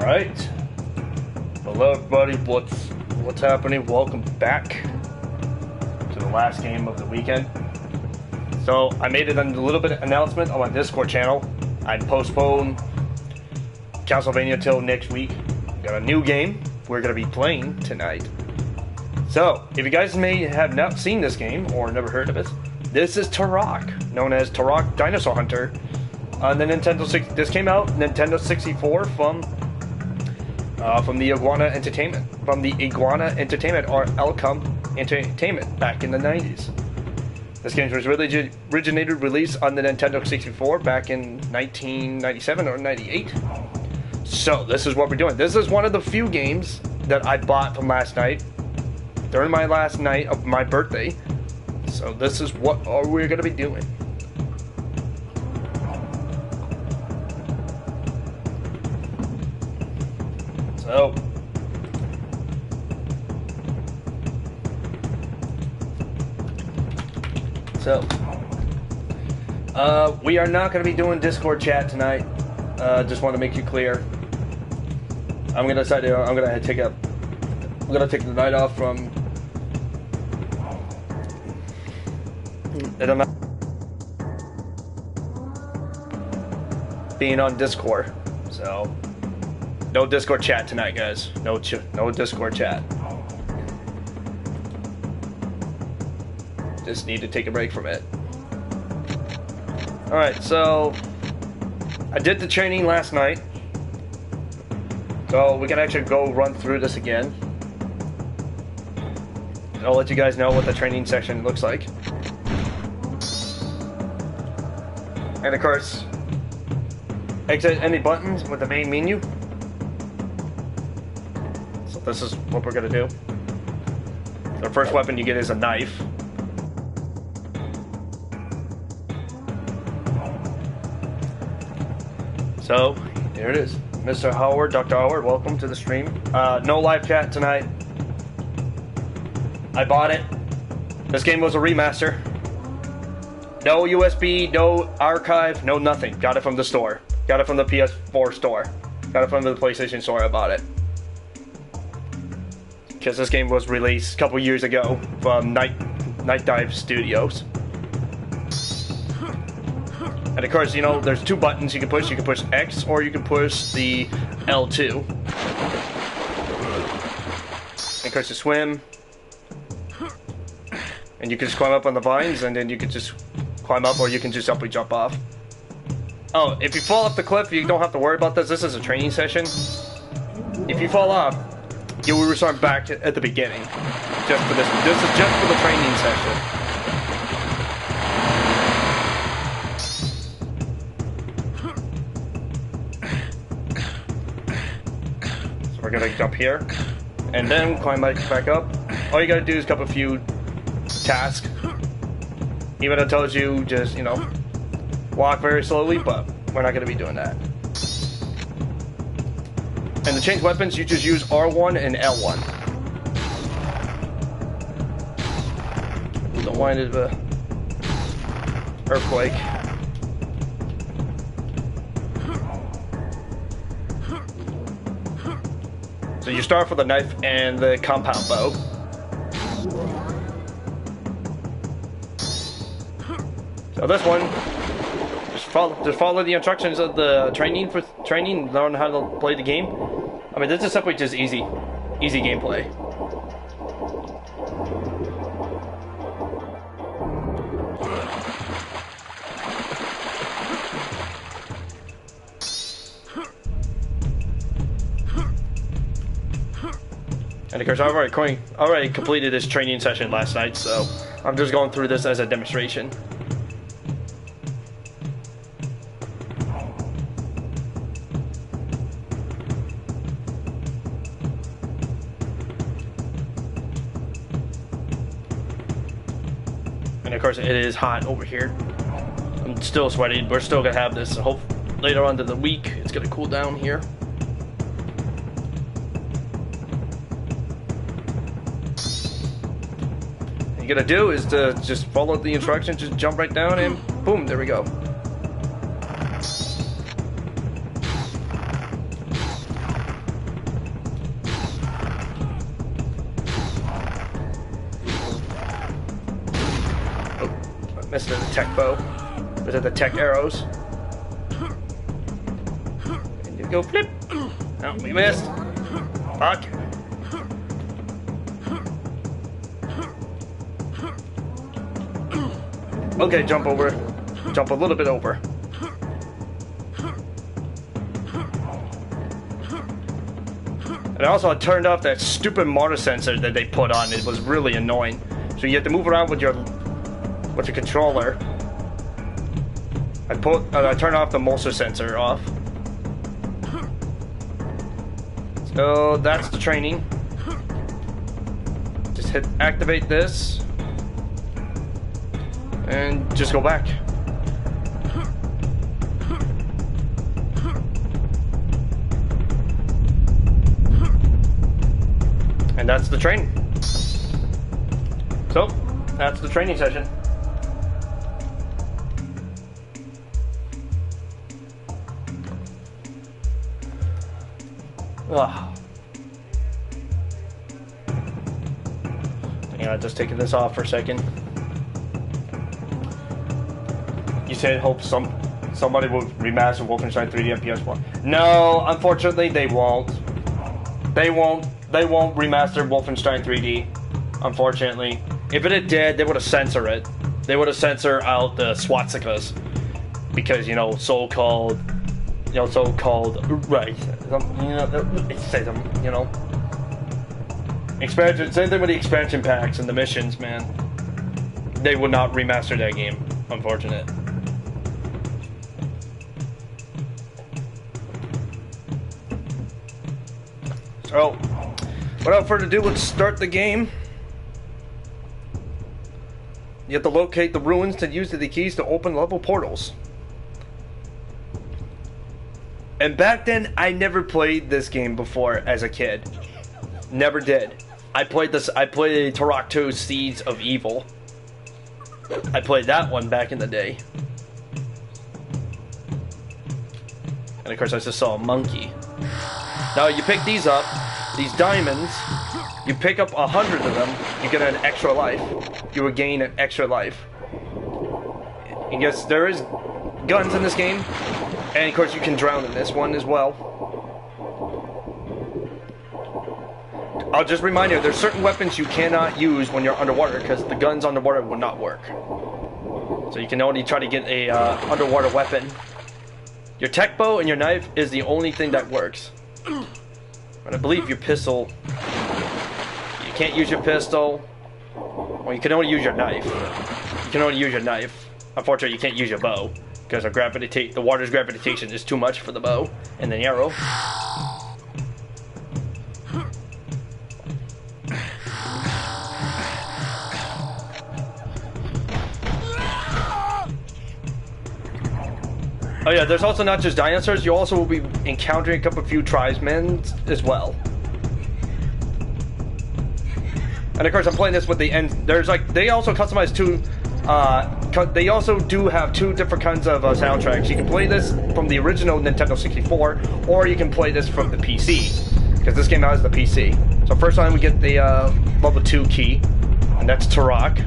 Alright. Hello everybody, what's happening? Welcome back to the last game of the weekend. So I made a little bit of announcement on my Discord channel. I'd postpone Castlevania till next week. Got a new game we're going to be playing tonight. So, if you guys may have not seen this game or never heard of it, this is Turok, known as Turok Dinosaur Hunter. On the Nintendo 6, this came out Nintendo 64 from the Iguana Entertainment, or Alcom Entertainment back in the 90s. This game was really released on the Nintendo 64 back in 1997 or 98. So this is what we're doing. This is one of the few games that I bought from last night, during my last night of my birthday. So this is what we're going to be doing. So, we are not going to be doing Discord chat tonight. Just want to make you clear. I'm going to take the night off from. And I'm being on Discord, so no Discord chat tonight, guys. No Discord chat. Just need to take a break from it. Alright, so I did the training last night, so we can actually go run through this again. I'll let you guys know what the training section looks like. And of course, exit any buttons with the main menu. So this is what we're gonna do. The first weapon you get is a knife. So, here it is. Mr. Howard, Dr. Howard, welcome to the stream. No live chat tonight. I bought it. This game was a remaster. No USB, no archive, no nothing. Got it from the store. Got it from the PS4 store. Got it from the PlayStation store. I bought it. Because this game was released a couple years ago from Night Dive Studios. And of course, you know, there's two buttons you can push. You can push X or you can push the L2. And of course, you swim. And you can just climb up on the vines, and then you can just climb up, or you can just simply jump off. Oh, if you fall off the cliff, you don't have to worry about this. This is a training session. If you fall off, you will restart back at the beginning. Just for this. This is just for the training session. We're gonna jump here, and then climb back up. All you gotta do is a few tasks. Even it tells you just, you know, walk very slowly, but we're not gonna be doing that. And to change weapons, you just use R1 and L1. Don't mind it, earthquake. So you start with the knife and the compound bow. So this one, just follow the instructions of the training, learn how to play the game. I mean, this is simply just easy gameplay. And of course, I already completed this training session last night, so I'm just going through this as a demonstration. And of course, it is hot over here. I'm still sweating. We're still gonna have this. I hope later on in the week it's gonna cool down here. What you're gonna do is to just follow the instructions, just jump right down, and boom, there we go. Missed the tech bow. Was it the tech arrows? And you go flip. No, we missed. Fuck. Okay, jump over. Jump a little bit over. And also I turned off that stupid mortar sensor that they put on. It was really annoying. So you have to move around with your controller. I turned off the motion sensor off. So that's the training. Just hit activate this. And just go back. And that's the training. So, that's the training session. Ugh. Yeah, just taking this off for a second. You said hope somebody will remaster Wolfenstein 3D on PS4. No, unfortunately they won't. They won't remaster Wolfenstein 3D. Unfortunately, if it did, they would have censored it. They would have censored out the swastikas because so-called right. It says expansion. Same thing with the expansion packs and the missions, man. They would not remaster that game. Unfortunate. So, without further ado, let's start the game. You have to locate the ruins to use the keys to open level portals. And back then, I never played this game before as a kid. Never did. I played Turok 2 Seeds of Evil. I played that one back in the day. And of course, I just saw a monkey. Now you pick these up, these diamonds, you pick up 100 of them, you get an extra life. You will gain an extra life. And yes, there is guns in this game, and of course you can drown in this one as well. I'll just remind you, there's certain weapons you cannot use when you're underwater, because the guns underwater will not work. So you can only try to get a underwater weapon. Your tech bow and your knife is the only thing that works. But I believe your pistol, you can't use your pistol. Well, you can only use your knife. You can only use your knife. Unfortunately, you can't use your bow because the water's gravitation is too much for the bow and the arrow. Oh yeah, there's also not just dinosaurs, you also will be encountering a few tribesmen as well. And of course I'm playing this with the end, they also customize they also do have two different kinds of soundtracks. You can play this from the original Nintendo 64, or you can play this from the PC, because this game has the PC. So first time we get the level 2 key, and that's Turok.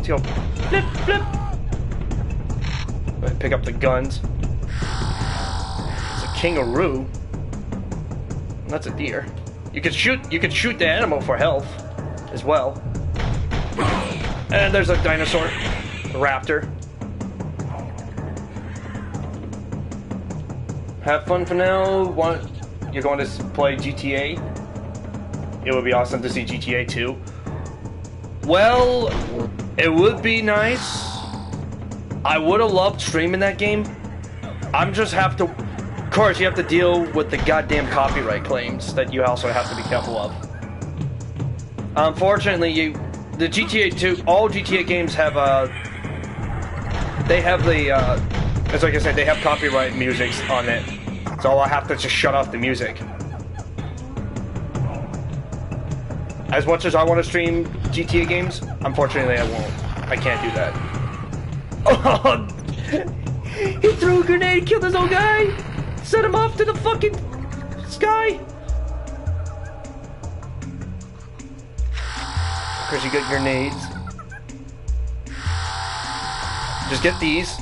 Go flip, flip. Pick up the guns. It's a kangaroo. That's a deer. You could shoot the animal for health as well. And there's a dinosaur, a raptor. Have fun for now. You're going to play GTA? It would be awesome to see GTA 2. Well, it would be nice. I would have loved streaming that game. Of course, you have to deal with the goddamn copyright claims that you also have to be careful of. Unfortunately, the GTA 2, all GTA games have it's like I said, they have copyright music on it. So I'll have to just shut off the music. As much as I want to stream GTA games, unfortunately I won't. I can't do that. Oh, he threw a grenade, killed his own guy, set him off to the fucking sky. Because you get grenades. Just get these.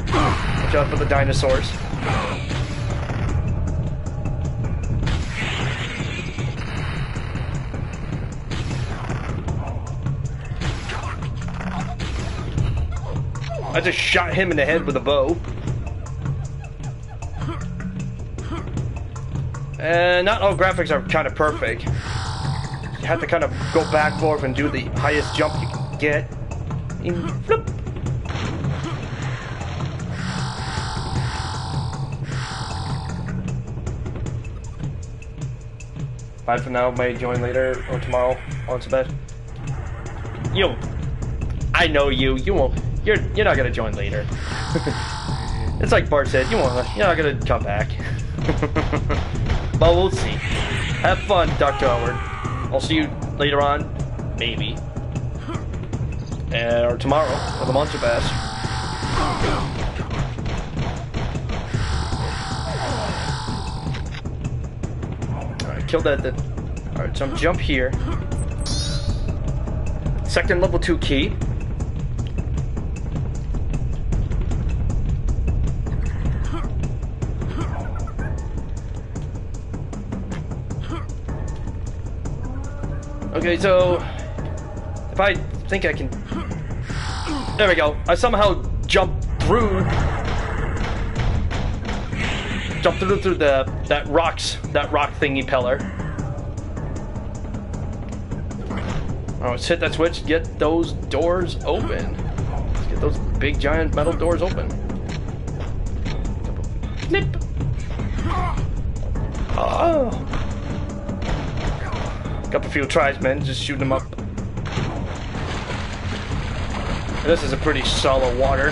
Watch out for the dinosaurs. I just shot him in the head with a bow. And not all graphics are kind of perfect. You have to kind of go back and forth and do the highest jump you can get. And flip. Bye for now. May join later or tomorrow. On to bed. Yo, I know you. You won't. You're not gonna join later. It's like Bart said. You're not gonna come back. But we'll see. Have fun, Dr. Howard. I'll see you later on, maybe, or tomorrow for the Monster Bash. Alright, kill that. Alright, so jump here. Second level 2 key. Okay, so if I think I can, there we go. I somehow jumped through that rock thingy pillar. Oh, let's hit that switch. Get those doors open. Let's get those big giant metal doors open. Flip. Oh. Up a few tries, man. Just shoot them up. And this is a pretty solid water.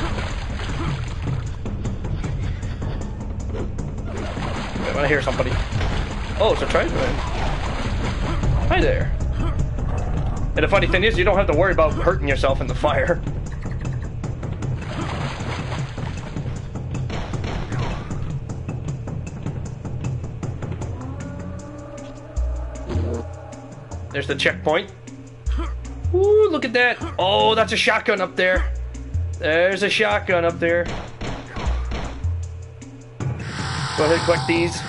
I want to hear somebody. Oh, it's a tribesman. Hi there. And the funny thing is, you don't have to worry about hurting yourself in the fire. There's the checkpoint. Ooh, look at that. Oh, that's a shotgun up there. There's a shotgun up there. Go ahead and collect these.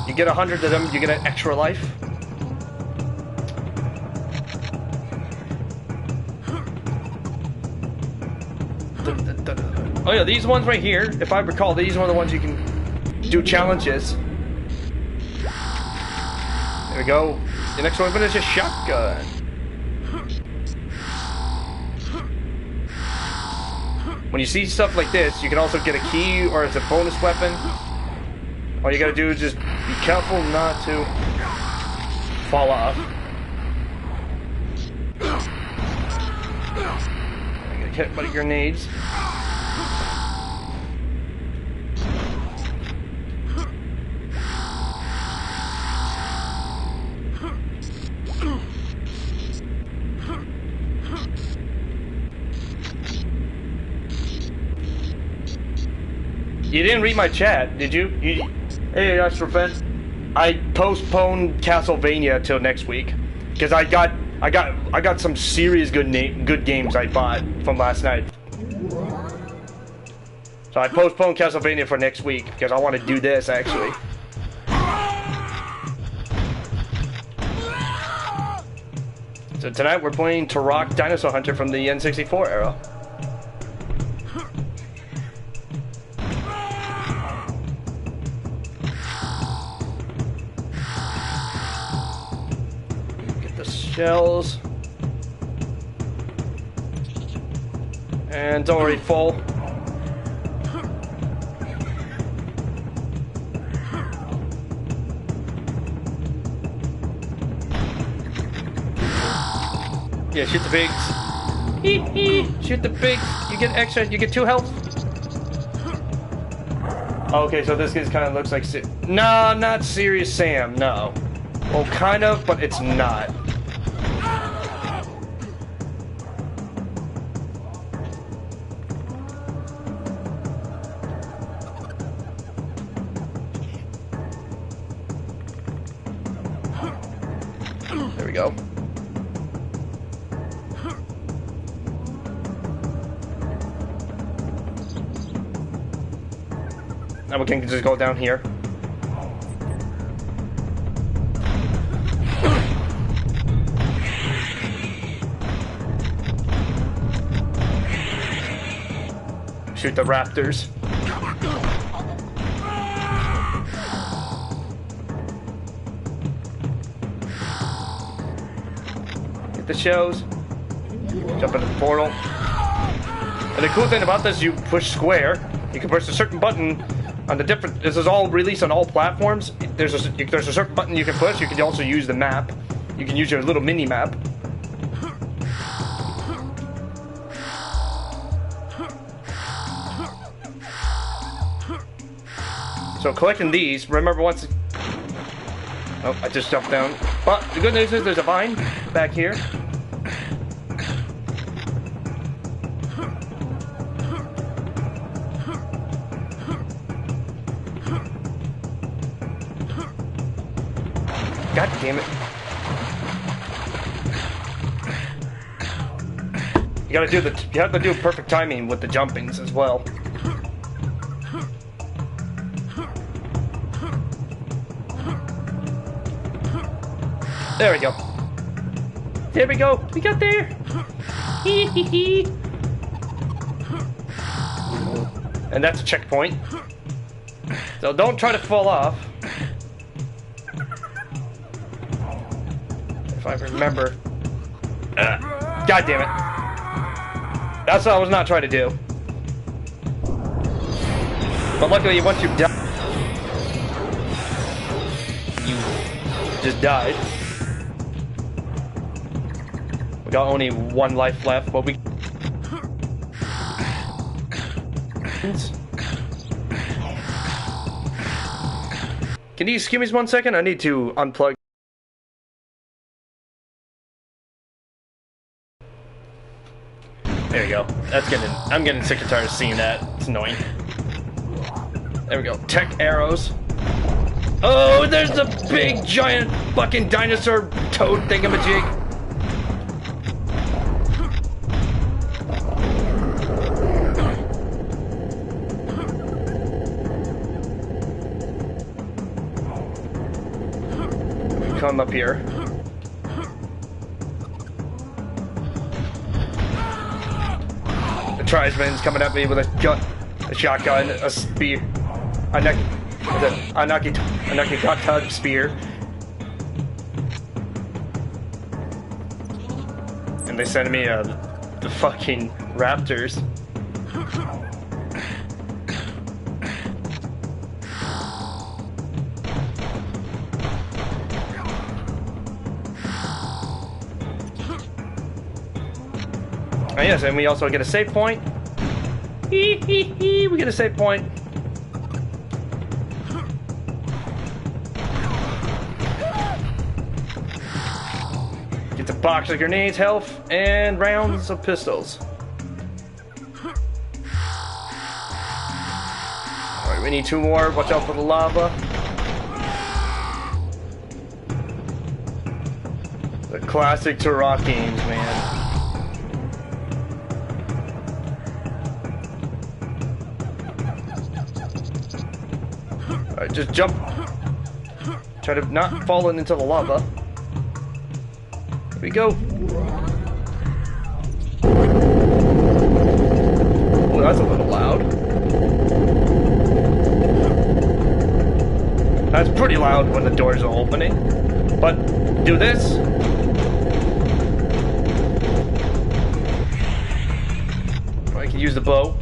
You get 100 of them, you get an extra life. Oh yeah, these ones right here, if I recall, these are the ones you can do challenges. There we go. The next weapon is a shotgun. When you see stuff like this, you can also get a key or it's a bonus weapon. All you gotta do is just be careful not to fall off. I get hit by grenades. You didn't read my chat, did you? Hey, Astrofen. I postponed Castlevania till next week because I got some serious good games I bought from last night. So I postponed Castlevania for next week because I want to do this actually. So tonight we're playing Turok Dinosaur Hunter from the N64 era. Shells. And it's already full. Yeah, shoot the pigs. Shoot the pigs. You get extra, you get 2 health. Okay, so this kind of looks like... No, not Serious Sam, no. Well, kind of, but it's not. There we go. Now we can just go down here. Shoot the raptors. Get the shells. Jump into the portal. And the cool thing about this, you push square. You can push a certain button on the different. This is all released on all platforms. There's a certain button you can push. You can also use the map. You can use your little mini map. So collecting these, remember once... Oh, I just jumped down. But the good news is there's a vine back here. God damn it. You have to do perfect timing with the jumpings as well. There we go. There we go. We got there. And that's a checkpoint. So don't try to fall off. If I remember. God damn it. That's what I was not trying to do. But luckily, once you've died, you just died. We got only one life left, but we... Can you excuse me 1 second? I need to unplug. There we go. I'm getting sick and tired of seeing that. It's annoying. There we go. Tech arrows. Oh, there's a big giant fucking dinosaur toad thingamajig. Come up here. The tribesman's coming at me with a shotgun, a spear, a nakikata spear, and they sent me the fucking raptors. Oh yes, and we also get a save point. We get a save point. Get a box of grenades, health, and rounds of pistols. Alright, we need 2 more. Watch out for the lava. The classic Turok games, man. Alright, just jump. Try to not fall into the lava. Here we go. Oh, that's a little loud. That's pretty loud when the doors are opening. But do this. I can use the bow.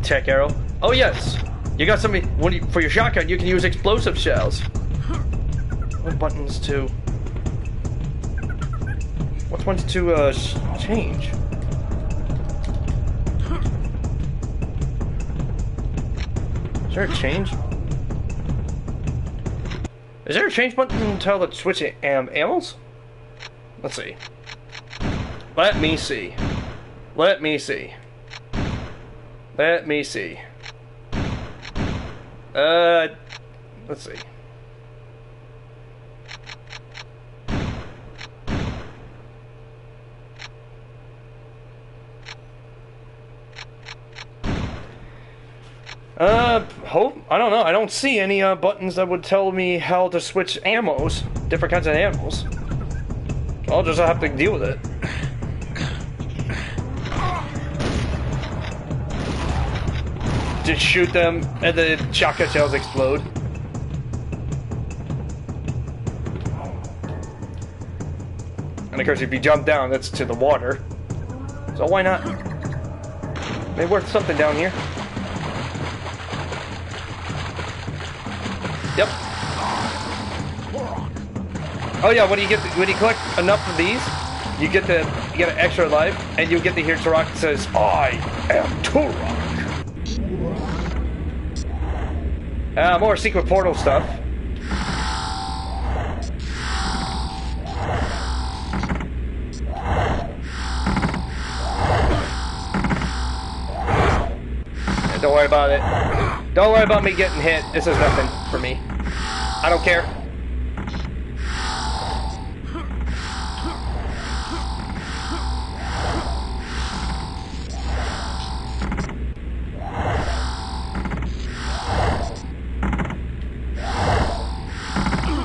Tech arrow. Oh yes, you got something. For your shotgun, you can use explosive shells. What buttons to? What ones to change? Is there a change? Is there a change button to tell the switch ammos? Let's see. Let me see. Let me see. Let me see. Let's see. I don't know. I don't see any buttons that would tell me how to switch ammos, different kinds of ammos. I'll just have to deal with it. Just shoot them and the shotgun shells explode. And of course, if you jump down, that's to the water. So why not? Maybe worth something down here. Yep. Oh yeah, when you collect enough of these, you get an extra life, and you get to hear Turok that says, "I am Turok." More secret portal stuff. And don't worry about it. Don't worry about me getting hit. This is nothing for me. I don't care.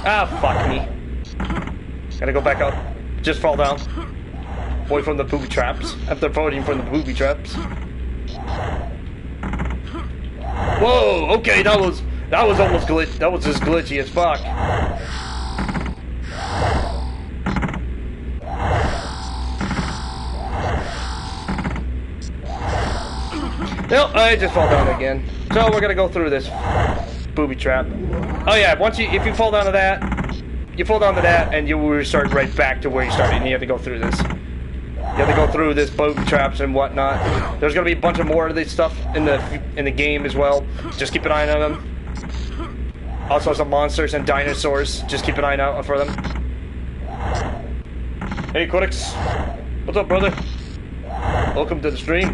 Ah, fuck me. Gotta go back up. Just fall down. Avoid from the booby traps. After avoiding from the booby traps. Whoa, okay, that was almost glitch. That was just glitchy as fuck. Nope, I just fall down again. So we're gonna go through this booby trap. Oh yeah, if you fall down to that, you fall down to that, and you will restart right back to where you started, and you have to go through this. You have to go through this booby traps and whatnot. There's gonna be a bunch of more of this stuff in the game as well. Just keep an eye on them. Also some monsters and dinosaurs. Just keep an eye out for them. Hey Codex, what's up, brother? Welcome to the stream.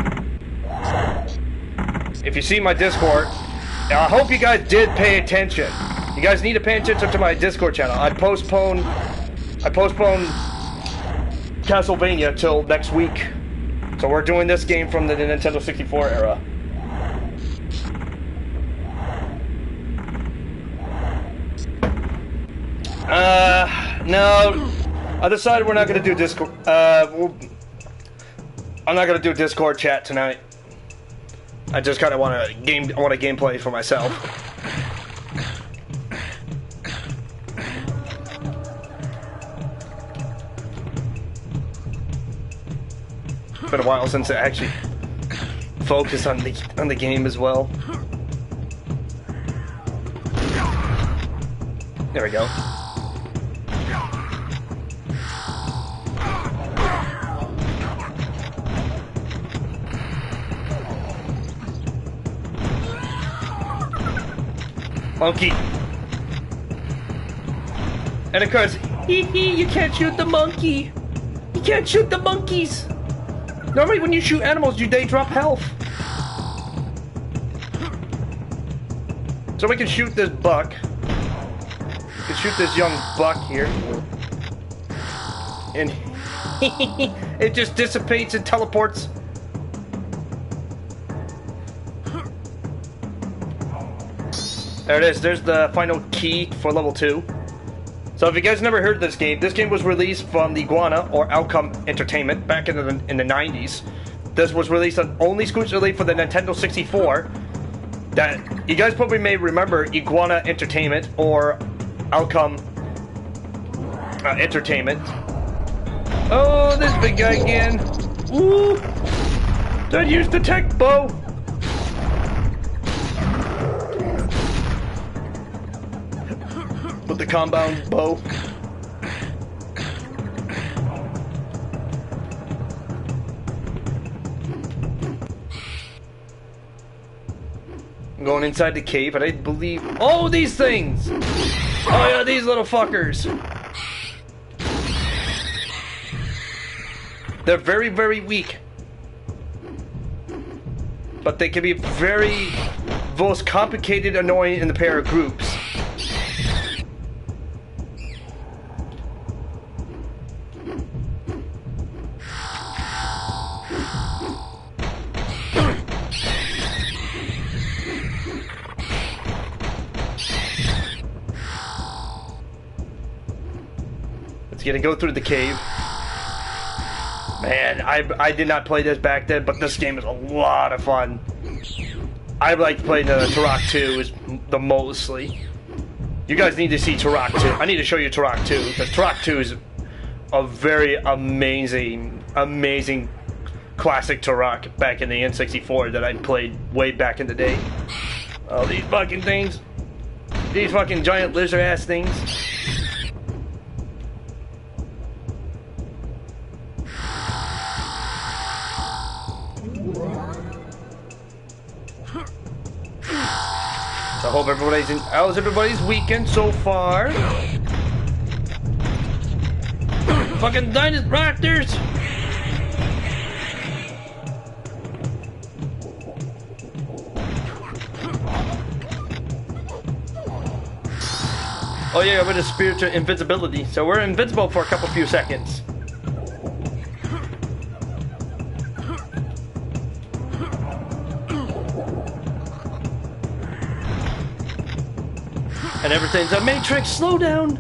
If you see my Discord, I hope you guys did pay attention. You guys need to pay attention to my Discord channel. I postponed Castlevania till next week. So we're doing this game from the Nintendo 64 era. No. I decided we're not gonna do Discord. I'm not gonna do Discord chat tonight. I just kind of want a gameplay for myself. It's been a while since I actually focused on the game as well. There we go. Monkey. And of course, you can't shoot the monkey. You can't shoot the monkeys. Normally when you shoot animals, they drop health. So we can shoot this buck. We can shoot this young buck here. And it just dissipates and teleports. There it is. There's the final key for level 2. So if you guys never heard of this game was released from the Iguana or Outcome Entertainment back in the 90s. This was released only exclusively for the Nintendo 64. That you guys probably may remember Iguana Entertainment or Outcome Entertainment. Oh, this big guy again. Ooh! Don't use the tech bow. With the compound bow. I'm going inside the cave, and I believe... Oh, these things! Oh yeah, these little fuckers! They're very, very weak. But they can be very most complicated, annoying in the pair of groups. Let's get to go through the cave. Man, I did not play this back then, but this game is a lot of fun. I like playing the Turok 2 is the mostly. You guys need to see Turok 2. I need to show you Turok 2 because Turok 2 is a very amazing classic Turok back in the N64 that I played way back in the day. Oh, these fucking things. These fucking giant lizard ass things. I hope how's everybody's weekend so far? Fucking dinosaur raptors! Oh yeah, with a spiritual invincibility, so we're invincible for a few seconds. And everything's a matrix, slow down!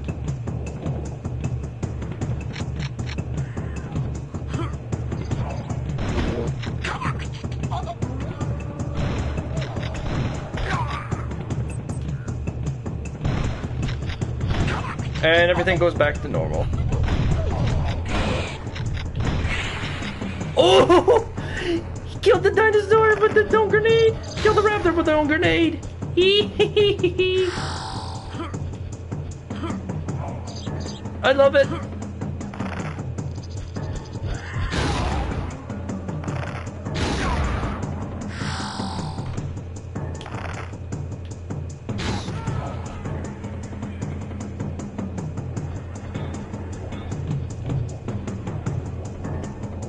And everything goes back to normal. Oh! He killed the dinosaur with the own grenade! Killed the raptor with their own grenade! Hee. I love it.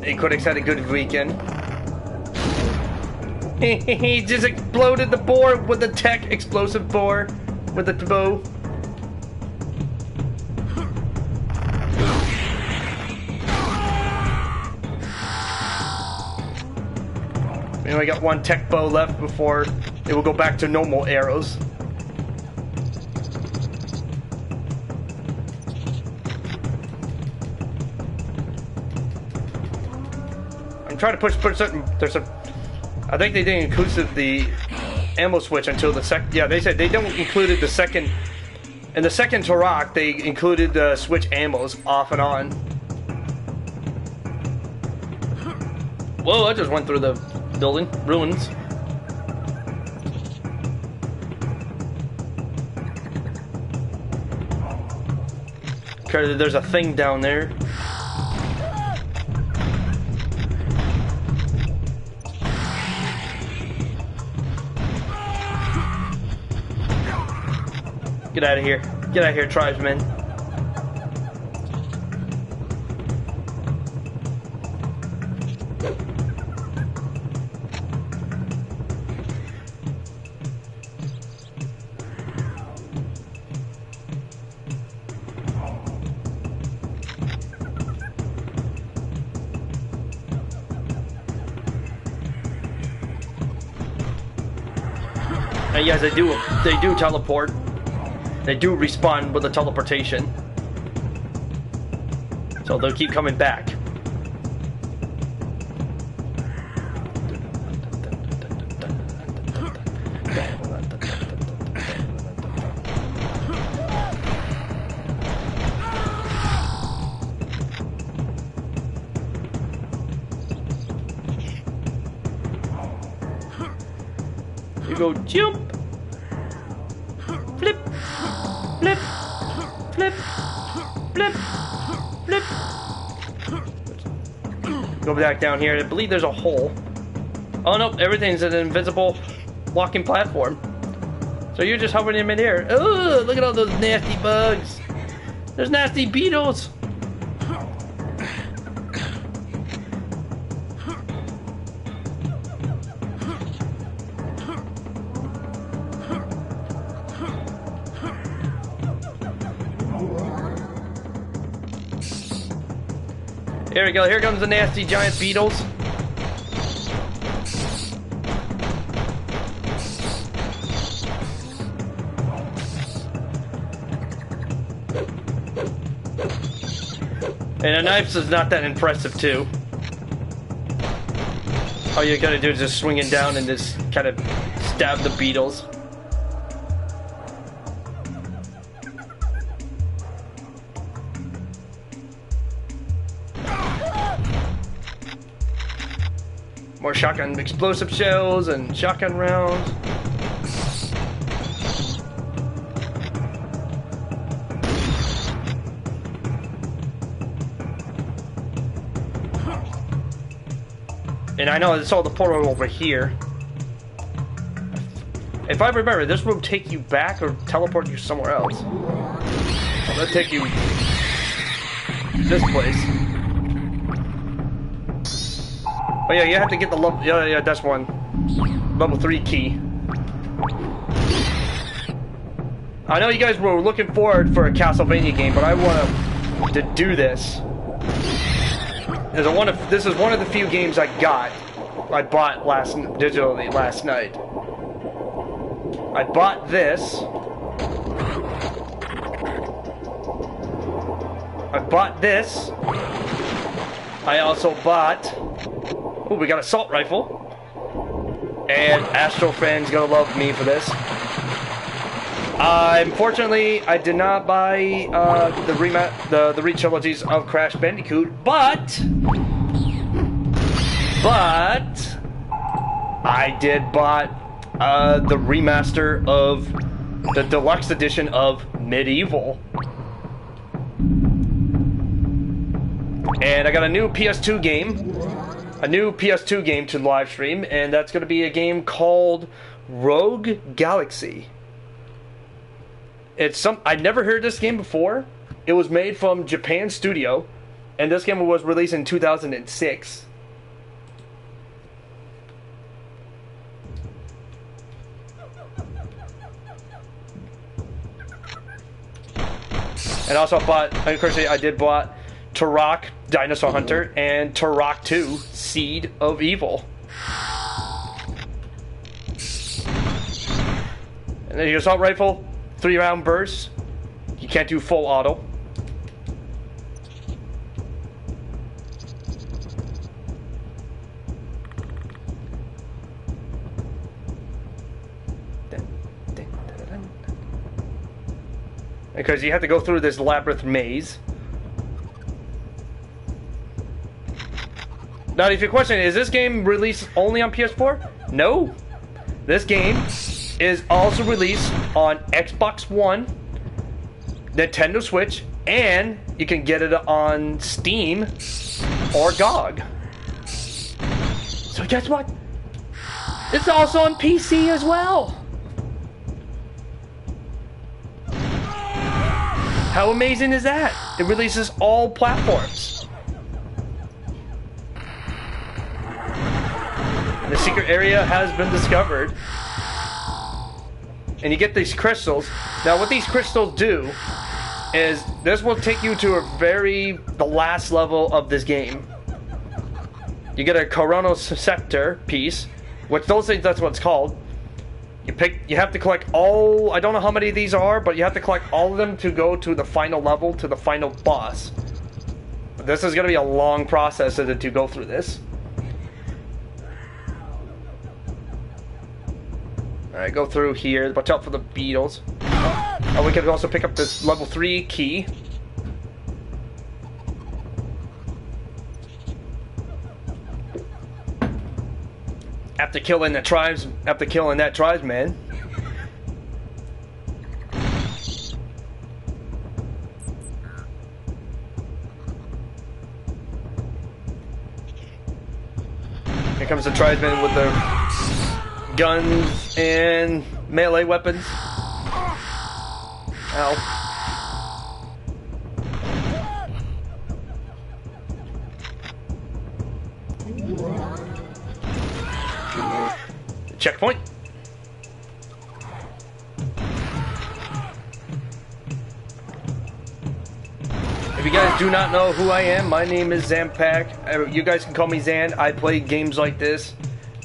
Hey, Critics had a good weekend. He just exploded the boar with the tech explosive boar with the bow. We only got one tech bow left before it will go back to normal arrows. I'm trying to push certain. I think they didn't include the ammo switch until the second. Yeah, they said they don't included the second. In the second Turok, they included the switch ammos off and on. Whoa! I just went through the building ruins. Okay, there's a thing down there. Get out of here. Get out of here, tribesmen. And yes, they do teleport. They do respawn with the teleportation. So they'll keep coming back. You go jump. Flip. Flip. Flip. Flip. Flip. Go back down here. I believe there's a hole. Oh no, everything's an invisible walking platform. So you're just hovering in midair. Oh, look at all those nasty bugs. There's nasty beetles. Here we go. Here comes the nasty giant beetles. And a knife is not that impressive, too. All you gotta do is just swing it down and just kind of stab the beetles. More shotgun explosive shells and shotgun rounds. And I know it's all the portal over here. If I remember, this will take you back or teleport you somewhere else. So let's take you this place. Oh yeah, you have to get the level. Yeah, that's one. Level 3 key. I know you guys were looking forward for a Castlevania game, but I want to do this. This is one of the few games I bought digitally last night. I bought this. I bought this. I also bought. Oh, we got an assault rifle. And Astro Fan's gonna love me for this. Unfortunately, I did not buy the re-trilogies of Crash Bandicoot, but I did buy the remaster of the deluxe edition of Medieval. And I got a new PS2 game. A new PS2 game to live stream, and that's going to be a game called Rogue Galaxy. I'd never heard this game before. It was made from Japan Studio, and this game was released in 2006. And also of course, I did bought Turok, Dinosaur Hunter, and Turok 2, Seed of Evil. And then your assault rifle, 3-round burst. You can't do full auto. Because you have to go through this labyrinth maze. Now, if your question is this game released only on PS4? No. This game is also released on Xbox One, Nintendo Switch, and you can get it on Steam or GOG. So guess what? It's also on PC as well. How amazing is that? It releases all platforms. The secret area has been discovered. And you get these crystals. Now what these crystals do is this will take you to the last level of this game. You get a coronal scepter piece, which those things, that's what it's called. You have to collect all, I don't know how many of these are, but you have to collect all of them to go to the final level, to the final boss. This is going to be a long process to go through this. Alright, go through here. Watch out for the beetles. Oh, we can also pick up this level 3 key. After killing that tribesman. Here comes the tribesman with their guns and melee weapons. Ow. Checkpoint. If you guys do not know who I am, my name is Zanpact. You guys can call me Zan. I play games like this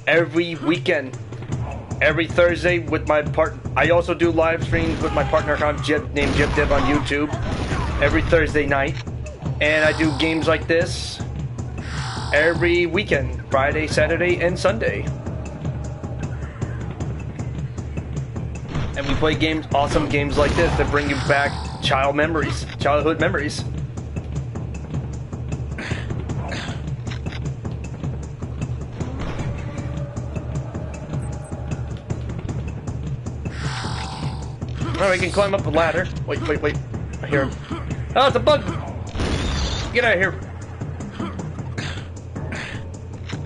every weekend. Every Thursday with my I also do live streams with my partner named Jeb Deb on YouTube every Thursday night. And I do games like this every weekend, Friday, Saturday, and Sunday. And we play games, awesome games like this that bring you back childhood memories. Alright, we can climb up the ladder. Wait. I hear him. Oh, it's a bug! Get out of here.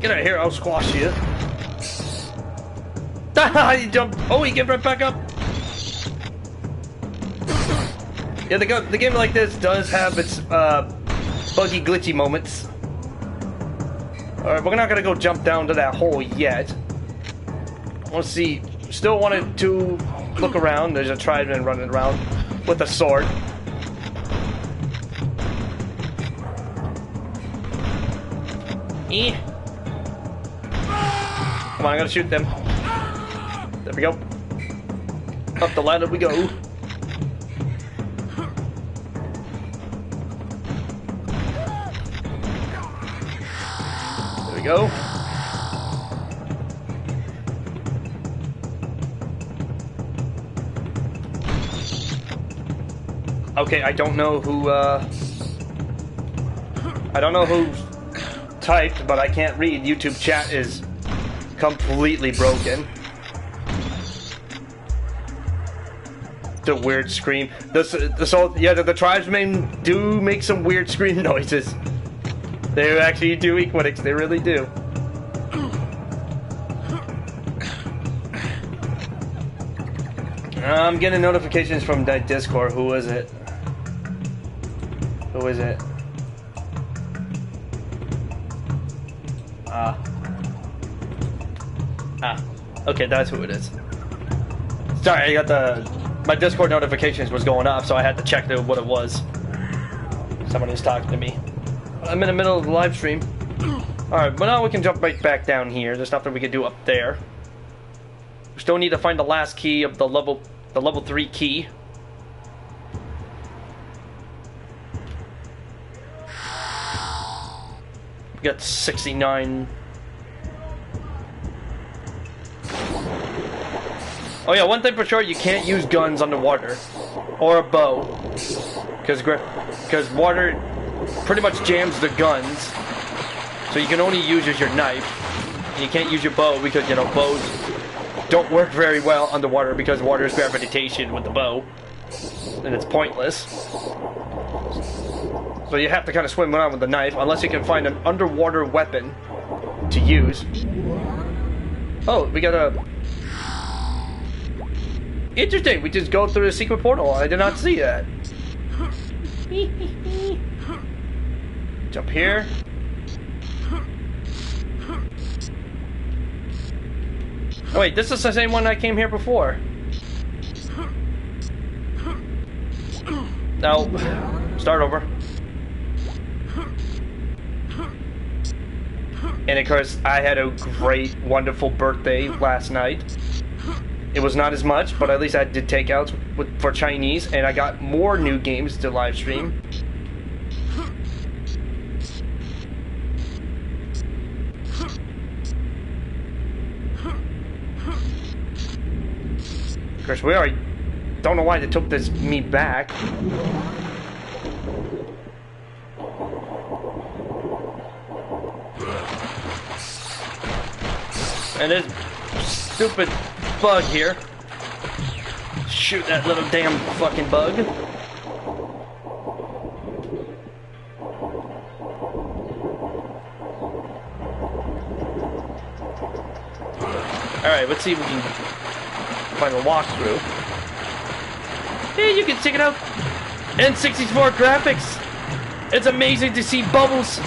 Get out of here, I'll squash you. He jumped. Oh, he came right back up. Yeah, the game like this does have its buggy, glitchy moments. Alright, we're not gonna go jump down to that hole yet. Let's see. Still wanted to look around. There's a tribesman running around with a sword. Come on, I gotta shoot them. There we go. Up the ladder we go. There we go. Okay, I don't know who typed, but I can't read. YouTube chat is completely broken. The weird scream. The tribesmen do make some weird scream noises. They actually do Equinix, they really do. I'm getting notifications from that Discord. Who is it? Who is it? Okay, that's who it is. Sorry, I got my Discord notifications was going off, so I had to check what it was. Someone is talking to me. I'm in the middle of the live stream. Alright, but now we can jump right back down here. There's nothing we can do up there. We still need to find the last key of the level 3 key. We got 69. Oh yeah, one thing for sure, you can't use guns underwater. Or a bow. Because water pretty much jams the guns. So you can only use your knife. And you can't use your bow because, you know, bows don't work very well underwater because water is gravitation with the bow. And it's pointless. So you have to kind of swim around with the knife unless you can find an underwater weapon to use. Oh, we got a... Interesting, we just go through a secret portal. I did not see that. Jump here. Oh wait, this is the same one I came here before. Now, start over. And of course, I had a great, wonderful birthday last night. It was not as much, but at least I did takeouts for Chinese, and I got more new games to live stream. Of course, we already don't know why they took me back. And this stupid bug here. Shoot that little damn fucking bug. Alright, let's see if we can find a walkthrough. Hey, you can check it out. N64 graphics. It's amazing to see bubbles.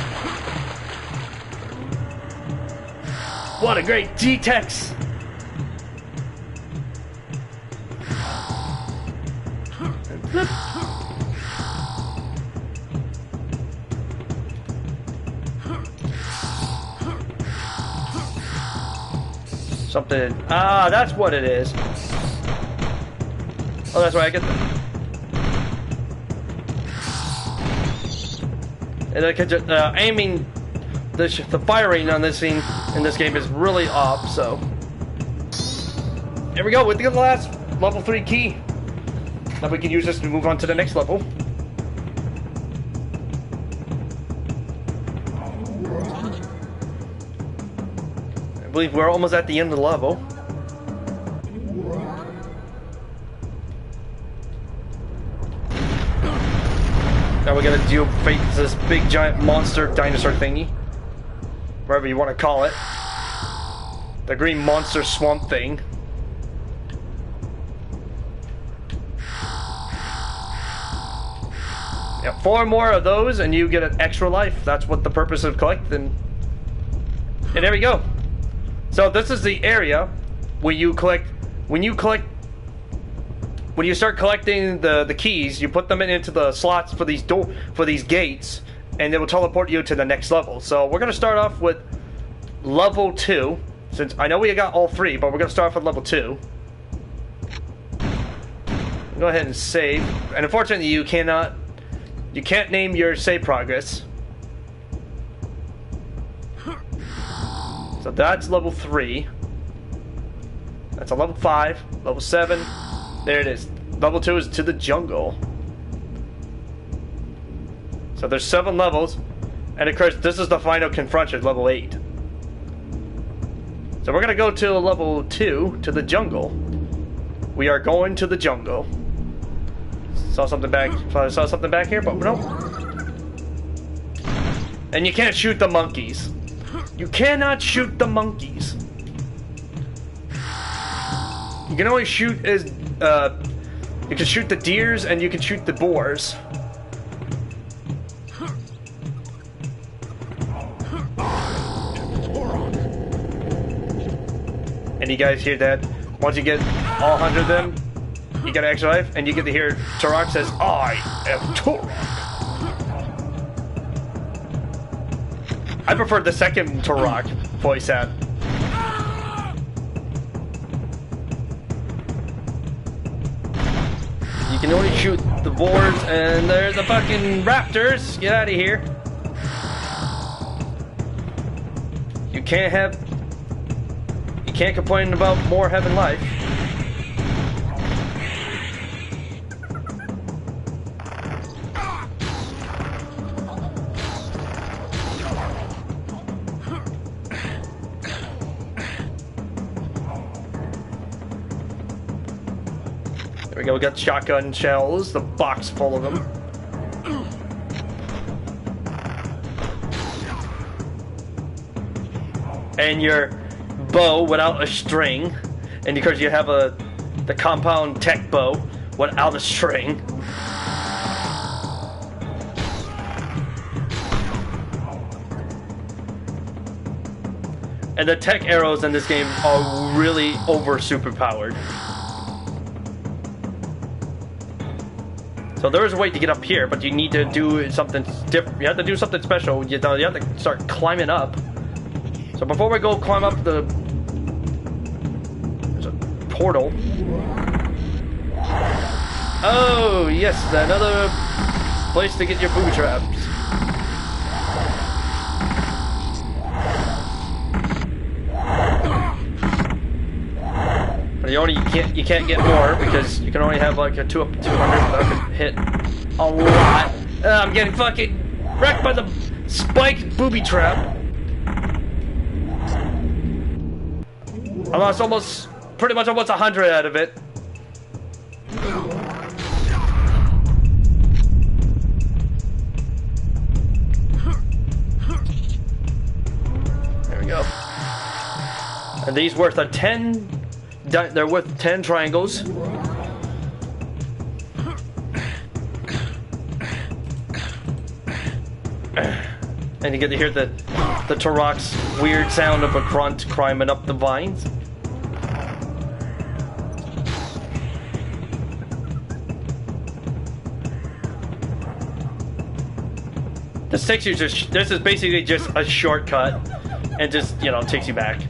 What a great G-Tex. Something. Ah, that's what it is. Oh, that's right. I get the. And I could just, aiming, the firing on this scene in this game is really off. So here we go with the last level 3 key. Now we can use this to move on to the next level. I believe we're almost at the end of the level. Now we gotta face this big giant monster dinosaur thingy. Whatever you want to call it. The green monster swamp thing. Yeah, 4 more of those and you get an extra life. That's what the purpose of collecting. And there we go. So this is the area where you collect, when you start collecting the keys, you put them into the slots for these gates, and it will teleport you to the next level. So we're gonna start off with level 2, since I know we got all 3, but we're gonna start off with level 2. Go ahead and save. And unfortunately, you can't name your save progress. So that's level 3. That's a level 5, level 7. There it is. Level 2 is to the jungle. So there's 7 levels. And of course, this is the final confrontation, level 8. So we're going to go to level 2, to the jungle. We are going to the jungle. Saw something back here, but no. And you can't shoot the monkeys. You cannot shoot the monkeys. You can only shoot you can shoot the deers and you can shoot the boars. And you guys hear that? Once you get all 100 of them, you get an extra life, and you get to hear Turok says, "I am Turok." I prefer the second Turok voice act. You can only shoot the boars, and there's the fucking raptors. Get out of here. You can't complain about more having life. There we go, we got shotgun shells, the box full of them. And your bow without a string. And because you have the compound tech bow without a string. And the tech arrows in this game are really superpowered. So there is a way to get up here, but you need to do something different. You have to do something special. You have to start climbing up. So before we go climb up there's a portal. Oh yes, another place to get your booby traps. But you can't get more because you can only have like a 200 that can hit a lot. I'm getting fucking wrecked by the spiked booby trap. I lost pretty much almost 100 out of it. There we go. And these worth a 10. They're worth 10 triangles. And you get to hear the Turok's weird sound of a grunt climbing up the vines. This is basically just a shortcut and just, takes you back.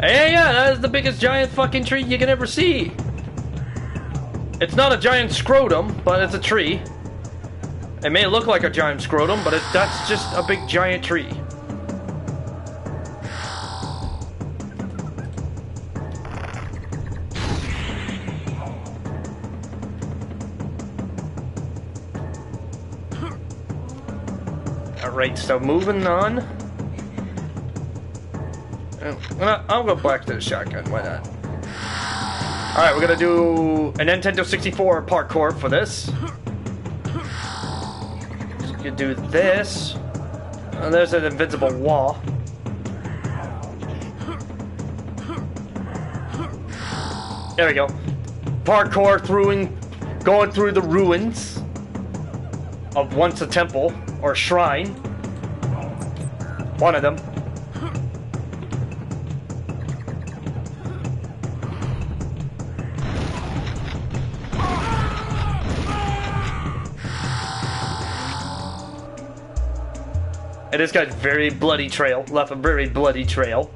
Yeah, that is the biggest giant fucking tree you can ever see. It's not a giant scrotum, but it's a tree. It may look like a giant scrotum, but that's just a big giant tree. Alright, so moving on. I'll go back to the shotgun, why not? Alright, we're gonna do a Nintendo 64 parkour for this. You can do this. Oh, there's an invincible wall. There we go. Parkour going through the ruins of once a temple or shrine. One of them. And this guy's very bloody trail. Left a very bloody trail.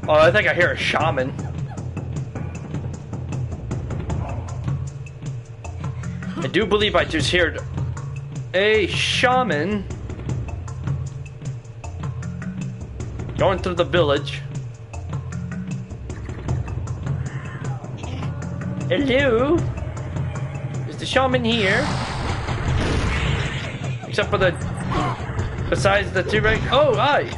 Oh, I think I hear a shaman. I do believe I just heard a shaman going through the village. Hello? Is the shaman here? Except for besides the T-Rex. Oh, hi!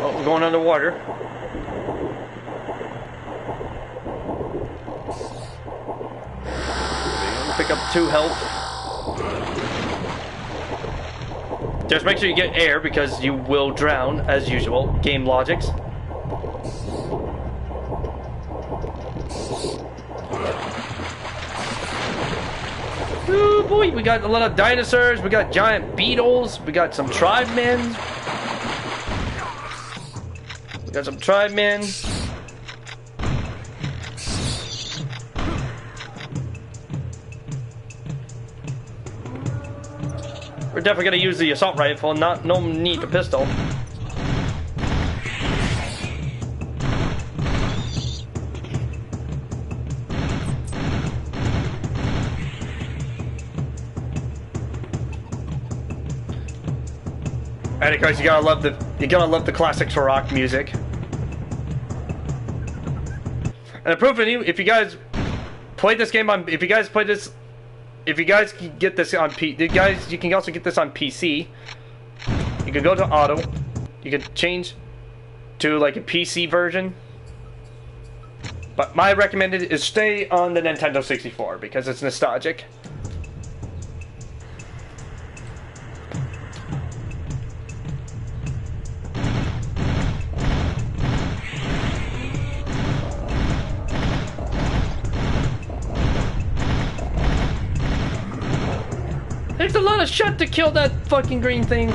Oh, we're going underwater. Pick up 2 health. Just make sure you get air because you will drown as usual. Game logics. Oh boy, we got a lot of dinosaurs, we got giant beetles, we got some tribemen. We got some tribemen. We're definitely gonna use the assault rifle, no need a pistol. And of course, you gotta love the classic Turok music. And the proof of you, if you guys played this game on, if you guys can get this on you can also get this on PC. You can go to auto. You can change to like a PC version. But my recommended is stay on the Nintendo 64 because it's nostalgic. There's a lot of shot to kill that fucking green thing.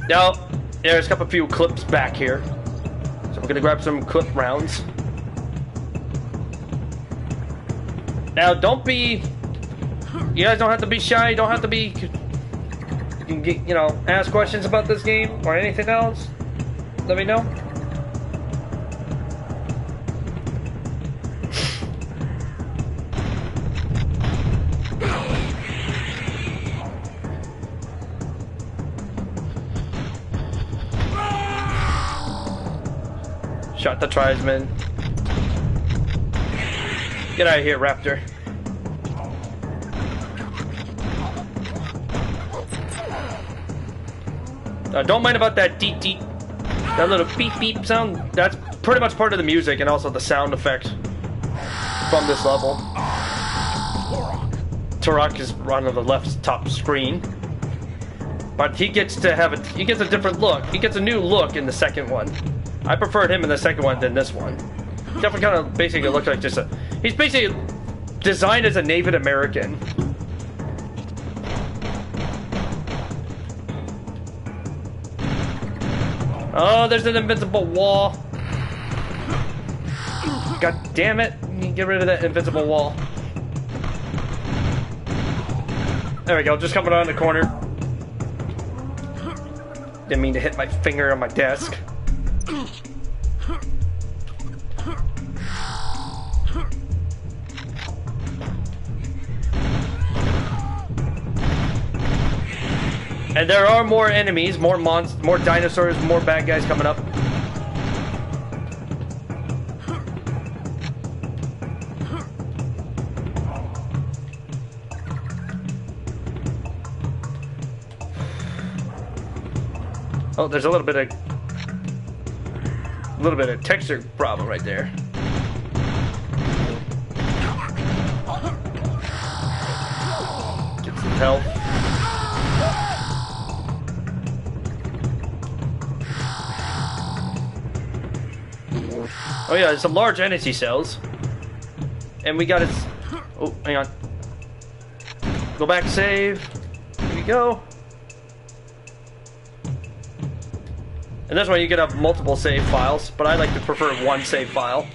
Now, there's a few clips back here. So we're gonna grab some clip rounds. Now, you guys don't have to be shy, you don't have to be, you can get, ask questions about this game or anything else. Let me know. Shot the tribesman. Get out of here, Raptor. Don't mind about that deep, that little beep beep sound. That's pretty much part of the music and also the sound effect from this level. Turok is on the left top screen, but he gets a different look. He gets a new look in the second one. I preferred him in the second one than this one. definitely kind of basically looks like just a... He's basically designed as a Native American. Oh, there's an invincible wall. God damn it. Get rid of that invincible wall. There we go, just coming around the corner. Didn't mean to hit my finger on my desk. And there are more enemies, more dinosaurs, more bad guys coming up. Oh, there's a little bit of texture problem right there. Get some help. Oh yeah, there's some large energy cells. And we got its... Oh, hang on. Go back, save. Here we go. And that's why you can have multiple save files, but I like to prefer one save file.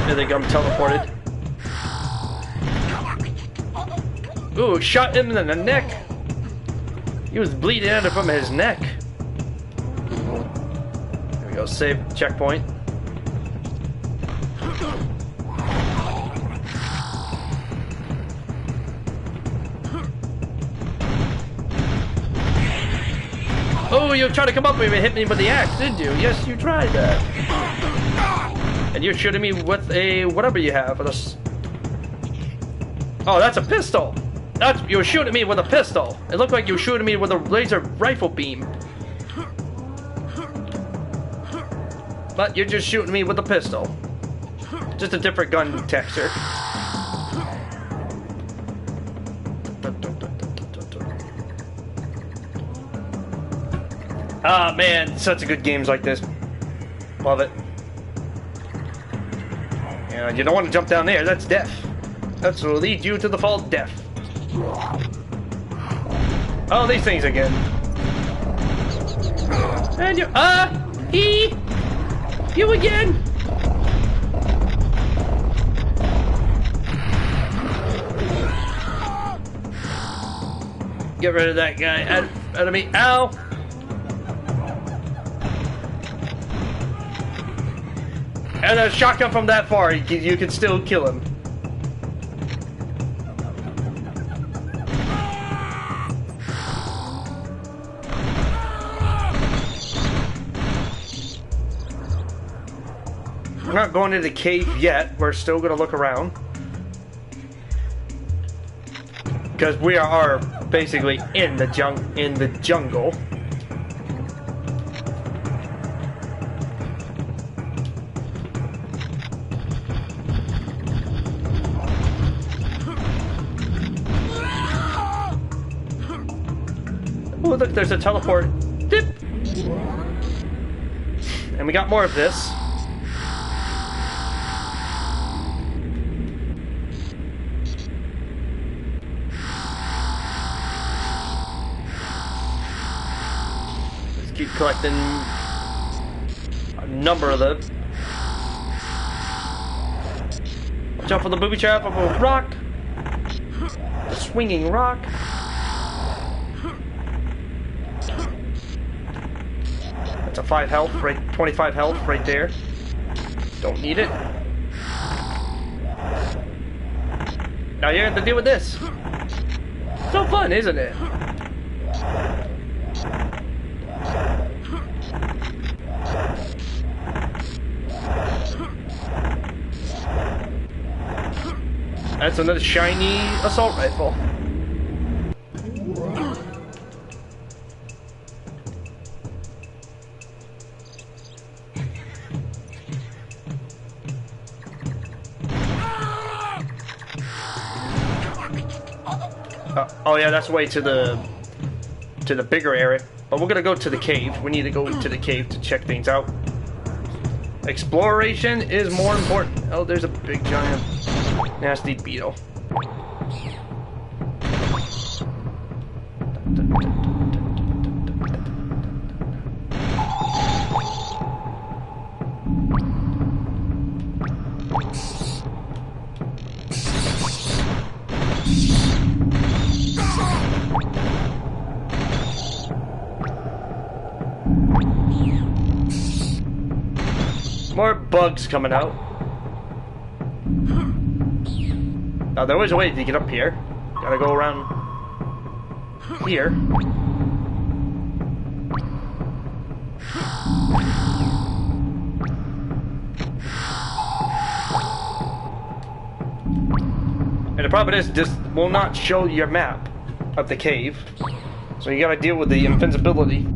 I think I'm teleported. Ooh, shot him in the neck. He was bleeding out from his neck. There we go, save checkpoint. Oh, you tried to come up and hit me with the axe, didn't you? Yes, you tried that. And you're shooting me with a whatever you have. Oh, that's a pistol. You were shooting me with a pistol. It looked like you were shooting me with a laser rifle beam. But you're just shooting me with a pistol. Just a different gun texture. Ah, man, such a good games like this. Love it. Yeah, you don't want to jump down there, that's death. That will lead you to the fall of death. Oh, these things again. And you, you again. Get rid of that guy out of me. Ow. And a shotgun from that far, you can still kill him. We're not going into the cave yet. We're still going to look around. Because we are basically in the jungle. Oh, look, there's a teleport. Dip. And we got more of this. Keep collecting a number of them. Watch out for the booby trap of a rock. The swinging rock. That's a 5 health, right? 25 health right there. Don't need it. Now you have to deal with this. So fun, isn't it? That's another shiny assault rifle. Oh yeah, that's way to the bigger area. But we're gonna go to the cave. We need to go to the cave to check things out. Exploration is more important. Oh, there's a big giant nasty beetle. More bugs coming out. Now there was a way to get up here. Gotta go around here. And the problem is, this will not show your map of the cave. So you gotta deal with the invincibility.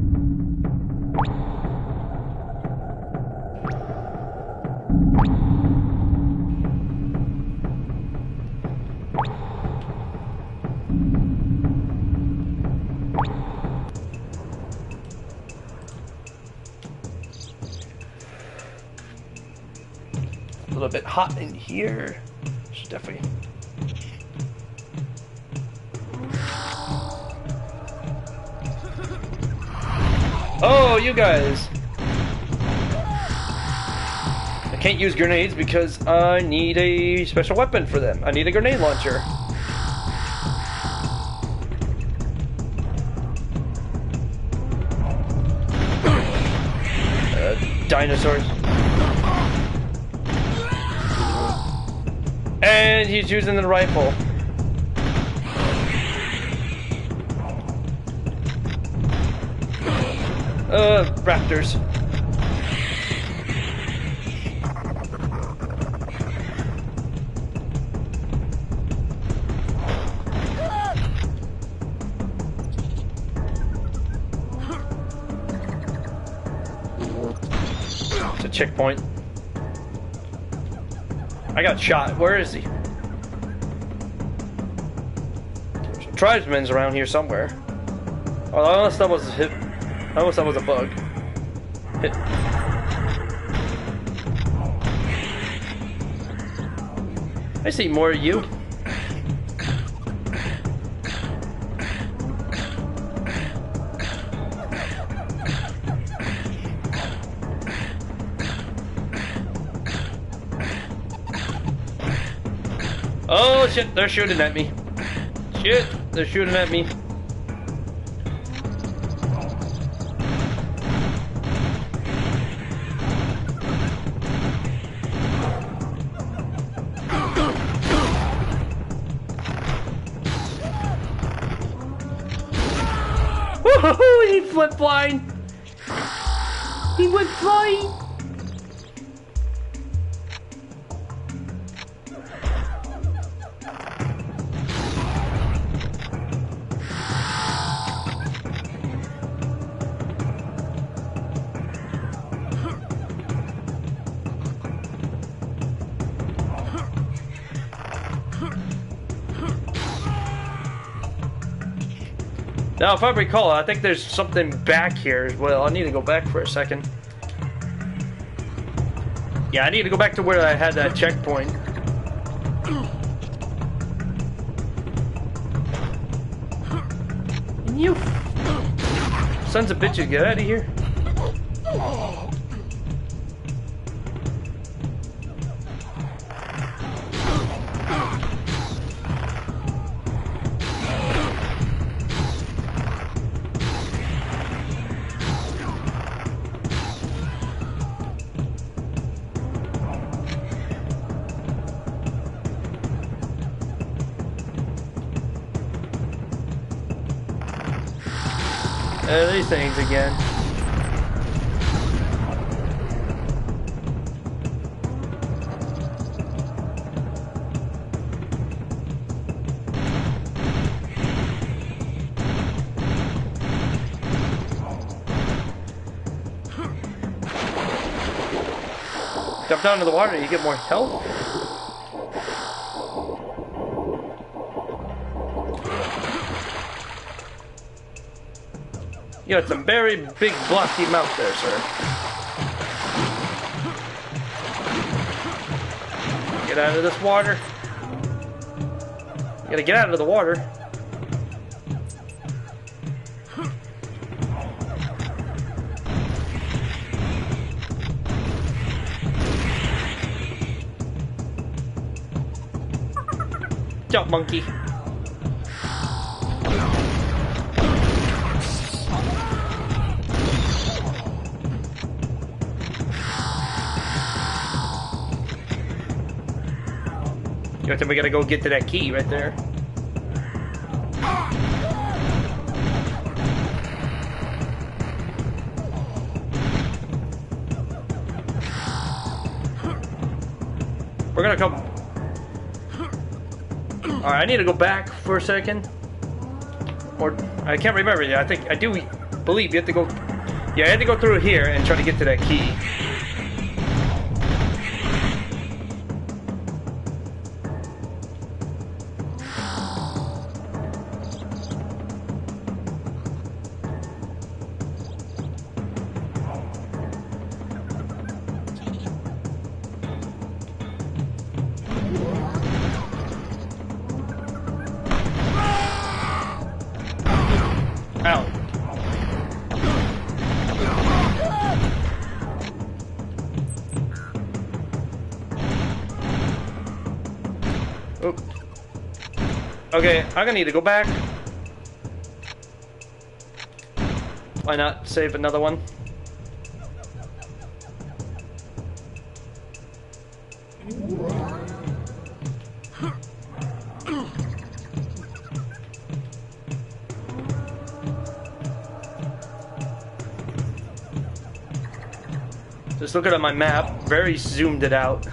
A little bit hot in here. Should definitely. Oh, you guys! I can't use grenades because I need a special weapon for them. I need a grenade launcher. Dinosaurs. And he's using the rifle. Raptors. It's a checkpoint. I got shot. Where is he? There's some tribesmen's around here somewhere. Oh, unless that was hit. Unless that was a bug. Hit. I see more of you. Oh shit, they're shooting at me. Shit, they're shooting at me. Woohoo! He went flying! He went flying! Now, if I recall, I think there's something back here as well. I need to go back for a second. Yeah, I need to go back to where I had that checkpoint. You sons of bitches, get out of here. These things again. Jump down into the water, you get more health. You got some very big blocky mouth there, sir. Get out of this water. You gotta get out of the water. Jump, monkey. I think we gotta go get to that key right there. We're gonna come. Alright, I need to go back for a second. Or, I can't remember. I think, I do believe you have to go. Yeah, I had to go through here and try to get to that key. Ow. Oop. Okay, I'm gonna need to go back. Why not save another one? Just looking at my map, very zoomed it out.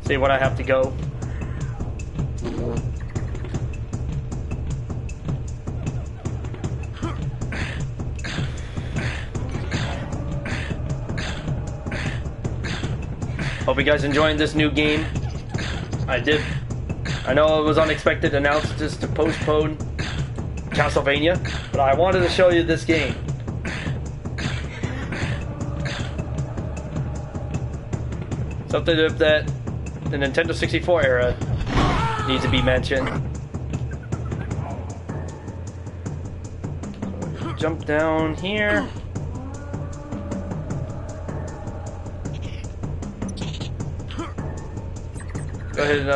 See what I have to go. Hope you guys enjoying this new game. I did. I know it was unexpected, announced just to postpone Castlevania, but I wanted to show you this game. Something that the Nintendo 64 era needs to be mentioned. Jump down here. Go ahead and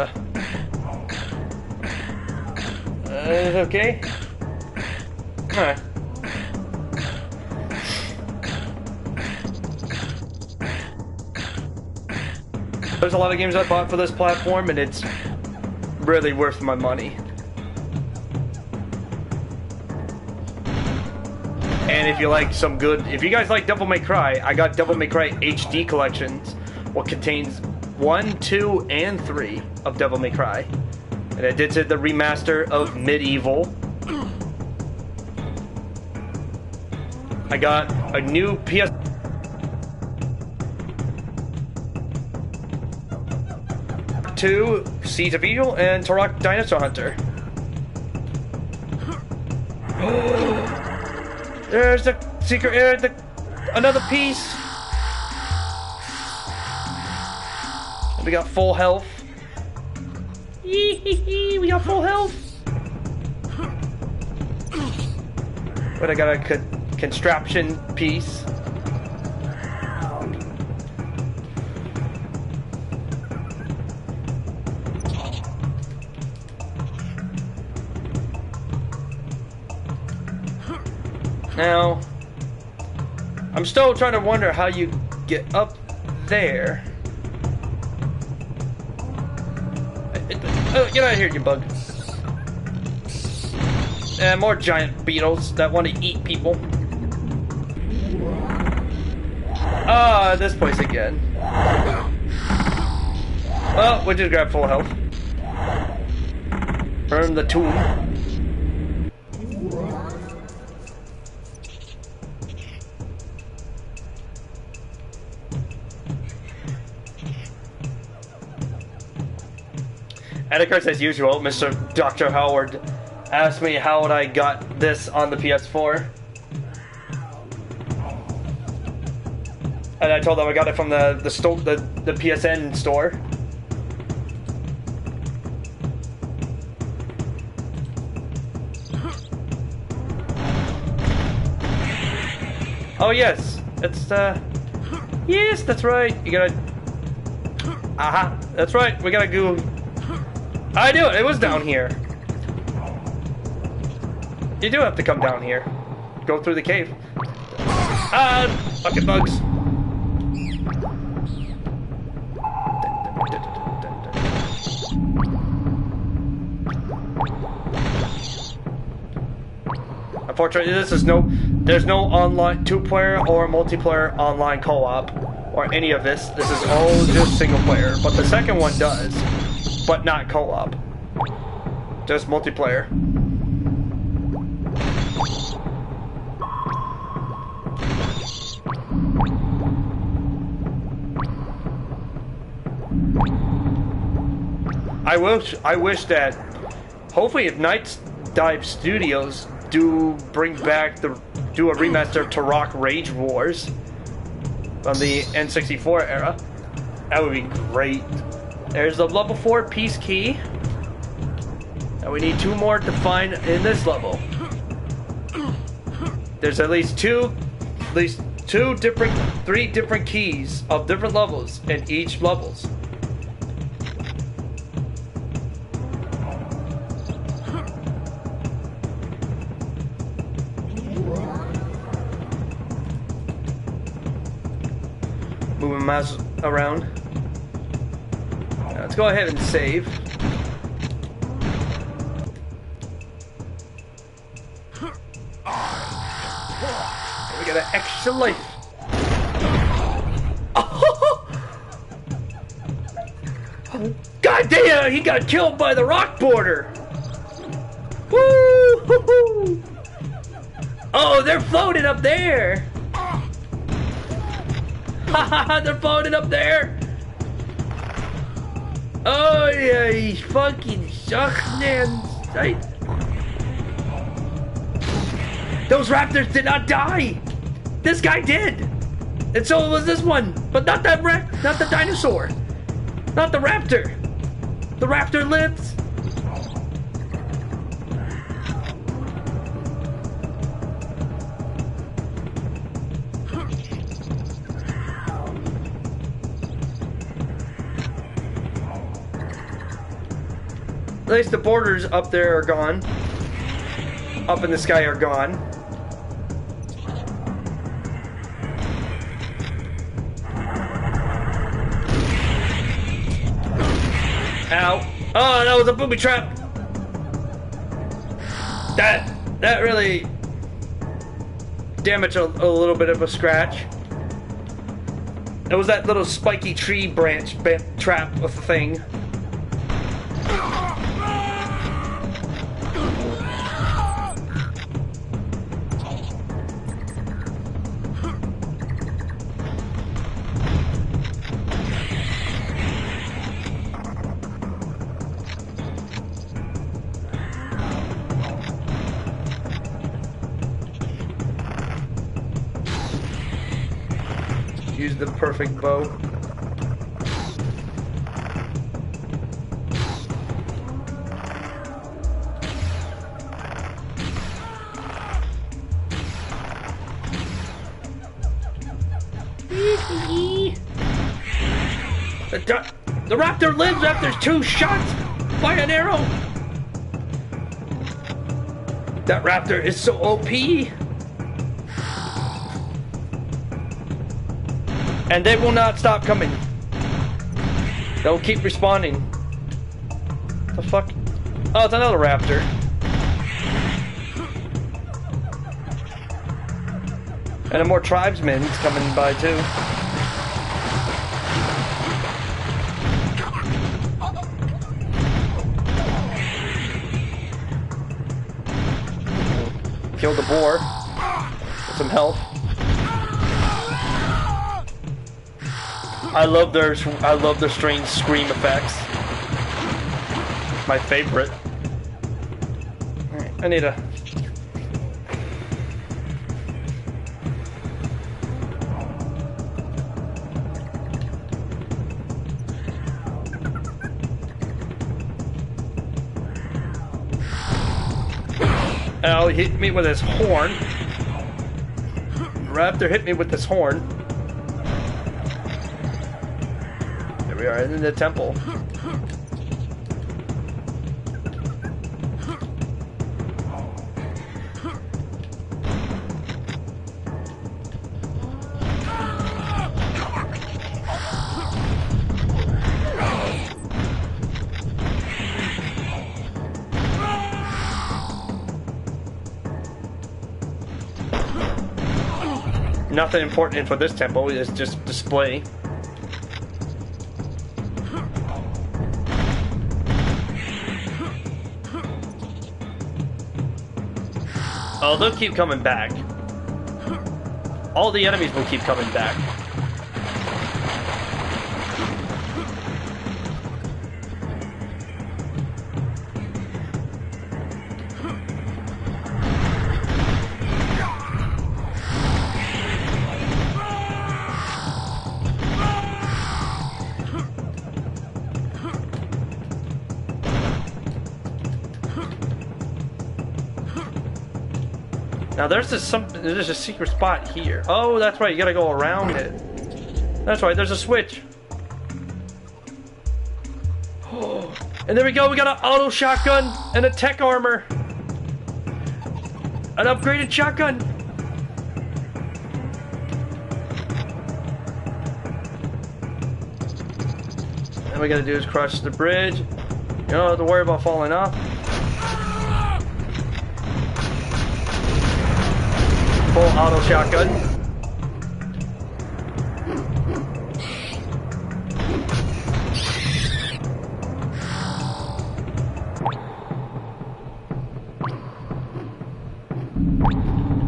okay. Alright. There's a lot of games I bought for this platform, and it's really worth my money. And if you like some good, if you guys like Devil May Cry, I got Devil May Cry HD collections, what contains 1, 2, and 3 of Devil May Cry. And I did the remaster of Medieval. I got a new PS. Seeds of Evil and Turok Dinosaur Hunter. There's the secret area, another piece. We got full health. We got full health. But I got a construction piece. Now, I'm still trying to wonder how you get up there. Oh, get out of here, you bug. And more giant beetles that want to eat people. Ah, this place again. Well, we just grabbed full health. Burn the tomb. And of course, as usual, Mr. Dr. Howard asked me how I got this on the PS4. And I told them I got it from the store, the PSN store. Oh yes, it's yes, that's right. You gotta. Aha, that's right. We gotta go. I knew it. It was down here. You do have to come down here. Go through the cave. Ah, fucking bugs. Unfortunately, there's no online two-player or multiplayer online co-op or any of this. This is all just single player. But the second one does, but not co-op. Just multiplayer. I wish that hopefully if Night Dive Studios do bring back do a remaster of Turok Rage Wars from the N64 era, that would be great. There's the level 4 peace key, and we need 2 more to find in this level. There's at least 3 different keys of different levels in each levels. Moving mouse around. Now let's go ahead and save. We got an extra life. Oh! God damn! He got killed by the rock border. Woo! Oh, they're floating up there. They're floating up there. Oh yeah, he fucking sucks, man. Those raptors did not die. This guy did, and so was this one, but not that not the dinosaur, not the raptor. The raptor lives. At least the borders up there are gone. Up in the sky are gone. Ow. Oh, that was a booby trap. That really damaged a little bit of a scratch. It was that little spiky tree branch trap of the thing. Use the perfect bow. The raptor lives after 2 shots by an arrow. That raptor is so OP. And they will not stop coming. They'll keep respawning. The fuck? Oh, it's another raptor. And a more tribesmen's coming by too. Killed the boar with some health. I love their strange scream effects. My favorite. Alright, I need a... Oh, he hit me with his horn. Raptor hit me with his horn. There we are in the temple. Nothing important for this temple, it's just display. Oh, they'll keep coming back. All the enemies will keep coming back. Now there's a secret spot here. Oh, that's right, you gotta go around it. That's right, there's a switch. Oh, and there we go, we got an auto shotgun and a tech armor. An upgraded shotgun. And we gotta do is cross the bridge. You don't have to worry about falling off. Full auto shotgun.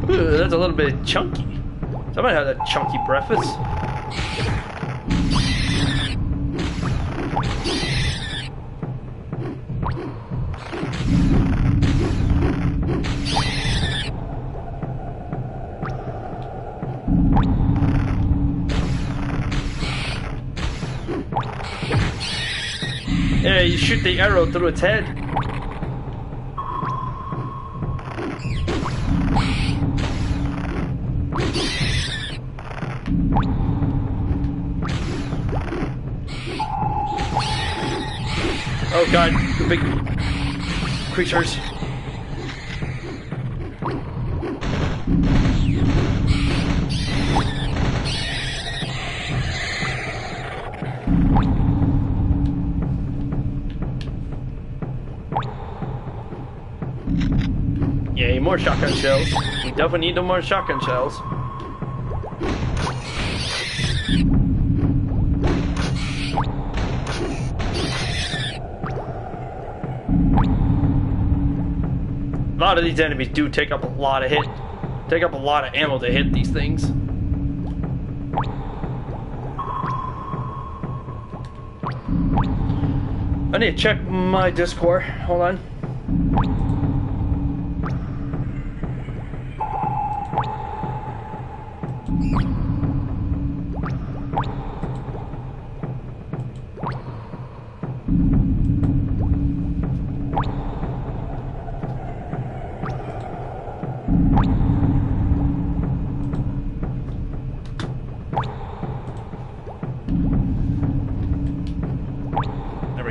Ooh, that's a little bit chunky. Somebody had a chunky breakfast. Yeah, you shoot the arrow through its head. Oh god, the big creatures. Yeah, more shotgun shells. We definitely need no more shotgun shells. A lot of these enemies do take up a lot of ammo to hit these things. I need to check my Discord. Hold on.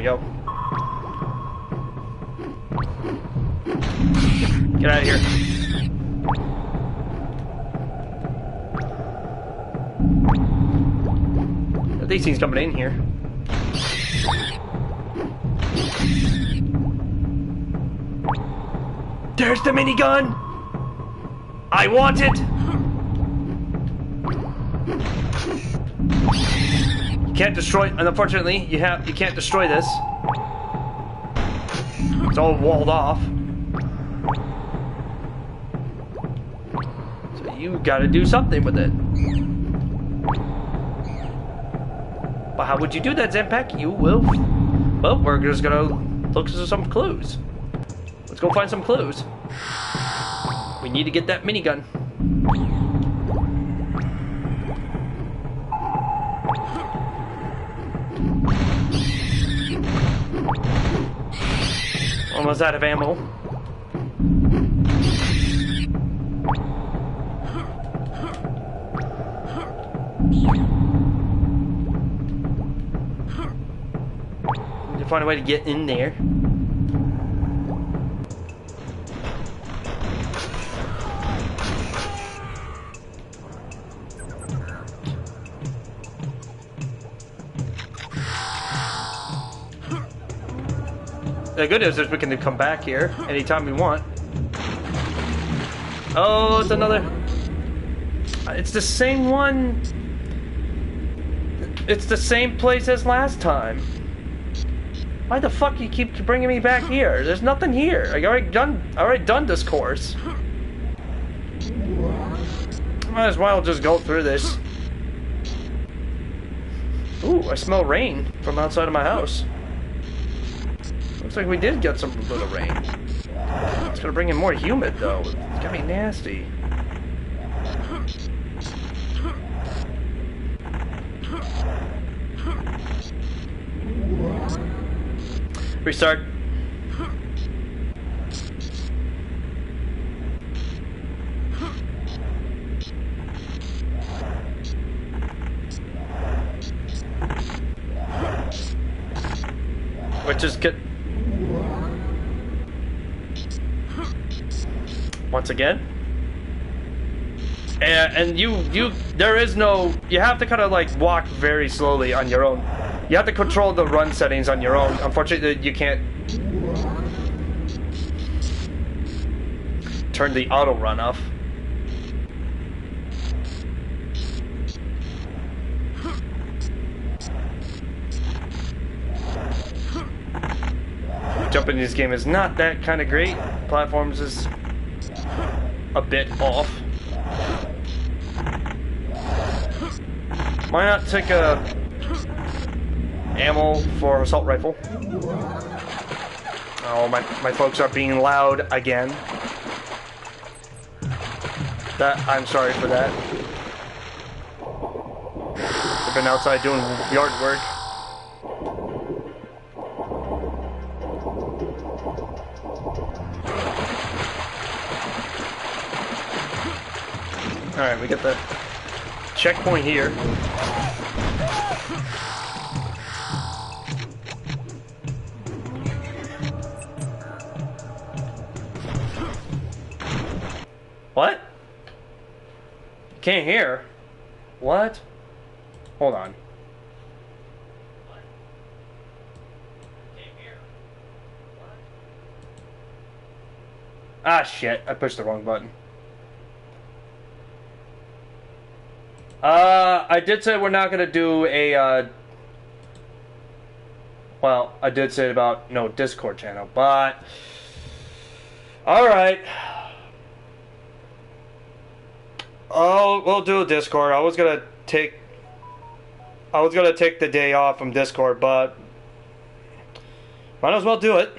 Go. Get out of here. These things coming in here. There's the minigun. I want it. Can't destroy, and unfortunately, you can't destroy this. It's all walled off. So you gotta do something with it. But how would you do that, Zanpact? You will. Well, we're just gonna look for some clues. Let's go find some clues. We need to get that minigun. Almost out of ammo. Need to find a way to get in there. The good news is we can come back here anytime we want. Oh, it's another... It's the same one... It's the same place as last time. Why the fuck you keep bringing me back here? There's nothing here. I already done this course. Might as well just go through this. Ooh, I smell rain from outside of my house. Looks like we did get some little rain. It's gonna bring in more humid though. It's gonna be nasty. Restart. Which is good. Once again. And there is no, you have to kind of like walk very slowly on your own. You have to control the run settings on your own. Unfortunately, you can't turn the auto run off. Jumping in this game is not that kind of great. Platforms is a bit off. Why not take a ammo for assault rifle? Oh, my folks are being loud again. I'm sorry for that. I've been outside doing yard work. Alright, we got the checkpoint here. What? Can't hear. What? Hold on. What? Can't hear. What? Ah, shit. I pushed the wrong button. I did say we're not gonna do a, well, I did say about no Discord channel, but, alright. Oh, we'll do a Discord. I was gonna take the day off from Discord, but might as well do it.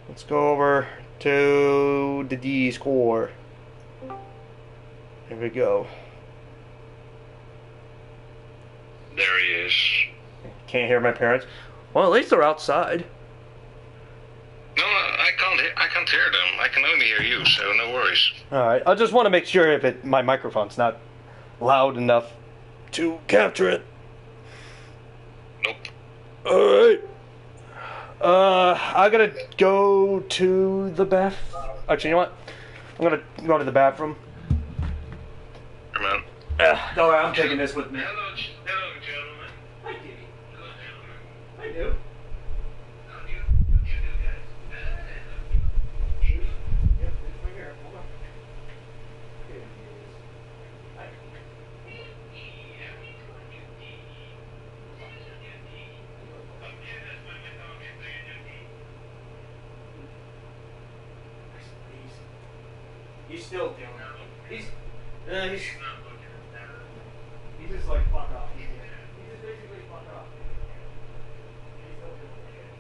Let's go over to the Discord. Here we go. There he is. Can't hear my parents. Well, at least they're outside. No, I can't hear them. I can only hear you, so no worries. Alright, I just want to make sure if my microphone's not loud enough to capture it. Nope. Alright. I gotta go to the bath. Actually, you know what? I'm gonna go to the bathroom. Come on. Don't worry, I'm taking this with me. Hello, gentlemen. Hi, Kitty. Hello, gentlemen. I do. How do you do, guys? Yep, it's right here. Hold on. Here it is. Hi. He's still doing it. He's just like fuck off. He's just basically fuck off. He's still doing it.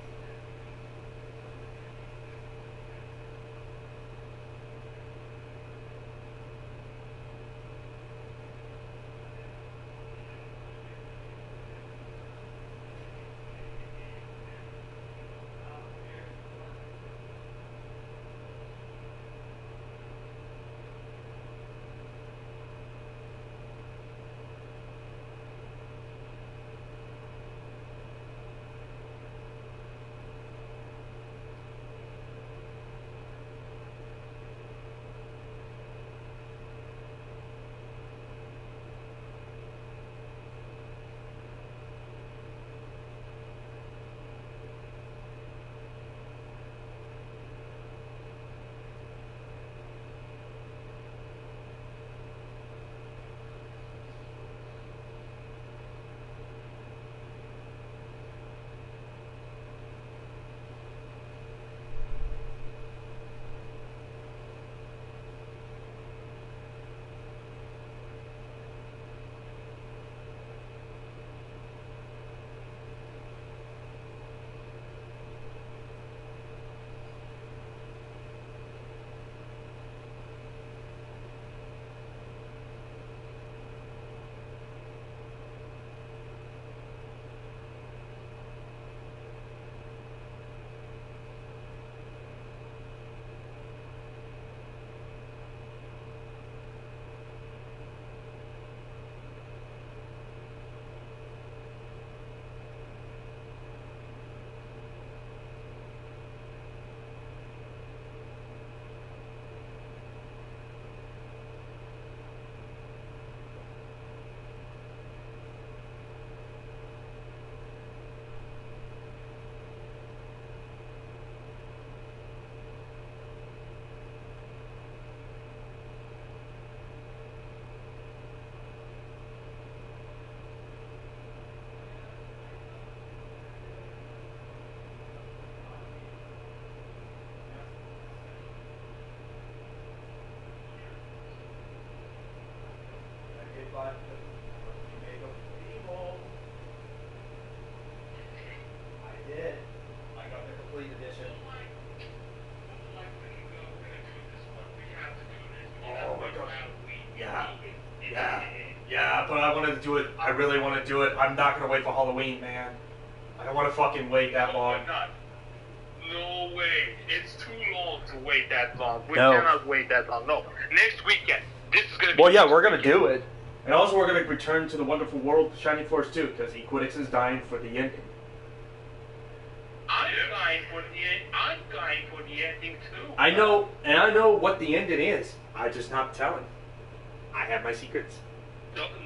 but you may go evil. I did. I got the complete edition. Oh my gosh. Yeah, but I wanted to do it. I really want to do it. I'm not going to wait for Halloween, man. I don't want to fucking wait that long. No way. It's too long to wait that long. We No. cannot wait that long. No. Next weekend. This is going to be... Well, yeah, we're going to do it. And also we're going to return to the wonderful world of Shining Force 2, because Equidix is dying for the ending. I'm dying for the ending too. I know, and I know what the ending is. I'm just not telling. I have my secrets.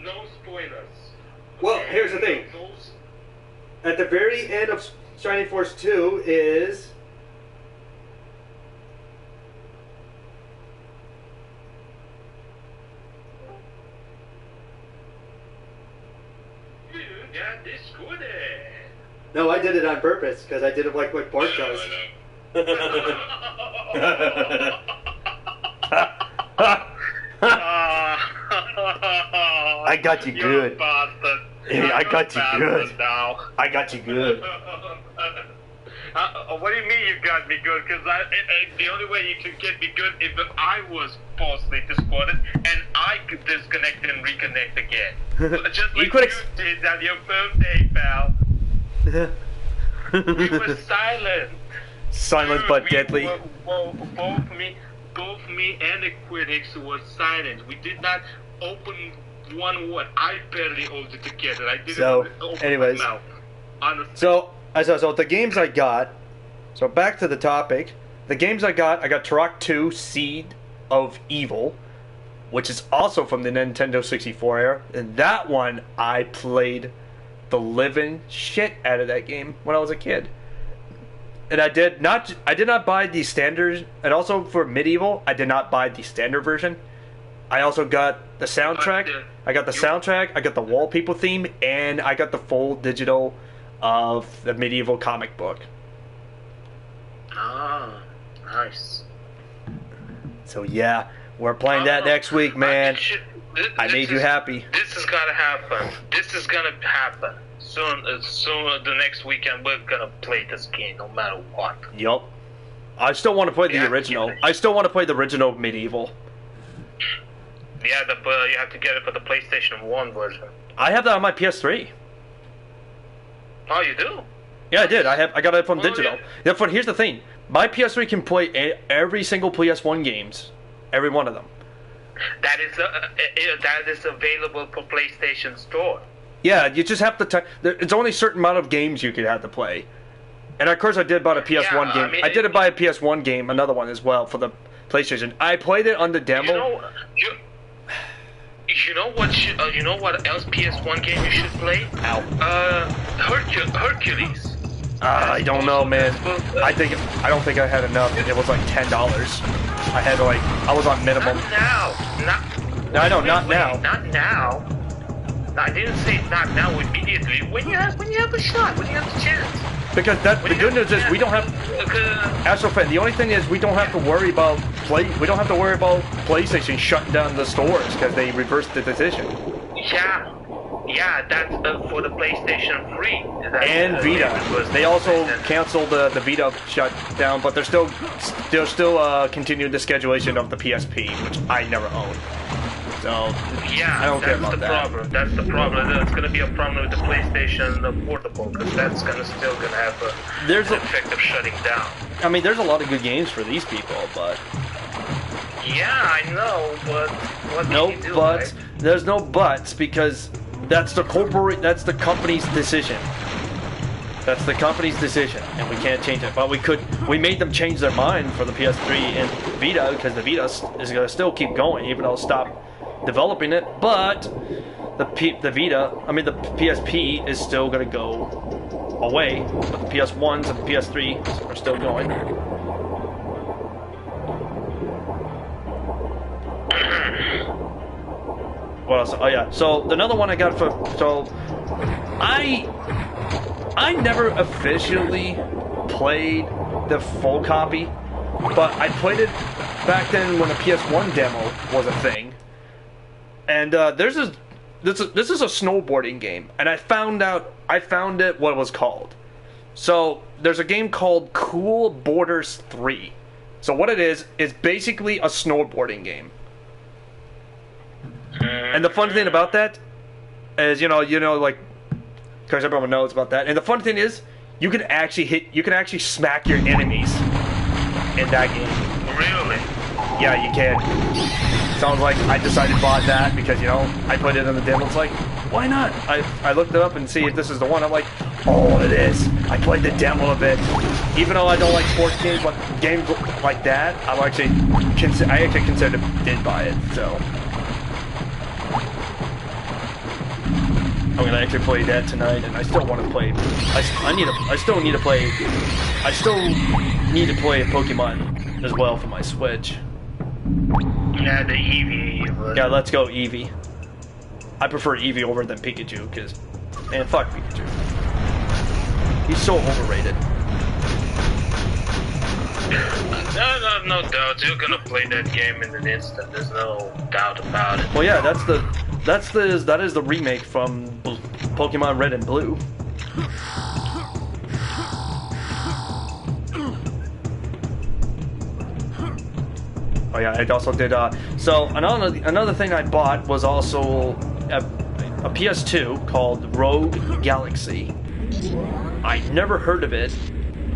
No spoilers. Well, here's the thing. At the very end of Shining Force 2 is... Yeah, this good. No, I did it on purpose, because I did it like what Bart does. I got you good. Hey, I got you good. Now. I got you good. What do you mean you got me good? Because the only way you could get me good is if I was falsely disappointed and I could disconnect and reconnect again. Just like you did on your birthday, pal. We were silent. Silent but deadly. Both me and the critics were silent. We did not open one word. I barely held it together. I didn't open anyways, my mouth. Honestly. So the games I got. So back to the topic. The games I got Turok 2 Seed of Evil, which is also from the Nintendo 64 era. And that one, I played the living shit out of that game when I was a kid. And I did not buy the standard, and also for Medieval, I did not buy the standard version. I also got the soundtrack. I got the soundtrack, I got the wallpaper theme, and I got the full digital of the Medieval comic book. Ah, nice. So yeah, we're playing that next week, man. I made you happy. This is gonna happen. This is gonna happen. Soon, the next weekend, we're gonna play this game no matter what. Yup. I still want to play the original. I still want to play the original Medieval. Yeah, you have to get it for the PlayStation 1 version. I have that on my PS3. Oh, you do? Yeah, I did. I got it from digital. Yeah. But here's the thing. My PS3 can play every single PS1 games. Every one of them. That is available for PlayStation Store. Yeah, you just have to... It's only a certain amount of games you could have to play. And of course I did buy a PS1 game. I did buy a PS1 game, another one as well, for the PlayStation. I played it on the demo. You know what else PS1 game you should play? Ow. Hercules. I don't know, man. I don't think I had enough. It was like $10. I had I was on minimum. Not now. No, I know, not now. Not now. No, I didn't say not now. Immediately. When you have a shot. When you have the chance. Because the good news is we don't have. Astrofan, the only thing is we don't have to worry about PlayStation shutting down the stores because they reversed the decision. Yeah, that's for the PlayStation 3. And Vita. They also canceled the Vita shutdown, but they're still continuing the schedulation of the PSP, which I never owned. So I don't care about that. That's the problem. There's going to be a problem with the PlayStation Portable because that's still going to have an effect of shutting down. I mean, there's a lot of good games for these people, but yeah, I know, but what can you do, right? There's no buts because that's the company's decision. That's the company's decision, and we can't change it. But we made them change their mind for the PS3 and Vita because the Vita is going to still keep going, even though it'll stop developing it. But the PSP is still going to go away. But the PS1s and the PS3 are still going. What else? Oh yeah. So another one I got I never officially played the full copy, but I played it back then when the PS1 demo was a thing. And there's this is a snowboarding game, and I found it what it was called. So there's a game called Cool Borders 3. So what it is basically a snowboarding game. And the fun thing about that is, you know, like, because everyone knows about that. And the fun thing is, you can actually smack your enemies in that game. Really? Yeah, you can. Sounds like I decided to buy that because, you know, I put it in the demo. It's like, why not? I looked it up and see if this is the one. I'm like, oh, it is. I played the demo of it. Even though I don't like sports games, but games like that, I actually did buy it. So I'm gonna actually play that tonight, and I still want to play. I still need to play a Pokemon as well for my Switch. Yeah, the Eevee. Yeah, let's go Eevee. I prefer Eevee over than Pikachu, because, man, fuck Pikachu. He's so overrated. No doubt. You're gonna play that game in an instant. There's no doubt about it. Well, yeah, that is the remake from Pokemon Red and Blue. Oh yeah, I also did. So another thing I bought was also a PS2 called Rogue Galaxy. I'd never heard of it.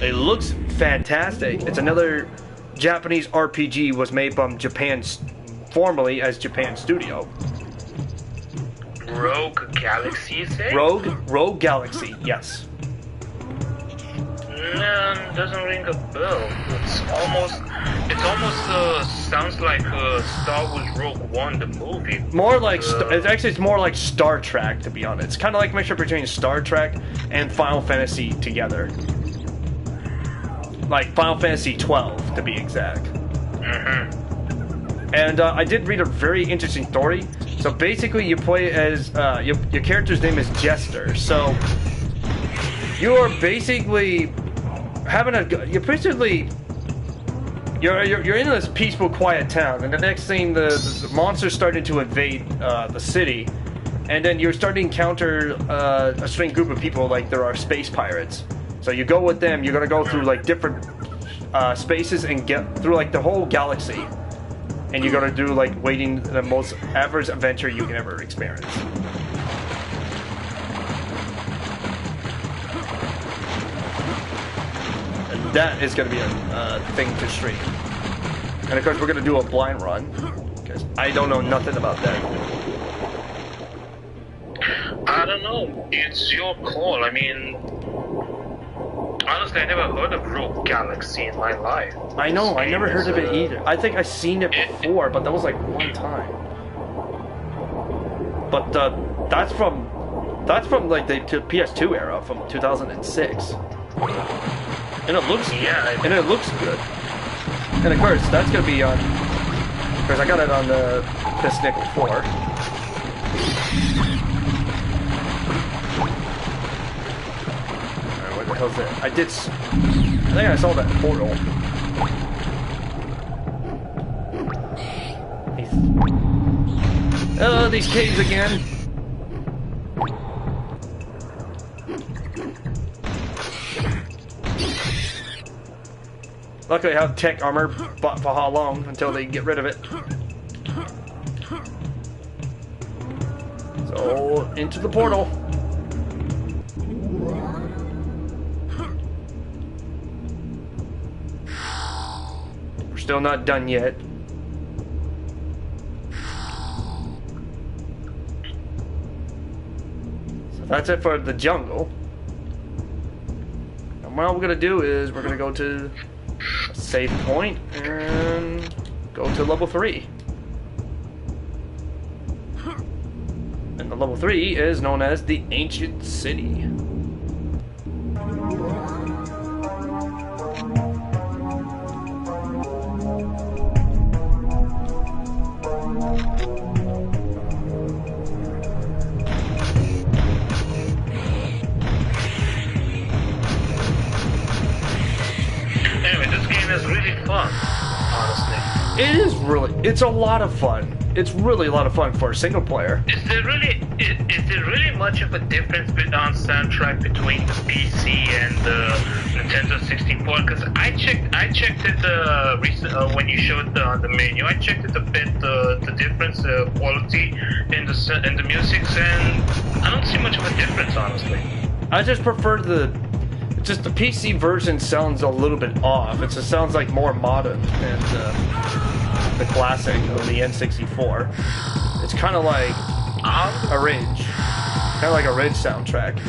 It looks fantastic. It's another Japanese RPG, was made from Japan, formerly as Japan Studio. Rogue Galaxy, you say? Rogue Galaxy, yes. No, doesn't ring a bell. It almost sounds like Star Wars Rogue One, the movie. More like it's more like Star Trek, to be honest. It's kind of like a mixture between Star Trek and Final Fantasy together. Like Final Fantasy 12, to be exact. Mm-hmm. And I did read a very interesting story. So basically, you play as your character's name is Jester. So you are basically you're in this peaceful, quiet town, and the next thing the monsters started to invade the city, and then you're starting to encounter a strange group of people, like there are space pirates. So you go with them. You're gonna go through like different spaces and get through like the whole galaxy, and you're gonna do like the most average adventure you can ever experience. That is going to be a thing to stream. And of course, we're going to do a blind run, because I don't know nothing about that. I don't know. It's your call. I mean, honestly, I never heard of Rogue Galaxy in my life. I know. I never heard of it either. I think I've seen it before, but that was like one time. But that's from like the PS2 era, from 2006. And it looks good. And of course, that's gonna be on. Of course, I got it on the PS4. Alright, what the hell's that? I think I saw that portal. Oh, these caves again. Luckily I have tech armor, but for how long until they get rid of it. So, into the portal. We're still not done yet. So that's it for the jungle. And what we're gonna do is we're gonna go to save point and go to level 3. And the level 3 is known as the Ancient City. Anyway, this game is really fun, honestly. It is really. It's a lot of fun. It's really a lot of fun for a single player. Is there really much of a difference on soundtrack between the PC and the Nintendo 64? Because I checked it when you showed the menu. I checked it a bit, the difference quality in the music, and I don't see much of a difference, honestly. I just prefer the PC version sounds a little bit off. It just sounds like more modern than the classic of the N64. It's kind of like a Ridge, soundtrack.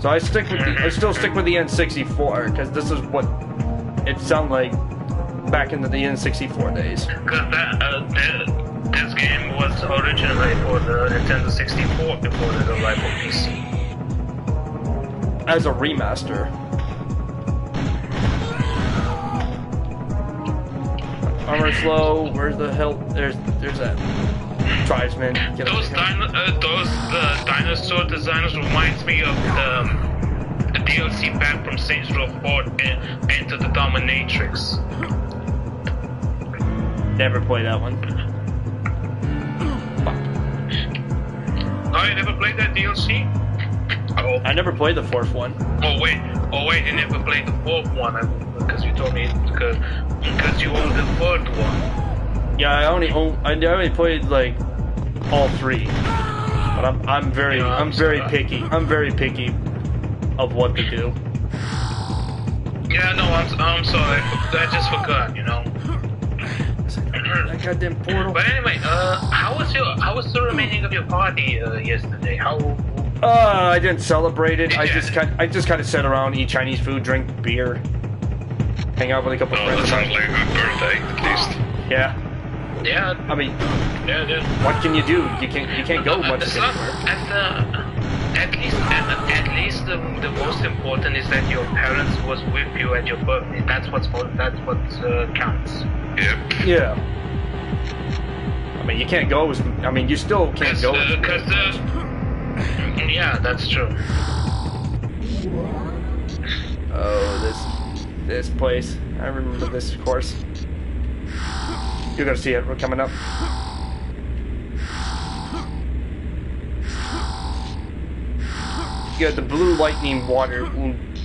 So I still stick with the N64 because this is what it sounded like back in the N64 days. Because this game was originally for the Nintendo 64 before it arrived for PC. As a remaster. Armor slow. Where's the hell? There's that tribesman. Those dinosaur designers reminds me of the DLC pack from Saints Row 4 and Enter the Dominatrix. Never played that one. Oh, you never played that DLC? Oh. I never played the fourth one. Oh wait, you never played the fourth one because you told me because you own the third one. Yeah, I only played like all three, but I'm very picky. I'm very picky of what to do. Yeah, no, I'm sorry. I just forgot, you know. That goddamn portal. But anyway, how was the remaining of your party yesterday? I didn't celebrate it. I just kind of sat around, eat Chinese food, drink beer, hang out with a couple of friends. That sounds like a good birthday, at least. Yeah. Yeah. I mean, yeah. What can you do? You can't go much anywhere. At least the most important is that your parents was with you at your birthday. That's what counts. Yep. Yeah. I mean, you can't go. I mean, you still can't go. Yeah, that's true. Oh, this place. I remember this course. You're gonna see it. We're coming up. Yeah, the blue lightning water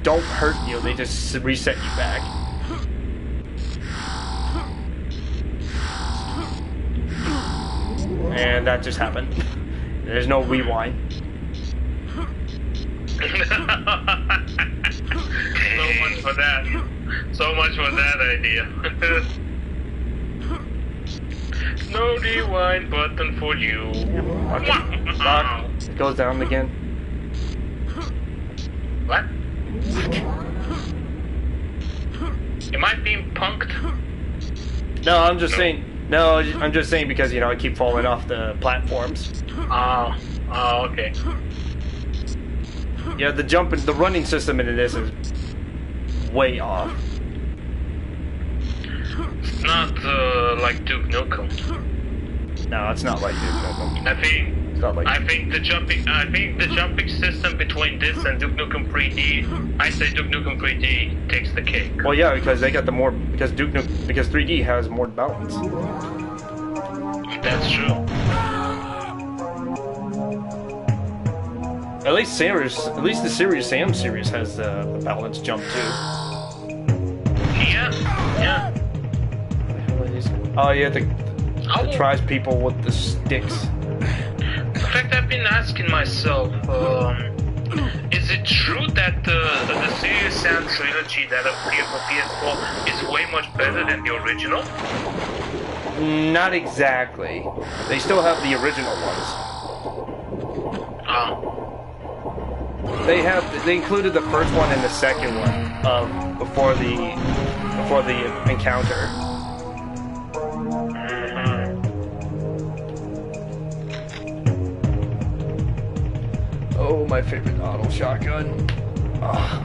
don't hurt you. They just reset you back. And that just happened. There's no rewind. So much for that idea. No rewind button for you. Okay. Lock. It goes down again. What? Am I being punked? No, I'm just saying. No, I'm just saying because I keep falling off the platforms. Oh, okay. Yeah, the running system in this is way off. It's not like Duke Nukem. No, it's not like Duke Nukem. I think the jumping system between this and Duke Nukem 3D, I say Duke Nukem 3D takes the cake. Well, yeah, because they got because 3D has more balance. That's true. At least the Serious Sam series has the balance jump too. Yeah. Oh yeah, the tries people with the sticks. In fact, I've been asking myself, is it true that the Serious Sam trilogy that appeared for PS4 is way much better than the original? Not exactly. They still have the original ones. Oh. They included the first one and the second one before the encounter. Oh, my favorite auto shotgun. Oh.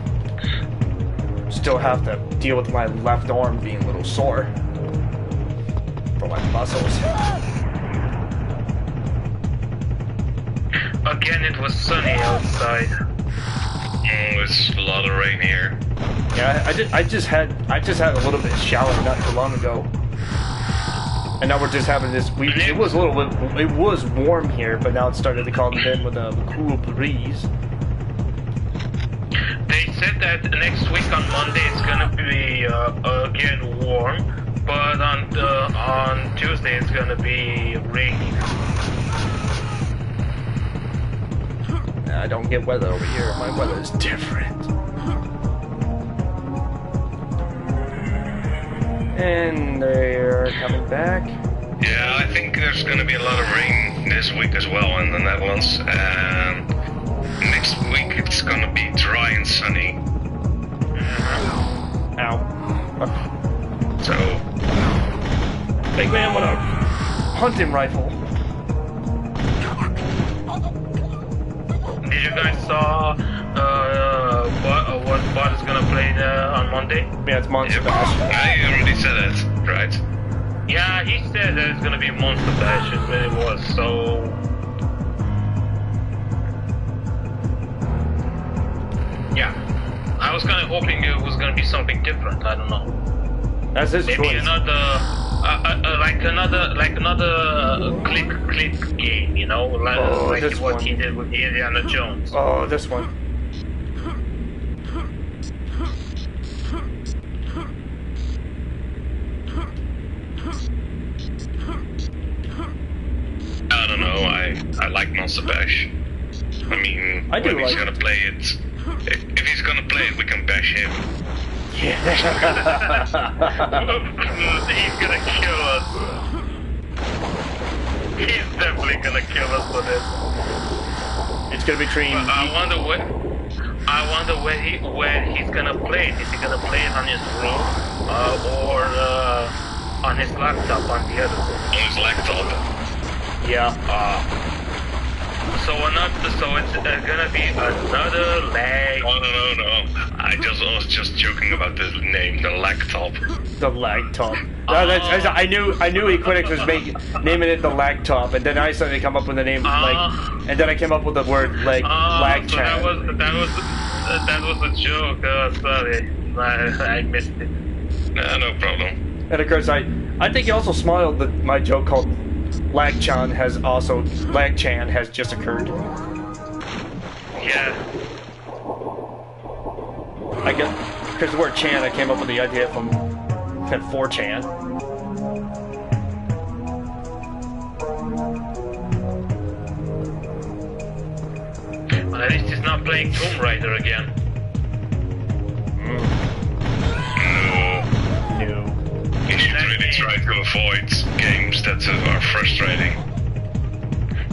Still have to deal with my left arm being a little sore for my muscles. Again, it was sunny outside. It's a lot of rain here. Yeah, I just had a little bit of shower not too long ago. And now we're just having this. It was a little bit. It was warm here, but now it started to calm down with a cool breeze. They said that next week on Monday it's gonna be again warm, but on Tuesday it's gonna be rainy. I don't get weather over here. My weather is different. And they're coming back. Yeah, I think there's gonna be a lot of rain this week as well in the Netherlands. And next week it's gonna be dry and sunny. Ow. So, Big man with a hunting rifle. Did you guys saw what Bud is gonna play on Monday? Yeah, it's Monster Bash. I already said that, right? Yeah, he said that it's gonna be Monster Bash. It really was. So yeah, I was kind of hoping it was gonna be something different. I don't know. That's his Maybe choice. another click game, you know, like this what one. he did with Indiana Jones. Oh, this one. I don't know, I like Monster Bash. I mean, I do when he's like gonna play it, if he's gonna play it, we can bash him. Yeah. He's gonna kill us. He's definitely gonna kill us for this. It's gonna be between. I wonder where he's gonna play it. Is he gonna play it on his room or on his laptop on the other room? On his laptop. Yeah. So it's gonna be another lag. Oh, no. I was just joking about the name, the laptop. The lag top. No, I knew Equinix was naming it the lag top, and then I started to come up with the name and then I came up with the word lag so chat. that was a joke. Sorry, I missed it. No problem. And of course, I think he also smiled that my joke called Lag Chan has just occurred. Yeah. I guess because the word Chan, I came up with the idea from 4chan. Well, at least he's not playing Tomb Raider again. No. You should really try to avoid games that are frustrating.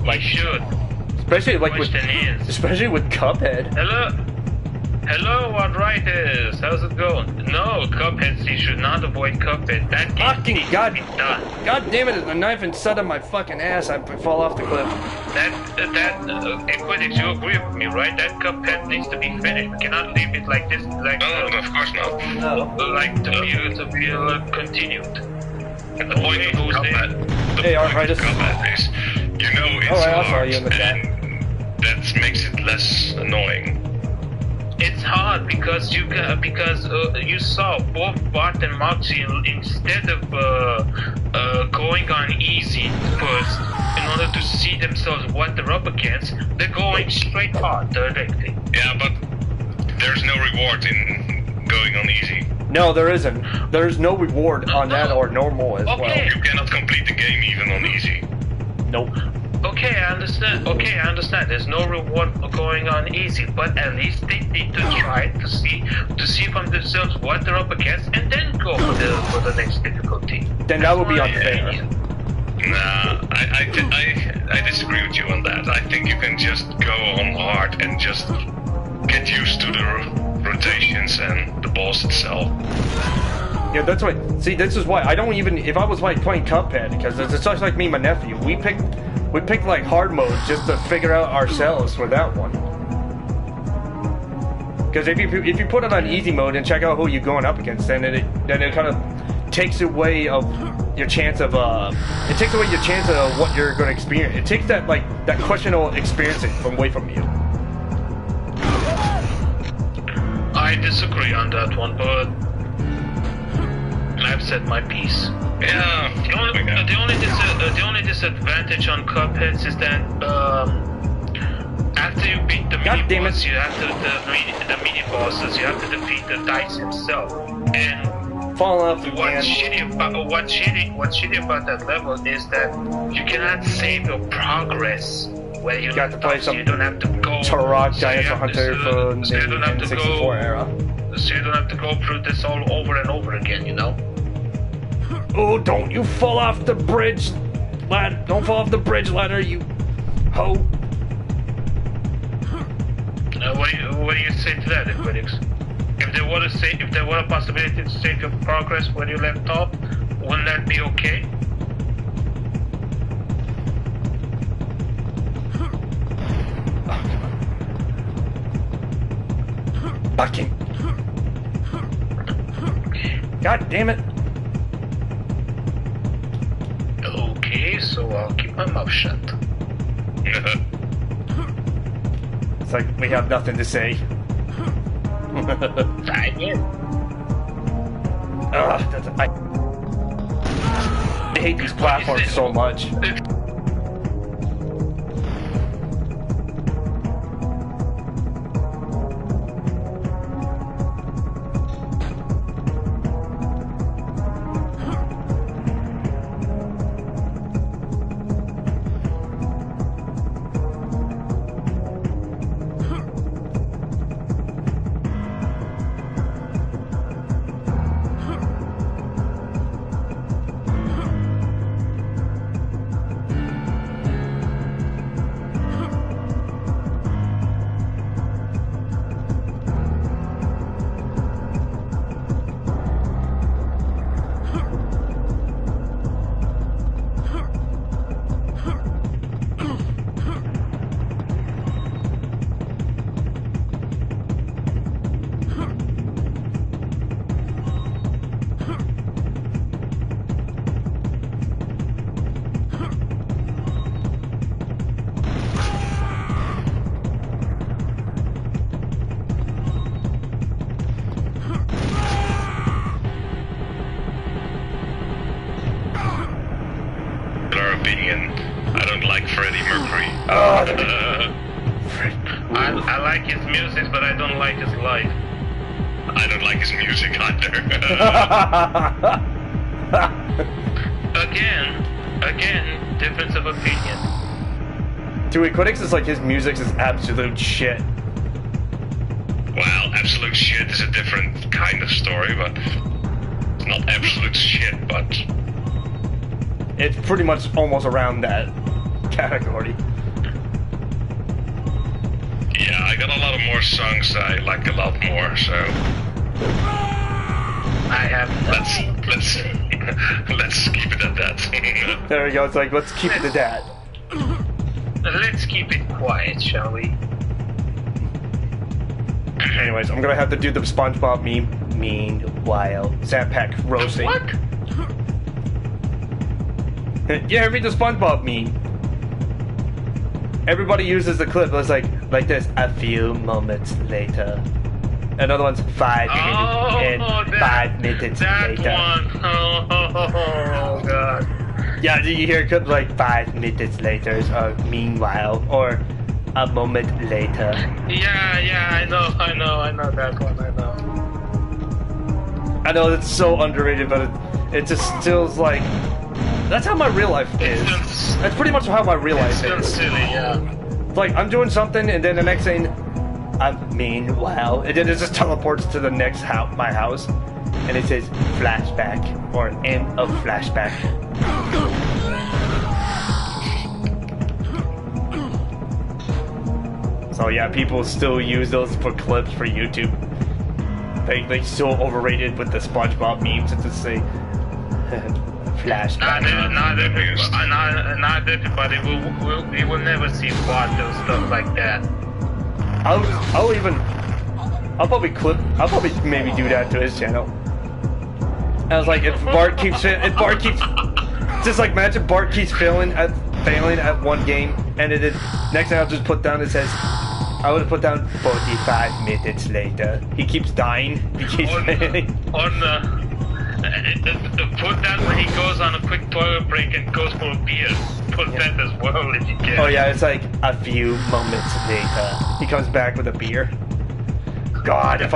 Like should. Especially with Cuphead. Hello, arthritis. How's it going? No, Cuphead. You should not avoid Cuphead. That game Fucking God! be done. God damn it! A knife inside of my fucking ass. I fall off the cliff. Equinix, you agree with me, right? That Cuphead needs to be finished. We cannot leave it like this, like No, of course not. No. like to be continued. The point of Cuphead, Hey, arthritis. is, you know it's I saw hard, you in the chat. and that makes it less annoying. It's hard because you saw both Bart and Moxie instead of going on easy first in order to see themselves what they're up against, they're going straight hard directly. Yeah, but there's no reward in going on easy. No, there isn't. There's no reward on that or normal as well. You cannot complete the game even on easy. Nope. Okay, I understand. There's no reward for going on easy, but at least they need to try to see from themselves what they're up against, and then go for the next difficulty. Then that would be unfair. Nah, I disagree with you on that. I think you can just go on hard and just get used to the rotations and the boss itself. Yeah, that's why. See, this is why I don't even. If I was like playing Cuphead, because it's just like me and my nephew, we picked like hard mode just to figure out ourselves for that one. Because if you put it on easy mode and check out who you're going up against, then it kind of takes away of your chance of what you're going to experience. It takes that questionable experience away from you. I disagree on that one, but I've said my piece. Yeah. The only disadvantage on Cupheads is that after you beat the mini boss, you have to the mini bosses. You have to defeat the dice himself. And fall off again. What's shitty about that level is that you cannot save your progress where you got to play some. You don't have to go. Turok, Dinosaur Hunter from the N64 era. So you don't have to go through this all over and over again, you know? Oh, don't you fall off the bridge, lad. Don't fall off the bridge ladder, you hoe. What do you say to that, critics? If there were a possibility to save your progress where you left off, wouldn't that be okay? Fucking. God damn it. Okay, so I'll keep my mouth shut. It's like we have nothing to say. I hate these platforms so much. I don't like Freddie Mercury. I like his music, but I don't like his life. I don't like his music either. Again, difference of opinion. To critics, is like his music is absolute shit. Well, absolute shit is a different kind of story, but it's not absolute shit, but it's pretty much almost around that category. Yeah, I got a lot of more songs I like a lot more, so I have let's keep it at that. There we go, it's like let's keep it at that. Let's keep it quiet, shall we? Anyways, I'm gonna have to do the SpongeBob meme. Meanwhile, Zanpact roasting. What? Yeah, read the SpongeBob meme. Everybody uses the clip. It's like this. A few moments later. Another one's 5 minutes. 5 minutes that later. One. Oh god. Yeah, do you hear clips like 5 minutes later, or meanwhile, or a moment later? Yeah, I know that one. I know it's so underrated, but it just feels like that's how my real life is. That's pretty much how my real life is. Silly, yeah. It's like I'm doing something, and then the next thing, meanwhile, and then it just teleports to the next my house, and it says flashback or end of flashback. So yeah, people still use those for clips for YouTube. They so overrated with the SpongeBob memes to just say flashback. Not everybody will never see Bart do stuff like that. I'll probably maybe do that to his channel. I was like, if Bart keeps just like imagine Bart keeps failing at one game, and it is next thing I'll just put down, it says I would have put down 45 minutes later. He keeps dying. He keeps failing. Put that when he goes on a quick toilet break and goes for a beer. Put that as well if you can. Oh yeah, it's like a few moments later. He comes back with a beer. God, if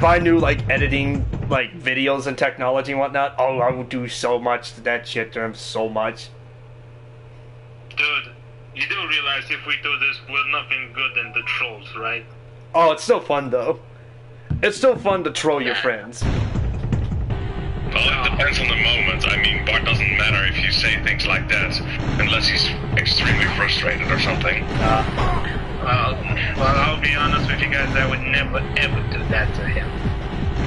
I knew like editing like videos and technology and whatnot, oh, I would do so much to that shit to him, so much. Dude, you do realize if we do this, we're nothing good than the trolls, right? Oh, it's still fun though. It's still fun to troll your friends. Well, it depends on the moment. I mean, Bart doesn't matter if you say things like that, unless he's extremely frustrated or something. Well, I'll be honest with you guys, I would never ever do that to him.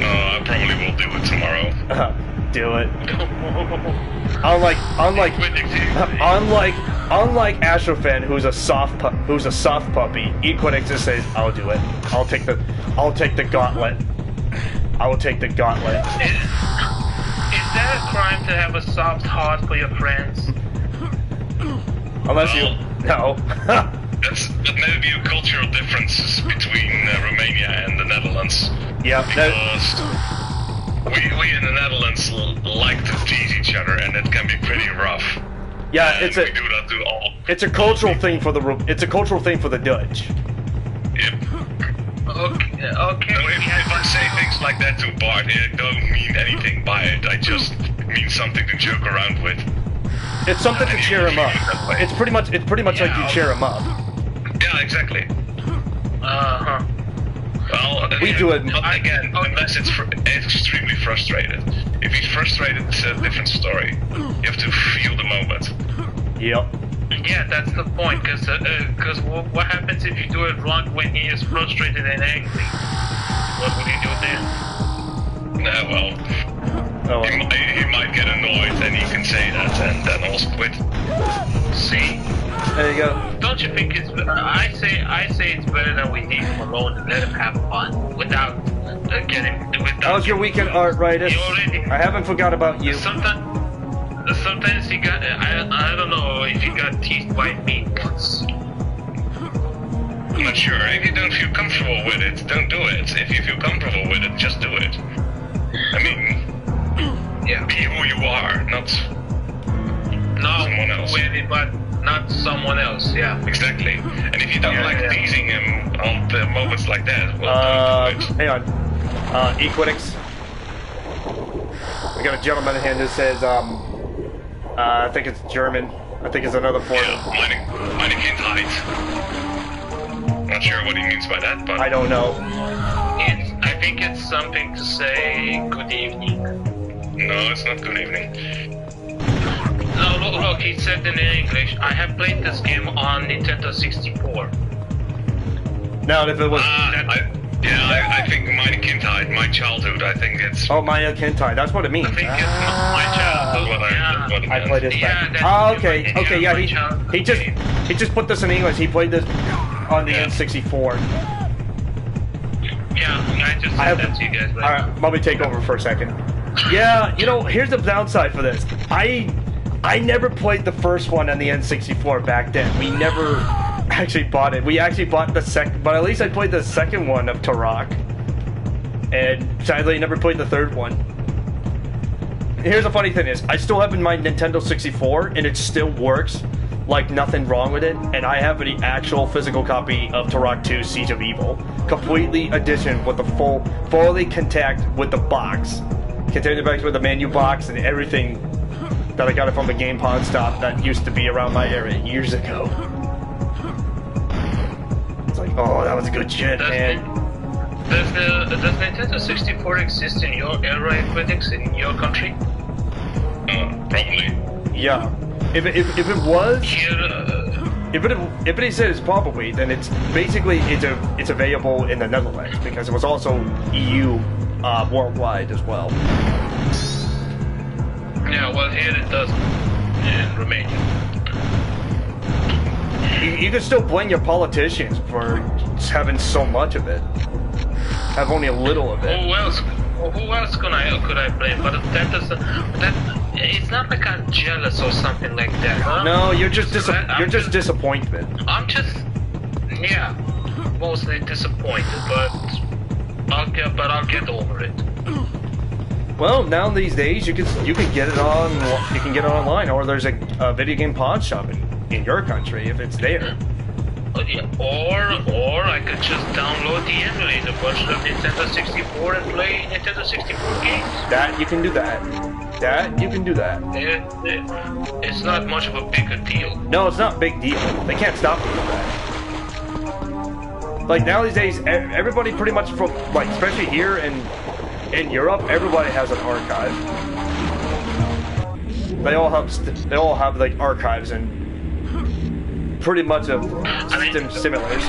I probably will do it tomorrow. Do it. Unlike Astrofan, who's a soft puppy, Equinix just says, "I'll do it. I'll take the gauntlet. I will take the gauntlet." Is that a crime to have a soft heart for your friends? Unless you no. That may be a cultural differences between Romania and the Netherlands. Yeah. Because we in the Netherlands like to tease each other, and it can be pretty rough. Yeah, and we do that to all. It's a cultural thing for the Dutch. Yep. Okay. No, if I say things like that to Bart, it don't mean anything by it. I just mean something to joke around with. It's something to cheer him up. It's pretty much like you cheer him up. Yeah, exactly. Well, we do it again, unless it's extremely frustrated. If he's frustrated, it's a different story. You have to feel the moment. Yep. Yeah, that's the point. Because what happens if you do it wrong when he is frustrated and angry? What would you do then? He might get annoyed, and he can say that, and then also quit. See? There you go. Don't you think it's? I say it's better that we leave him alone and let him have fun without getting. How's your weekend, Art Rightus? I haven't forgot about you. Sometimes he got. I don't know if he got teased by me once. I'm not sure. If you don't feel comfortable with it, don't do it. If you feel comfortable with it, just do it. I mean, yeah. Be who you are, not someone else. But not someone else, yeah. Exactly. And if you don't like teasing him on the moments like that, well, don't do it. Hang on. Equinix. We got a gentleman in here who says, I think it's German. I think it's another form. Yeah, meine Kindheit. Not sure what he means by that, but... I don't know. I think it's something to say good evening. No, it's not good evening. No, look, he said in English, I have played this game on Nintendo 64. Now, if it was... I think meine Kindheit, my childhood, I think it's... Oh, meine Kindheit, that's what it means. I think it's my childhood, I played this back. Oh, okay, yeah, he just put this in English, he played this on the N64. Yeah, I just said that to you guys. Alright, let me take over for a second. Yeah, you know, here's the downside for this. I never played the first one on the N64 back then. We never actually bought it. We actually bought the second, but at least I played the second one of Turok. And sadly, I never played the third one. Here's the funny thing is, I still have in my Nintendo 64, and it still works. Like nothing wrong with it, and I have the actual physical copy of Turok 2 Siege of Evil. Completely edition with the fully contact with the box. Containing the box with the menu box and everything that I got it from the Game Pawn stop that used to be around my area years ago. It's like, oh, that was good shit, man. Does Nintendo 64 exist in your era, Equinix, in your country? Probably. Yeah. If it was, if it says probably, then it's basically it's available in the Netherlands because it was also EU worldwide as well. Yeah, well here it doesn't in Romania. You can still blame your politicians for having so much of it. Have only a little of it. Who else could I blame? But it's not like I'm jealous or something like that. Huh? No, you're just disappointment. I'm just mostly disappointed, but I'll get over it. Well, now these days you can get it online, or there's a video game pawn shop in your country if it's there. Yeah, or I could just download the emulator version of Nintendo 64 and play Nintendo 64 games. That you can do that. It's not much of a bigger deal. No, it's not a big deal. They can't stop you from that. Like nowadays, everybody pretty much from like, especially here in Europe, everybody has an archive. They all have like archives and pretty much of simulators.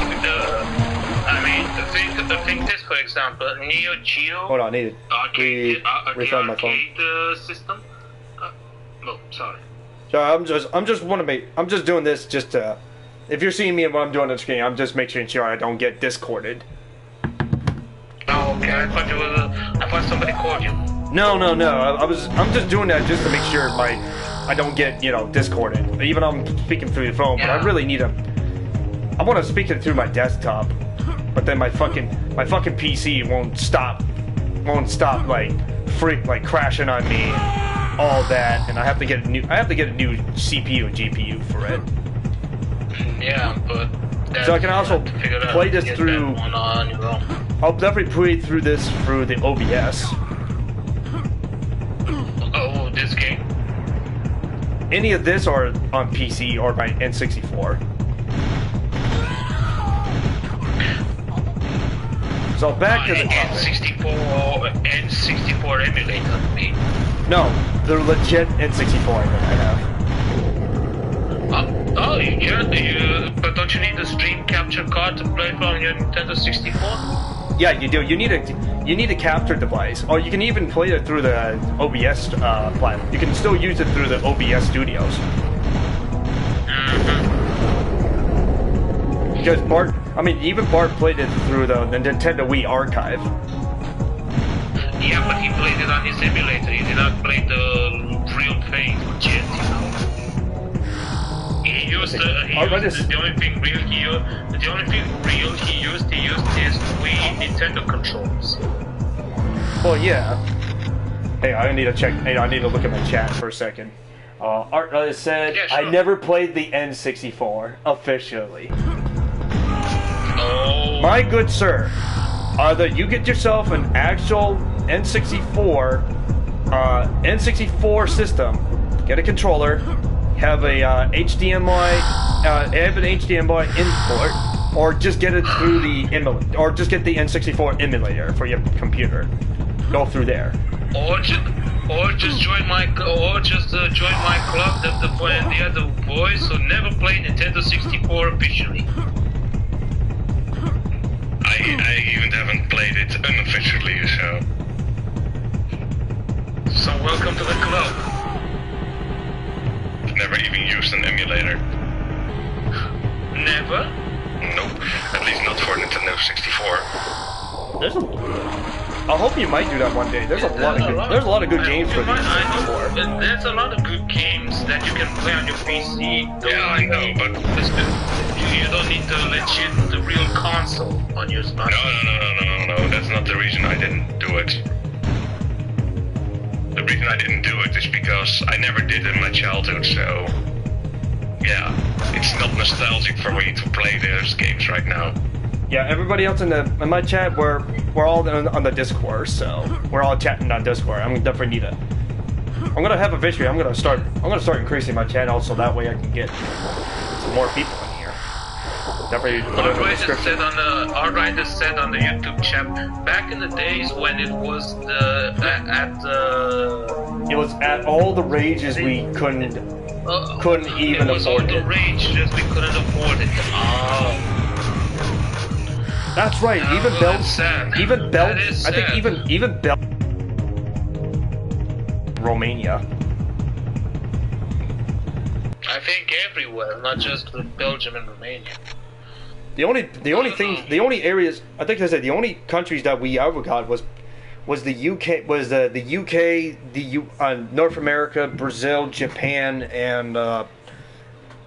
Think this, for example, Neo Geo. Hold on, I need to refund my phone. System. No, sorry. So I'm just doing this just to. If you're seeing me and what I'm doing on the screen, I'm just making sure I don't get discorded. Oh, okay. I thought somebody called you. No. I'm just doing that just to make sure I don't get, discorded. Even though I'm speaking through the phone, but I really need I want to speak it through my desktop, but then my fucking PC won't stop like crashing on me, all that, and I have to get a new CPU and GPU for it. Yeah, but so I can also play this through. I'll definitely play through this through the OBS. Oh, this game. Any of this or on PC or my N64. So back to the N64 emulator. No, the legit N64 that I have. But don't you need the stream capture card to play from your Nintendo 64? Yeah, you do. You need a capture device, or you can even play it through the OBS platform. You can still use it through the OBS studios. Because even Bart played it through the Nintendo Wii archive. Yeah, but he played it on his emulator. He did not play the real thing legit, He used the only thing real he used his Wii Nintendo controls. Well, yeah. Hey, I need to check. Hey, I need to look at my chat for a second. Art said, yeah, sure. I never played the N64 officially. Oh. My good sir, either you get yourself an actual N64 system, get a controller, have a HDMI input, or just get it through the or just get the N64 emulator for your computer. Go through there. Or just join my club, the other boys who never played Nintendo 64 officially. I even haven't played it unofficially, so welcome to the club. Never even used an emulator. Never? Nope, at least not for Nintendo 64. I hope you might do that one day. There's a lot of good games for the N64. There's a lot of good games that you can play on your PC. Yeah, I know, but you don't need the real console on your smartphone. No. That's not the reason I didn't do it. The reason I didn't do it is because I never did in my childhood, so yeah, it's not nostalgic for me to play those games right now. Yeah, everybody else in my chat, we're all on the Discord, so we're all chatting on Discord. I'm gonna have a victory. I'm gonna start increasing my channel so that way I can get some more people in here. Definitely put it in the description. Alright said on the YouTube chat, back in the days when it was it was at all the rages we couldn't even afford it. It was all the rage, just we couldn't afford it. That's right. Even Belt. I think even Belt. Romania. I think everywhere, not just with Belgium and Romania. The only areas, I think I said the only countries that we ever got was the UK, North America, Brazil, Japan, and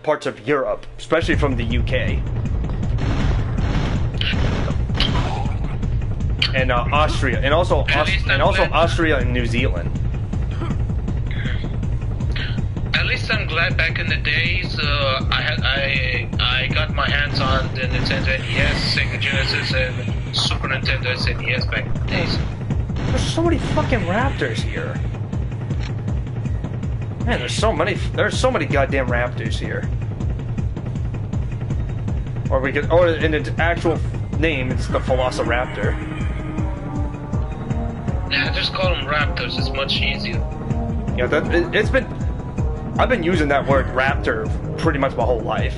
parts of Europe, especially from the UK. and Austria, and also Austria and New Zealand. At least I'm glad back in the days I got my hands on the Nintendo NES, Sega Genesis, and Super Nintendo SNES back in the days. There's so many fucking raptors here. Man, there's so many goddamn raptors here. Or in its actual name, it's the Velociraptor. Yeah, just call them raptors. It's much easier. Yeah, I've been using that word raptor pretty much my whole life.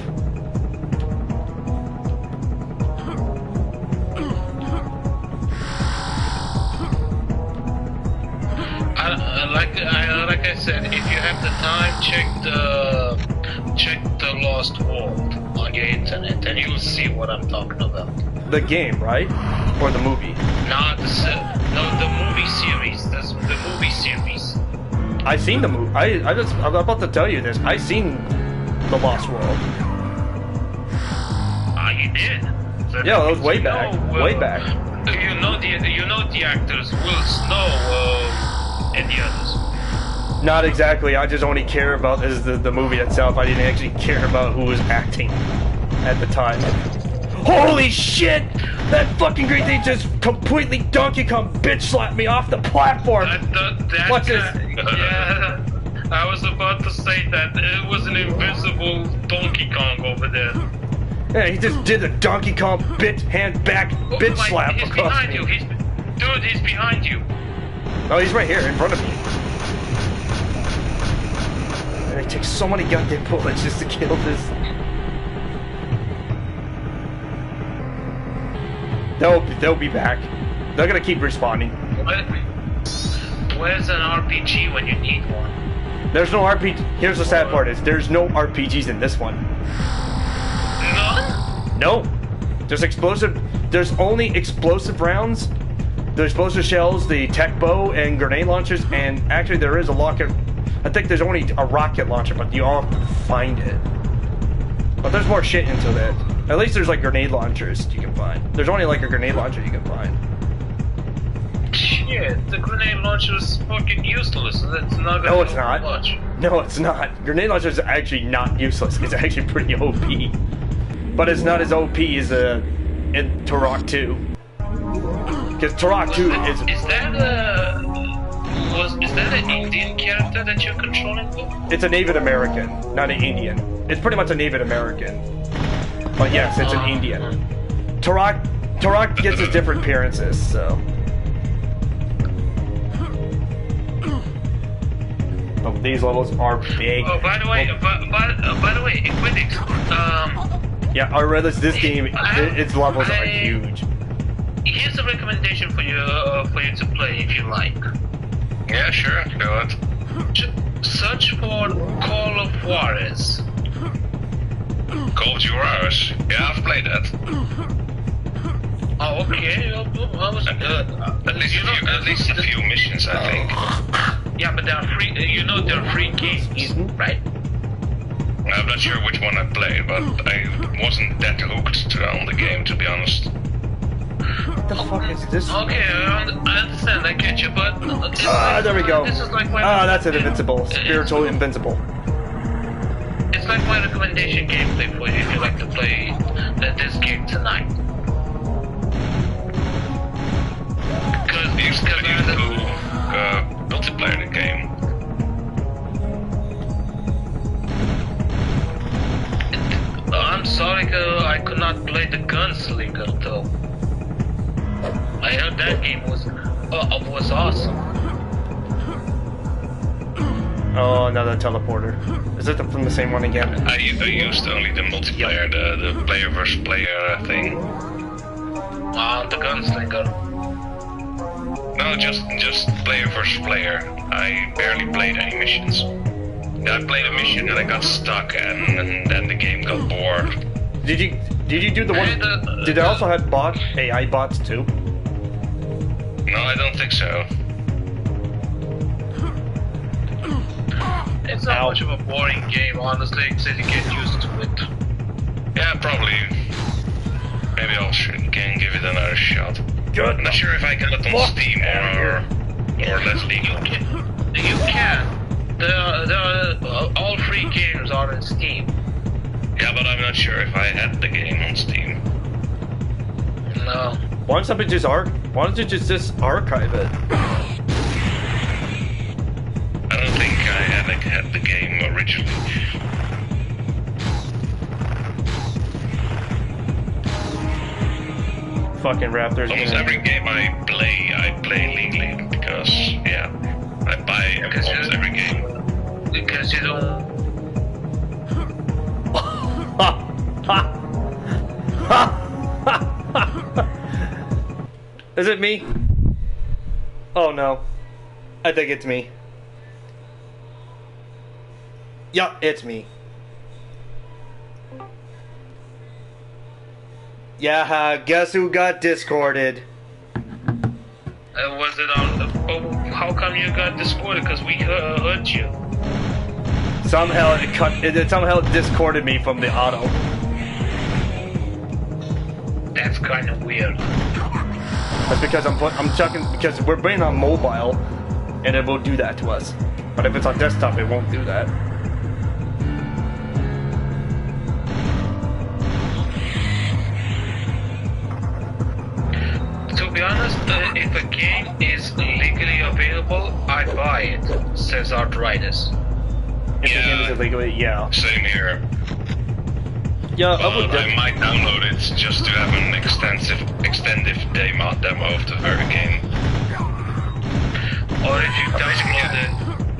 Like I said, if you have the time, check the Lost World on your internet, and you'll see what I'm talking about. The game, right? Or the movie? No, the movie series. The movie series. I seen the movie. I'm about to tell you this. I seen the Lost World. Ah, you did? So yeah, that was way back. Way back. You know the actors Will Snow and the others. Not exactly. I just only care about the movie itself. I didn't actually care about who was acting at the time. Holy shit! That fucking great thing just completely Donkey Kong bitch slapped me off the platform. What's this? Yeah, I was about to say that it was an invisible Donkey Kong over there. Yeah, he just did a Donkey Kong hand back bitch slap he's across behind me. you. Dude, he's behind you. Oh, he's right here in front of me. And it takes so many goddamn bullets just to kill this. They'll be back. They're gonna keep respawning. Where's an RPG when you need one? There's no RPG. Here's the sad part: is there's no RPGs in this one. None? No. There's explosive. There's only explosive rounds. The explosive shells, the tech bow, and grenade launchers. And actually, there is a rocket. I think there's only a rocket launcher, but you all have to find it. But there's more shit into that. At least there's like grenade launchers you can find. There's only like a grenade launcher you can find. Shit, the grenade launcher is fucking useless. That's not gonna No, it's not. Much. No, it's not. Grenade launcher is actually not useless. It's actually pretty OP. But it's not as OP as in Turok 2. Because Turok 2 is... Is that an Indian character that you're controlling? It's a Native American, not an Indian. It's pretty much a Native American. But yes, it's an Indian. Turok gets his different appearances, so... Oh, these levels are big. Oh, by the way, Equinix, yeah, this game, its levels are huge. Here's a recommendation for you to play if you like. Yeah, sure, go on. Search for Call of Juarez. Call of Juarez? Yeah, I've played that. Oh, okay. At least a few missions, I think. Yeah, but they're free. They're free games, right? I'm not sure which one I played, but I wasn't that hooked on the game, to be honest. What the fuck is this? Okay, I understand. I get you, but there we go. This is like my that's an invincible, spiritual invincible. It's like my recommendation gameplay for you if you like to play this game tonight. Because you could use to multiplayer the game. I'm sorry, I could not play the Gunslinger though. I heard that game was awesome. Oh, another teleporter. Is it from the same one again? I used only the multiplayer, the player versus player thing. The Gunslinger. No, just player versus player. I barely played any missions. I played a mission and I got stuck, and then the game got bored. Did you do the one? Did they also have AI bots too? No, I don't think so. It's not much of a boring game, honestly, except you get used to it. Yeah, probably. Maybe I'll give it another shot. I'm not sure if I can let on Steam or less legal. You can. All 3 games are on Steam. Yeah, but I'm not sure if I had the game on Steam. No. Why don't you just archive it? I don't think I had the game originally. Fucking Raptors. Almost every game I play legally because yeah, I buy almost every game. Because you don't. Is it me? Oh no. I think it's me. Yeah, it's me. Yeah, guess who got discorded? Was it on? Oh, how come you got discorded? Because we heard you. Somehow it discorded me from the auto. That's kind of weird. That's because I'm checking because we're playing on mobile, and it will do that to us. But if it's on desktop, it won't do that. To be honest, if a game is legally available, I buy it, says Arthritis. If the game is illegally, yeah. Same here. Yeah, I might download it just to have an extended demo of the very game. Or if you download it.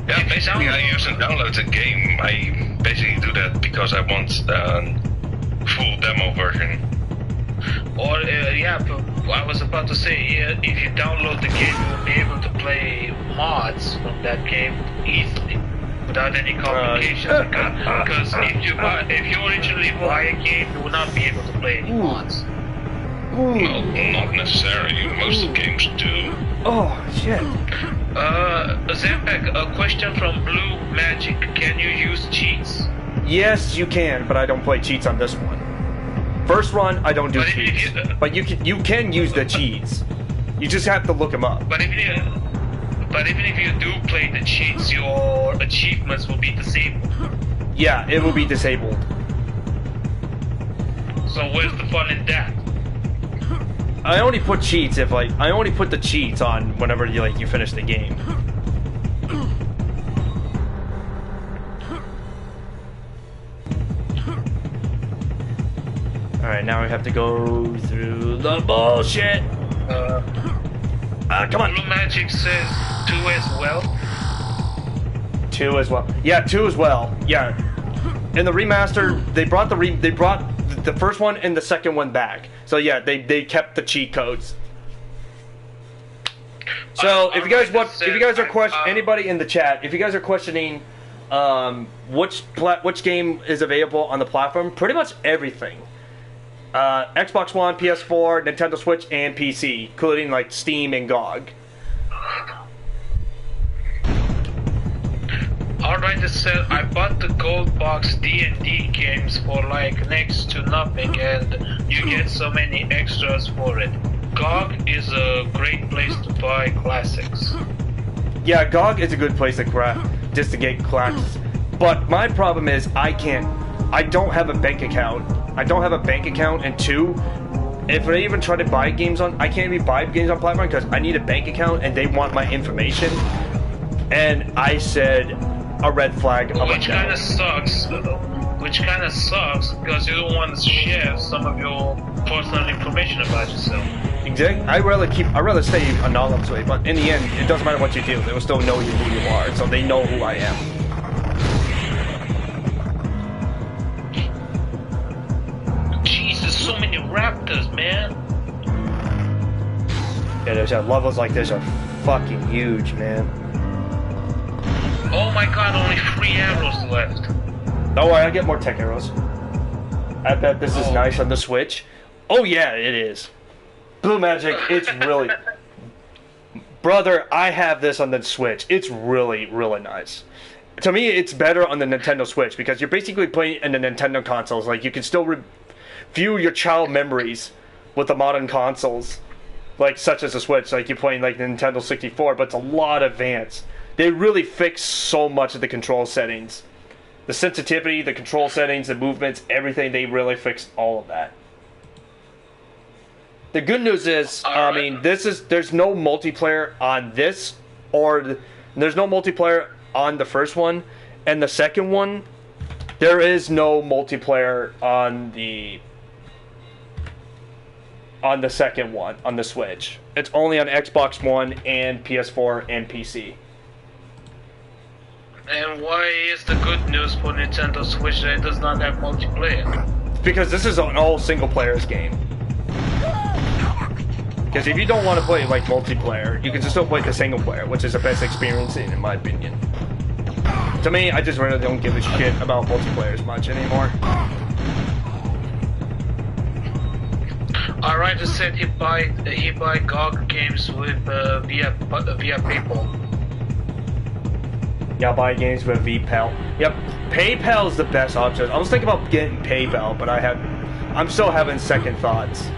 Yeah, basically I use and download the game. I basically do that because I want the full demo version. Or, yeah, I was about to say, if you download the game, you'll be able to play mods from that game easily, without any complications. Because if you originally buy a game, you will not be able to play any mods. Well, not necessarily. Most games do. Oh, shit. Zanpact, a question from Blue Magic. Can you use cheats? Yes, you can, but I don't play cheats on this one. First run, I don't do cheats. But you can use the cheats. You just have to look them up. But even if you do play the cheats, your achievements will be disabled. Yeah, it will be disabled. So where's the fun in that? I only put cheats if I only put the cheats on whenever you finish the game. Alright, now we have to go through the bullshit! Come on! Blue Magic says 2 as well. 2 as well. Yeah, 2 as well. Yeah. In the remaster, they brought the first one and the second one back. So yeah, they kept the cheat codes. So if you guys are questioning anybody in the chat, if you guys are questioning which game is available on the platform, pretty much everything. Xbox One, PS4, Nintendo Switch, and PC, including like Steam and GOG. Alright, said I bought the gold box D&D games for like next to nothing, and you get so many extras for it. GOG is a great place to buy classics. Yeah, GOG is a good place to just to get classics. But my problem is I don't have a bank account. I don't have a bank account, and 2, if I even try to buy games on, I can't even buy games on platform because I need a bank account and they want my information. And I said a red flag. Which kind of sucks. Which kind of sucks because you don't want to share some of your personal information about yourself. Exactly. I'd rather stay anonymous, but in the end, it doesn't matter what you do. They will still know who you are, so they know who I am. Jesus, so many raptors, man. Yeah, there's levels like this are fucking huge, man. Oh my god, only 3 arrows left. Don't worry, I get more tech arrows. I bet this is nice on the Switch. Oh yeah, it is. Blue Magic, it's really... Brother, I have this on the Switch. It's really, really nice. To me, it's better on the Nintendo Switch because you're basically playing in the Nintendo consoles. Like, you can still view your child memories with the modern consoles. like such as a Switch, like you're playing like the Nintendo 64, but it's a lot advanced. They really fix so much of the control settings. The sensitivity, the control settings, the movements, everything, they really fixed all of that. The good news is, I mean, there's no multiplayer on this, or there's no multiplayer on the first one, and the second one, there is no multiplayer on the second one, on the Switch. It's only on Xbox One and PS4 and PC. And why is the good news for Nintendo Switch that it does not have multiplayer? Because this is an all single players game. Because if you don't want to play like multiplayer, you can still play the single player, which is the best experience in my opinion. To me, I just really don't give a shit about multiplayer as much anymore. Our writer said he buy GOG games with via PayPal. Yeah, buy games with PayPal. Yep, PayPal is the best option. I was thinking about getting PayPal, but I'm still having second thoughts.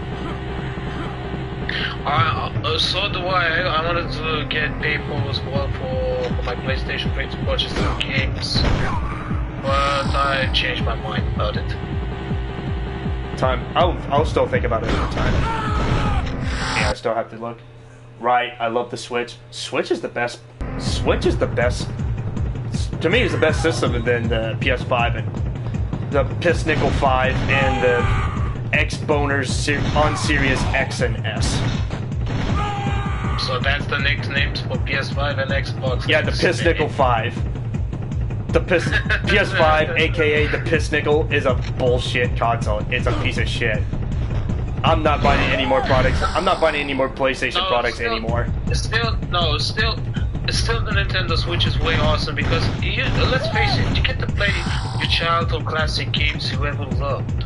So do I. I wanted to get PayPal as well for my PlayStation 3 to purchase some games, but I changed my mind about it. I'll still think about it at the time. Yeah, I still have to look. Right, I love the Switch. Switch is the best. To me, it's the best system than the PS5 and the Piss Nickel 5 and the X-Boners on Series X and S. So that's the nicknames for PS5 and Xbox. Yeah, the Piss Nickel 5. The PS5, aka the Piss Nickel, is a bullshit console. It's a piece of shit. I'm not buying any more products. I'm not buying any more PlayStation products anymore. Still, the Nintendo Switch is way awesome because let's face it, you get to play your childhood classic games you ever loved.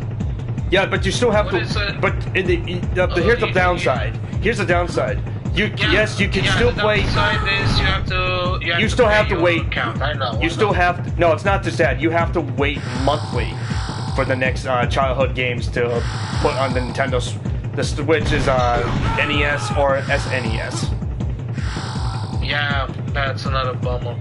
Yeah, but you still have to. But here's the downside. Here's the downside. Yes, you can still play. You still have to wait. You still have to. No, it's not just that. You have to wait monthly for the next childhood games to put on the Nintendo. The Switch is NES or SNES. Yeah, that's another bummer.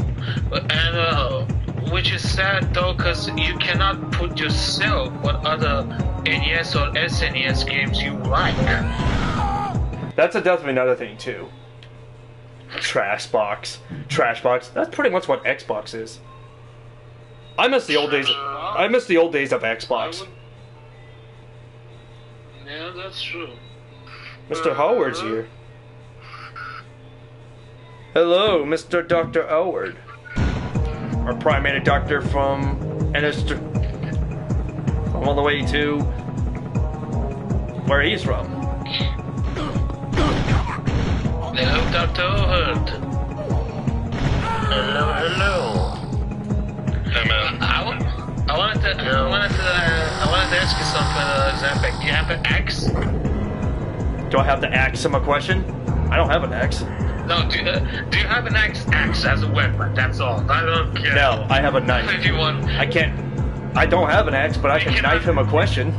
Which is sad though, because you cannot put yourself what other NES or SNES games you like. That's definitely another thing too. Trash box. That's pretty much what Xbox is. I miss the old days. I miss the old days of Xbox. Yeah, that's true. Mr. Howard's here. Hello, Mr. Dr. Howard. Our primary doctor from all the way to where he's from. Hello, Dr. Howard. Hello. I wanted to ask you something, Zanpact. Do you have an axe? Do I have to ask him a question? I don't have an axe. No, do you have an axe as a weapon? That's all. I don't care. No, I have a knife. If you want. I can't. I don't have an axe, but I can knife him a question.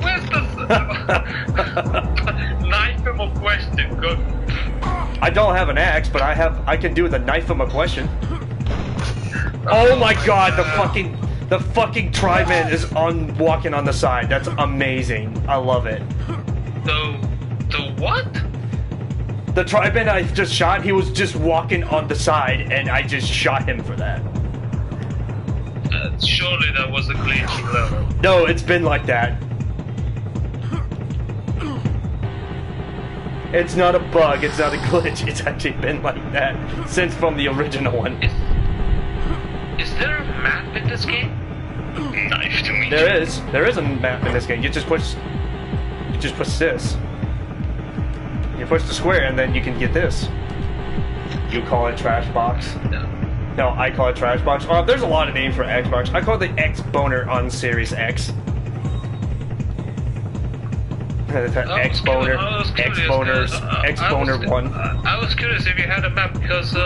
Where's the knife him a question? Good. I don't have an axe, but I can do the knife him a question. Oh my god, the fucking Tri-Man is walking on the side. That's amazing. I love it. The what? The Tri-Man I just shot, he was just walking on the side, and I just shot him for that. Surely that was a glitchy level. No, it's been like that. It's not a bug, it's not a glitch, it's actually been like that since from the original one. Is there a map in this game? Nice to meet you. There is a map in this game. You just push this. You push the square and then you can get this. You call it trash box. No, I call it trash box. Oh, there's a lot of names for Xbox. I call it the X-Boner on Series X. X-Boner, X-Boners, X-Boner 1. I was curious if you had a map because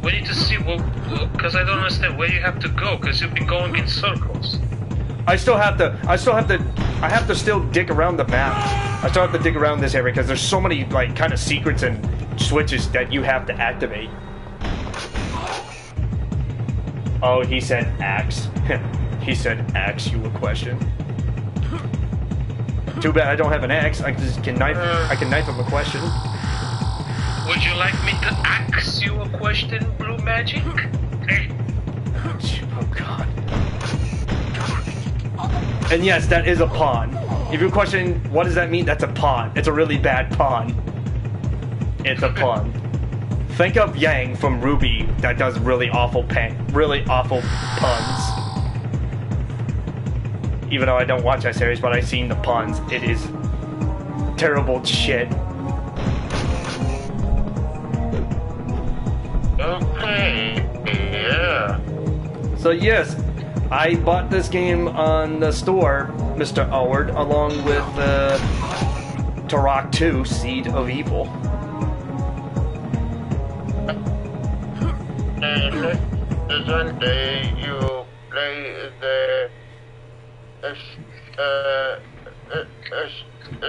we need to see because I don't understand where you have to go because you've been going in circles. I have to still dig around the map I still have to dig around this area because there's so many like kind of secrets and switches that you have to activate. Oh, he said axe. He said axe you a question. Too bad I don't have an axe. I can knife him a question. Would you like me to ask you a question, Blue Magic? Oh god. And yes, that is a pawn. If you're questioning what does that mean, that's a pawn. It's a really bad pawn. It's a pawn. Think of Yang from Ruby that does really awful puns. Even though I don't watch that series, but I've seen the puns. It is terrible shit. Okay, yeah. So yes, I bought this game on the store, Mr. Howard, along with Turok 2, Seed of Evil. And Sunday you play the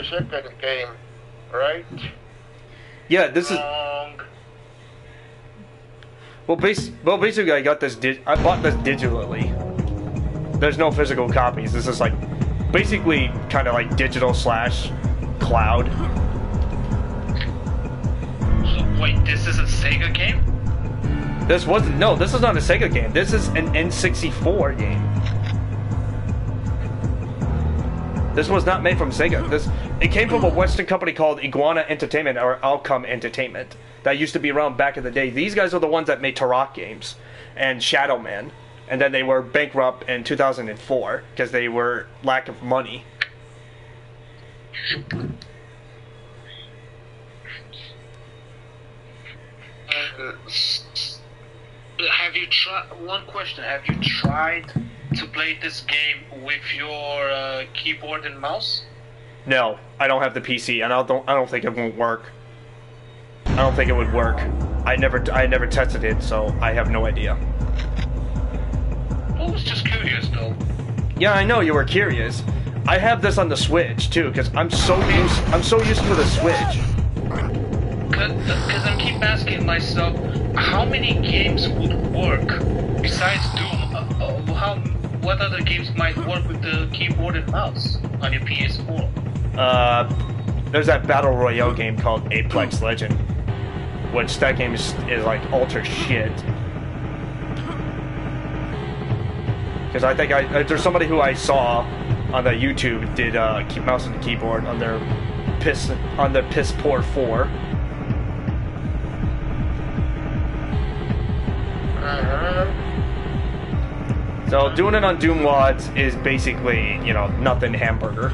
second game, right? Yeah, this is. Well, basically, I got this. I bought this digitally. There's no physical copies. This is like, basically, kind of like digital / cloud. So, wait, this is a Sega game? This wasn't. No, this is not a Sega game. This is an N64 game. This was not made from Sega. It came from a Western company called Iguana Entertainment or Outcome Entertainment that used to be around back in the day. These guys are the ones that made Turok games and Shadow Man, and then they were bankrupt in 2004 because they were lack of money. Have you tried? One question: have you tried to play this game with your keyboard and mouse? No, I don't have the PC, and I don't think it won't work. I don't think it would work. I never tested it, so I have no idea. I was just curious, though. Yeah, I know you were curious. I have this on the Switch too, because I'm so used to the Switch. Because I keep asking myself, how many games would work besides Doom? What other games might work with the keyboard and mouse on your PS4? There's that battle royale game called Apex Legend, which that game is like ultra shit. Because I think there's somebody who I saw on the YouTube did keep mouse and keyboard on their Piss Poor 4. So doing it on Doom Wads is basically, you know, nothing hamburger.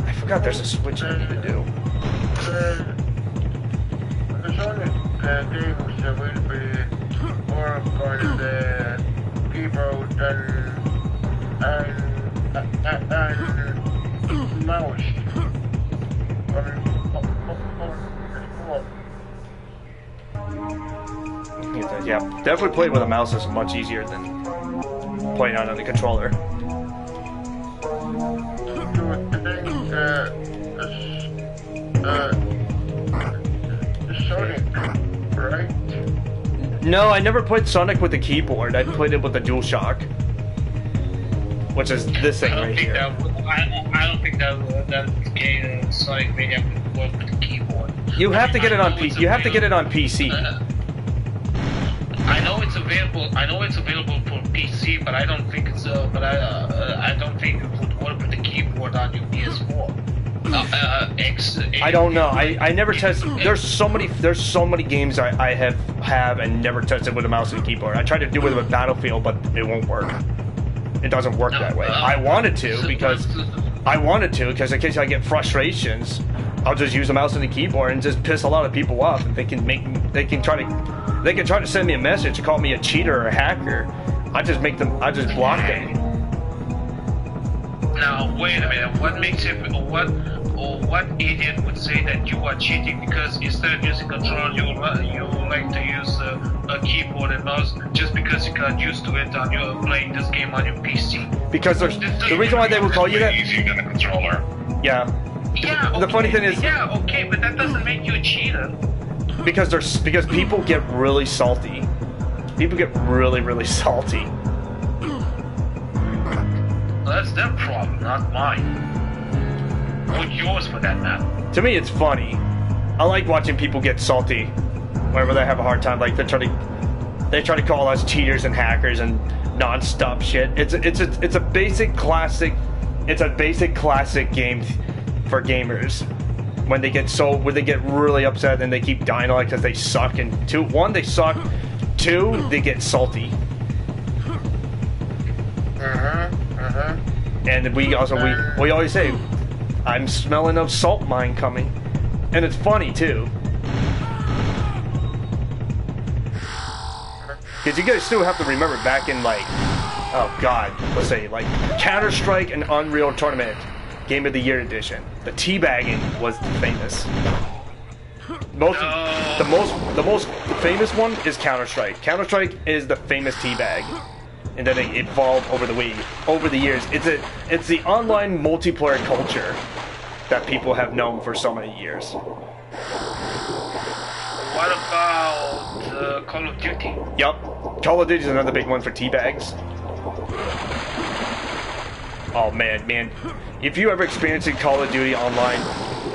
I forgot there's a switch I need to do. The Sonic games will be more on the keyboard and mouse. Yeah, definitely playing with a mouse is much easier than playing on the controller. Sonic, right? No, I never played Sonic with the keyboard. I played it with the DualShock, which is this thing right here. I don't think that game Sonic Mania would work with the keyboard. You have to get it on PC. You have to get it on PC. I know it's available. I know it's available for PC, but I don't think it's. I don't think it would work with the keyboard on your PS4. I don't know. I never tested. There's so many games I have and never tested with a mouse and keyboard. I tried to do it with Battlefield, but it won't work. It doesn't work that way. I wanted to because in case I get frustrations, I'll just use a mouse and a keyboard and just piss a lot of people off. And they can try to send me a message, call me a cheater or a hacker. I just block them. Now wait a minute. What makes it? What idiot would say that you are cheating because instead of using control, you like to use a keyboard and mouse just because you got used to it and you're playing this game on your PC. Because there's the reason why they would call you that. Easier than a controller. Yeah. Yeah. Okay. The funny thing is. Yeah. Okay, but that doesn't make you a cheater. Because people get really salty. People get really salty. Well, that's their problem, not mine. Or yours for that matter. To me, it's funny. I like watching people get salty whenever they have a hard time. Like they try to call us cheaters and hackers and non-stop shit. It's a basic classic. It's a basic classic game for gamers. When they get really upset and they keep dying like because they suck. And one, they suck. Two, they get salty. And we always say, I'm smelling of salt mine coming. And it's funny too. Because you guys still have to remember back in like, oh god, let's say like Counter-Strike and Unreal Tournament Game of the Year edition. The teabagging was famous. The most famous one is Counter-Strike. Counter-Strike is the famous teabag. And then it evolved over the years. It's the online multiplayer culture that people have known for so many years. What about Call of Duty? Yup. Call of Duty is another big one for teabags. Oh man. If you ever experienced Call of Duty online,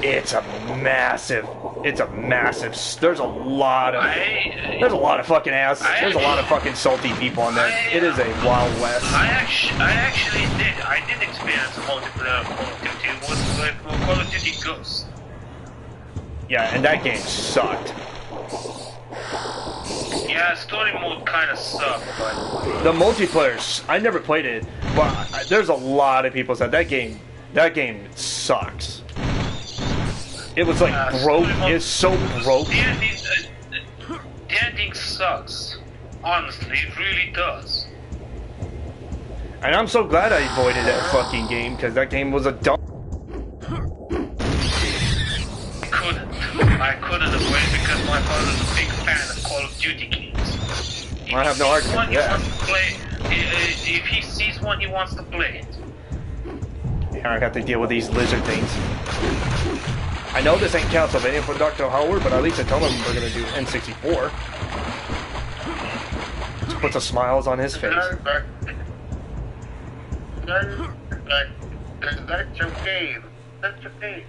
it's a massive, there's a lot of fucking ass, there's a lot of fucking salty people on there. It is a wild west. I did experience multiplayer Call of Duty. It was like Call of Duty Ghosts. Yeah, and that game sucked. Yeah, story mode kind of sucked, but the multiplayer, I never played it, but there's a lot of people said that game sucks. It was like broke. It's so broke. The ending sucks. Honestly, it really does. And I'm so glad I avoided that fucking game because that game was a dumb. I couldn't avoid it because my father's a big fan of Call of Duty games. I have no argument with that. If he sees one, he wants to play it. I have to deal with these lizard things. I know this ain't Castlevania for Dr. Howard, but at least I told him we're gonna do N64. Just puts a smiles on his face. That's okay. That's okay.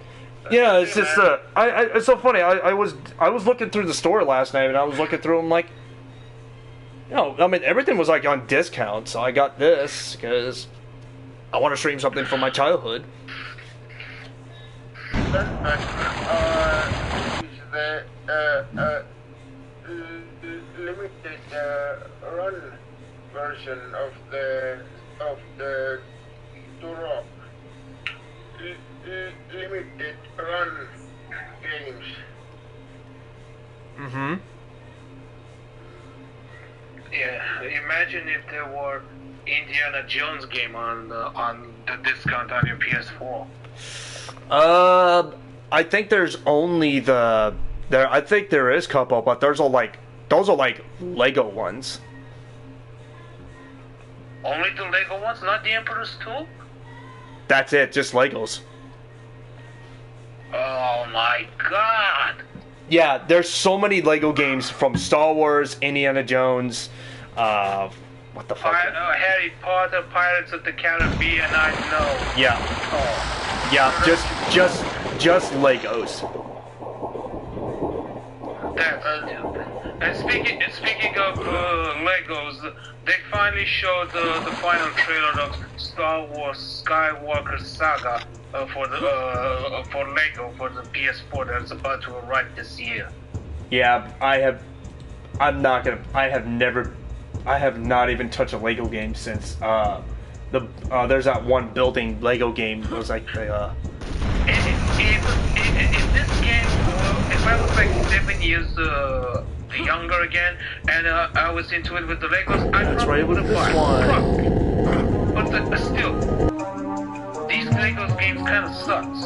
Yeah, it's just it's so funny. I was looking through the store last night, and I was looking through them like, I mean everything was like on discount, so I got this because I want to stream something from my childhood. Limited run version of the Turok. Limited run games. Mm-hmm. Yeah, imagine if there were Indiana Jones game on the discount on your PS4. I think there's only I think there is a couple, but those are like Lego ones. Only the Lego ones, not the Emperor's Tomb? That's it, just Legos. Oh my god! Yeah, there's so many Lego games from Star Wars, Indiana Jones, what the fuck? Harry Potter, Pirates of the Caribbean, I know. Yeah. Oh. Yeah, just Legos. That's stupid. And speaking of Legos, they finally showed the final trailer of Star Wars Skywalker Saga for Lego for the PS4 that's about to arrive this year. Yeah, I have not even touched a Lego game since there's that one building Lego game. It was like the If this game, if I was like 7 years younger again, and I was into it with the Legos, I probably would have bought it. But still, these Legos games kind of sucks.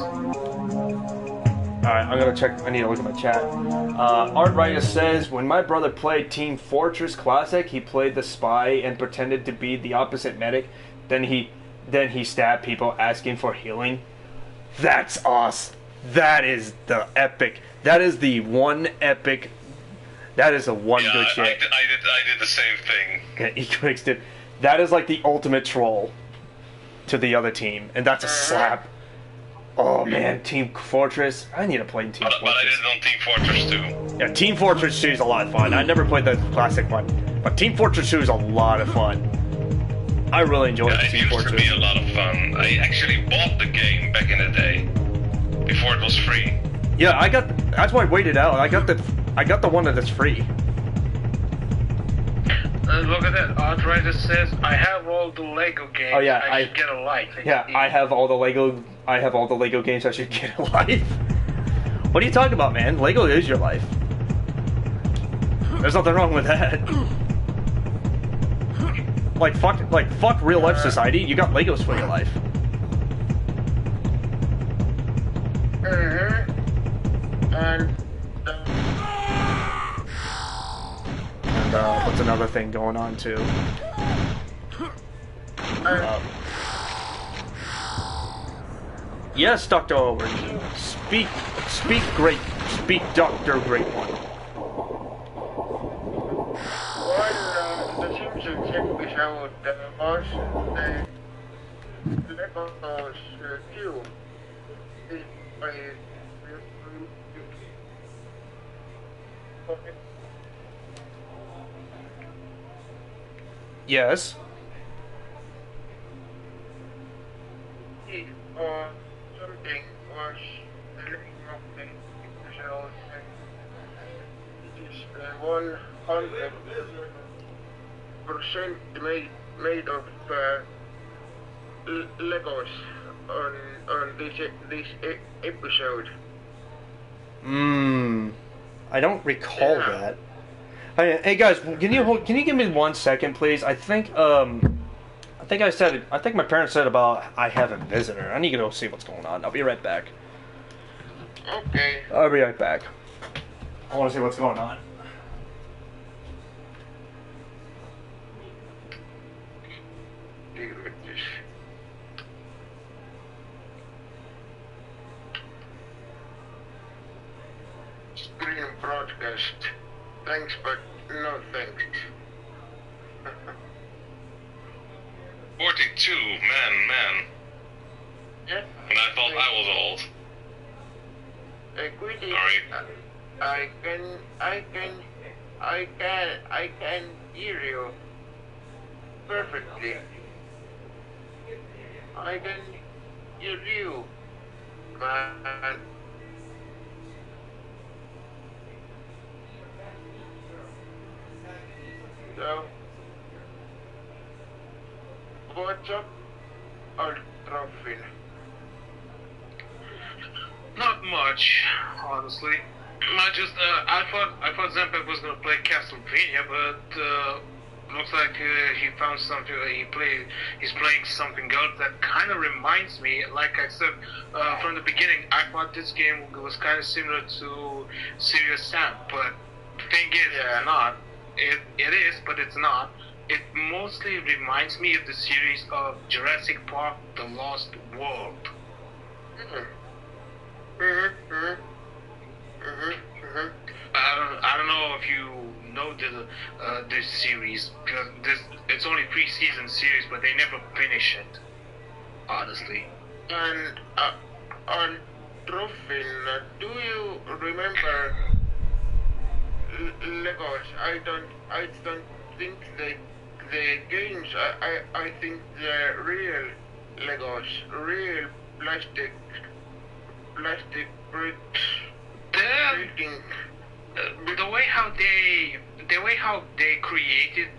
Alright, I'm gonna check. I need to look at my chat. Artritis says, when my brother played Team Fortress Classic, he played the spy and pretended to be the opposite medic. Then he stabbed people asking for healing. That's awesome. That is the epic. That is the one epic. That is the one good shit. I did the same thing. Yeah, Equix did. That is like the ultimate troll to the other team, and that's a slap. Oh man, Team Fortress. I need to play Team Fortress. But I did it on Team Fortress 2. Yeah, Team Fortress 2 is a lot of fun. I never played the classic one, but Team Fortress 2 is a lot of fun. I really enjoyed Team Fortress. It used to be a lot of fun. I actually bought the game back in the day, before it was free. Yeah, that's why I waited out. I got the one that's free. Look at that. Arthritis says, I have all the Lego games. Oh yeah, I should get a life. I have all the Lego games. I should get a life. What are you talking about, man? Lego is your life. There's nothing wrong with that. Like fuck real life society. You got Legos for your life. And what's another thing going on too? Yes, Dr. Owen. Speak great. Speak, Dr. Great One. the Simpsons episode was the Lego's Q. Yes. Something was the name of the episode. It is 100% made of Legos on this episode. I don't recall that. Hey guys, can you give me 1 second, please? I think my parents said about I have a visitor. I need to go see what's going on. I'll be right back. Okay. I'll be right back. I want to see what's going on. Screen broadcast. Thanks, but no thanks. 42, man. Yeah. And I thought I was old. Quitting. Sorry. I can hear you perfectly. I can hear you, man. So, what's up, Ultrafin? Not much, honestly. I thought Zanpact was gonna play Castlevania, but looks like he found something. He's playing something else that kind of reminds me. Like I said from the beginning, I thought this game was kind of similar to Serious Sam, but the thing is, it's not. It is, but it's not. It mostly reminds me of the series of Jurassic Park: The Lost World. I don't know if you know this series, because it's only 3-season series, but they never finish it. Honestly. And on Trofin, do you remember Legos? I don't think the games. I think they're real Legos, real plastic bricks. The way how they created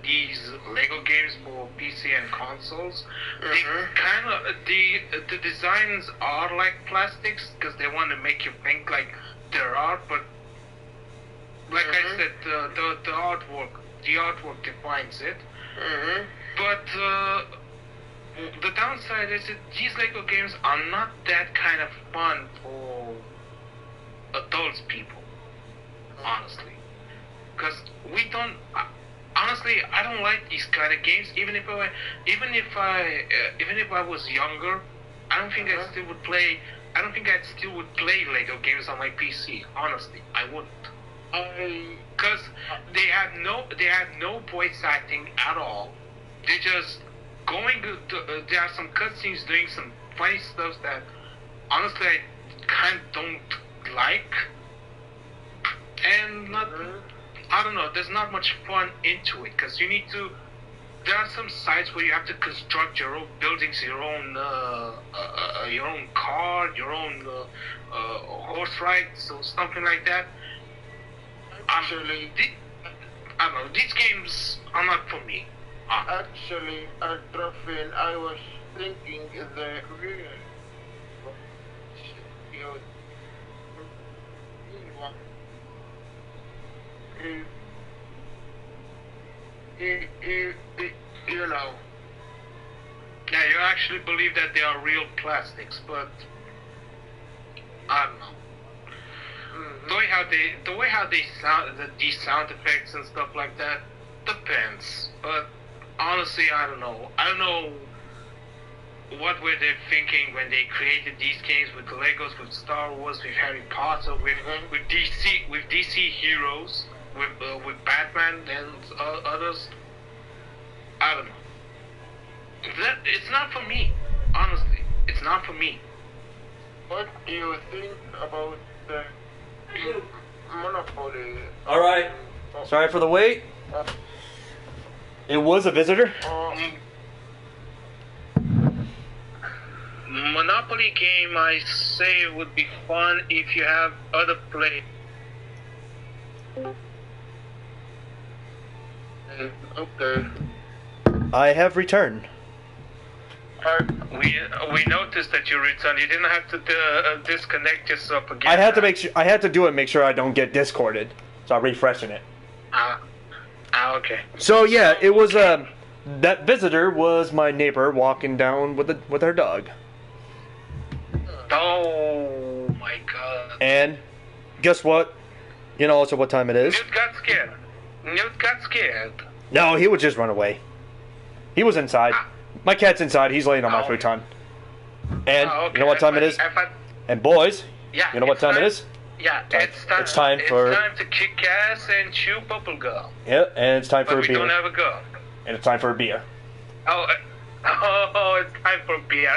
these Lego games for PC and consoles, they kind of the designs are like plastics because they want to make you think like they're art, but like I said, the artwork defines it. But the downside is that these Lego games are not that kind of fun adult people, honestly. Because we don't. Honestly, I don't like these kind of games. Even if I was younger, I don't think I still would play. I don't think I still would play Lego games on my PC. Honestly, I wouldn't. Because they have no voice acting at all. They're just going. There are some cutscenes doing some funny stuff that, honestly, I kind of don't like. And I don't know. There's not much fun into it because you need to. There are some sites where you have to construct your own buildings, your own car, your own horse rides, or something like that. Actually, I don't know. These games are not for me. Actually, Atrofin, I was thinking the real. You know. Yeah, you actually believe that they are real plastics, but I don't know. The way how they sound, these sound effects and stuff like that, depends. But honestly, I don't know. I don't know what were they thinking when they created these games with Legos, with Star Wars, with Harry Potter, with DC heroes, with Batman and others. I don't know. It's not for me. Honestly, it's not for me. What do you think about the Monopoly? All right. Sorry for the wait. It was a visitor. Monopoly game, I say it would be fun if you have other play. Okay. I have returned. We noticed that you returned. You didn't have to disconnect yourself again. I had to make sure. I had to do it. Make sure I don't get discorded. So I'm refreshing it. Okay. So yeah, it was that visitor was my neighbor walking down with her dog. Oh my god. And guess what? You know also what time it is? Newt got scared. No, he would just run away. He was inside. My cat's inside. He's laying on my futon. And you know what time it is? And boys, you know what time it is? Yeah, it's time to kick ass and chew bubblegum. Yeah, and it's time for a beer. But we don't have a gun. And it's time for a beer. Oh, it's time for beer.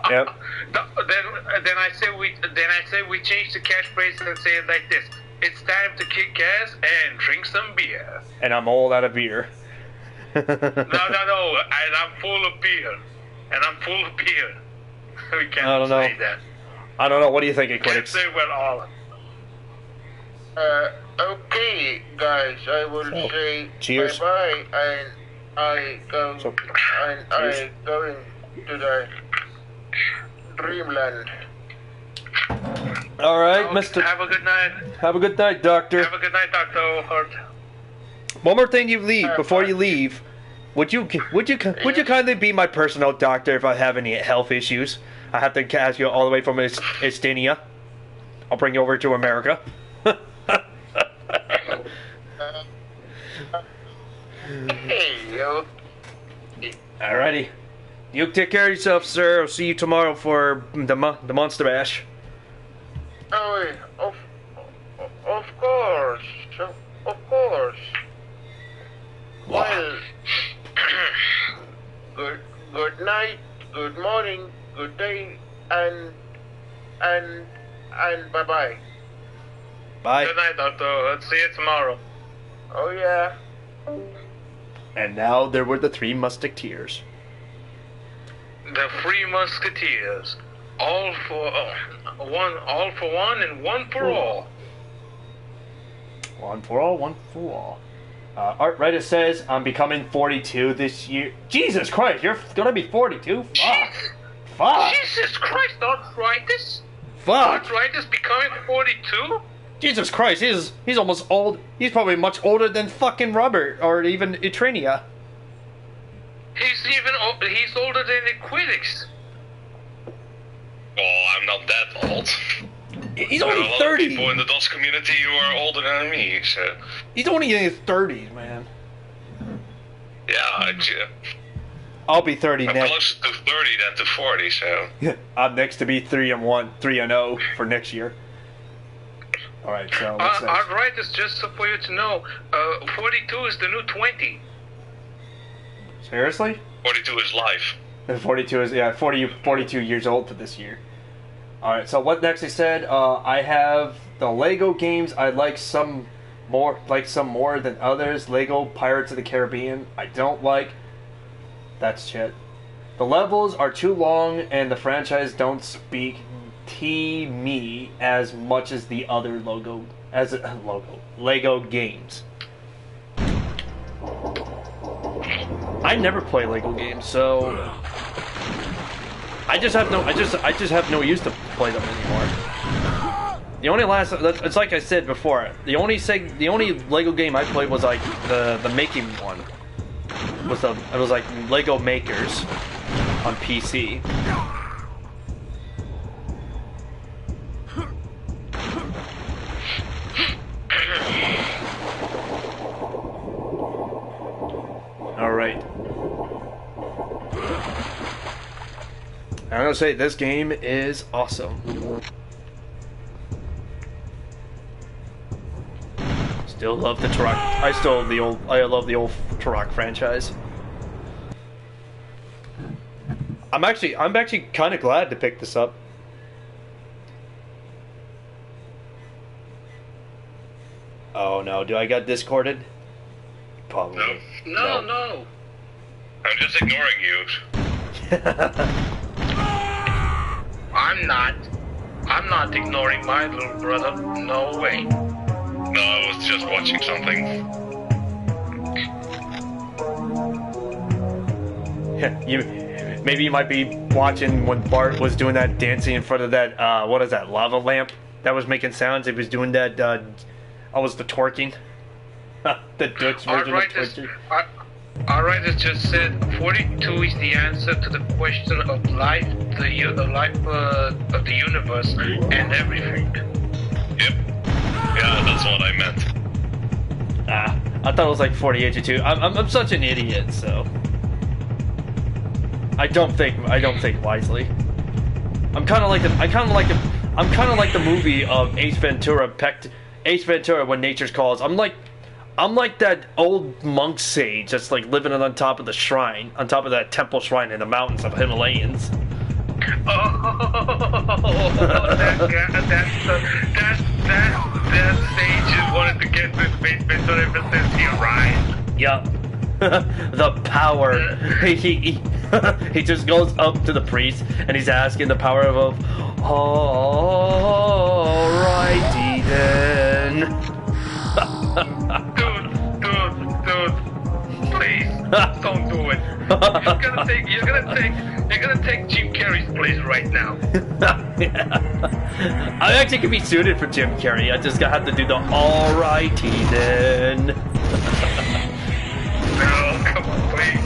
Yep. Then I say we change the catchphrase and say it like this: it's time to kick ass and drink some beer. And I'm all out of beer. No. And I'm full of beer. We can't say that. I don't know. What do you think, Aquatics? Can't say we're all. Okay, guys. I will say cheers. Bye and I go into the dreamland. All right, Mr. Have a good night. Have a good night, Doctor. Have a good night, Dr. Hart. One more thing before you leave. Would you kindly be my personal doctor if I have any health issues? I have to ask you all the way from Estonia. I'll bring you over to America. Alrighty. You take care of yourself, sir. I'll see you tomorrow for the Monster Bash. Oh, of course. Well, good night, good morning, good day, and bye-bye. Bye. Good night, Doctor. See you tomorrow. Oh, yeah. And now there were the Three Musketeers. The Three Musketeers. All for one, and one for all. One for all, one for all. Art Reddit says, I'm becoming 42 this year. Jesus Christ, you're gonna be 42? Fuck. Jesus Christ, Arthritis? Fuck. Arthritis becoming 42? Jesus Christ, he's almost old. He's probably much older than fucking Robert, or even Etrania. He's older than Equidix. Oh, I'm not that old. He's There are only a lot 30. of people in the DOS community who are older than me, so... He's only in his 30s, man. Yeah, I'll be 30 I'm next. closer to 30 than to 40, so... I'm next to be 3-0 for next year. Alright, so what's next? Arthritis, just so for you to know, 42 is the new 20. Seriously? 42 is life. 42 is, yeah, 42 years old for this year. Alright, so what next he said, I have the Lego games. I like some more than others. Lego Pirates of the Caribbean, I don't like. That's shit. The levels are too long and the franchise don't speak to me as much as the other Lego games. I never play Lego games, so I just have no use to play them anymore. The only it's like I said before, the only Lego game I played was like the making one. It was like Lego Makers on PC. All right. I'm gonna say this game is awesome. Still love the Turok. I love the old Turok franchise. I'm actually kind of glad to pick this up. Oh no, do I got discorded? Probably. No. I'm just ignoring you. I'm not ignoring my little brother. No way. No, I was just watching something. Maybe you might be watching when Bart was doing that dancing in front of that what is that, lava lamp that was making sounds. He was doing that was the twerking. The Dutch version of twerking. Alright, it just said 42 is the answer to the question of life, life of the universe, and everything. Yep. Yeah, that's what I meant. I thought it was like 48 to 2. I'm such an idiot, so I don't think wisely. I'm kind of like the movie of Ace Ventura When Nature's Calls. I'm like that old monk sage that's like living on top of the shrine, on top of that temple shrine in the mountains of Himalayas. That sage just wanted to get this basement so ever since he arrived. Yup. The power. He just goes up to the priest and he's asking the power of alrighty then. Dude, please don't do it. You're gonna take Jim Carrey's place right now. Yeah. I actually could be suited for Jim Carrey. I just have to do the alrighty then. No, come on, please.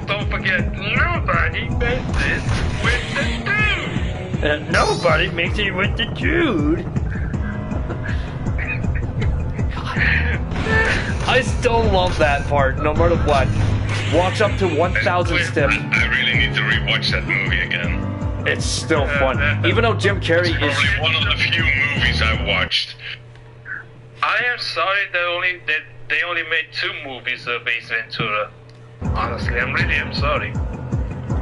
Don't forget, nobody makes this with the dude. Nobody makes it with the dude. I still love that part, no matter what. Walks up to 1,000 steps. I really need to rewatch that movie again. It's still fun, even though Jim Carrey it's probably one of the few movies I watched. I am sorry that they only made 2 movies of Ace Ventura. Honestly, I'm sorry.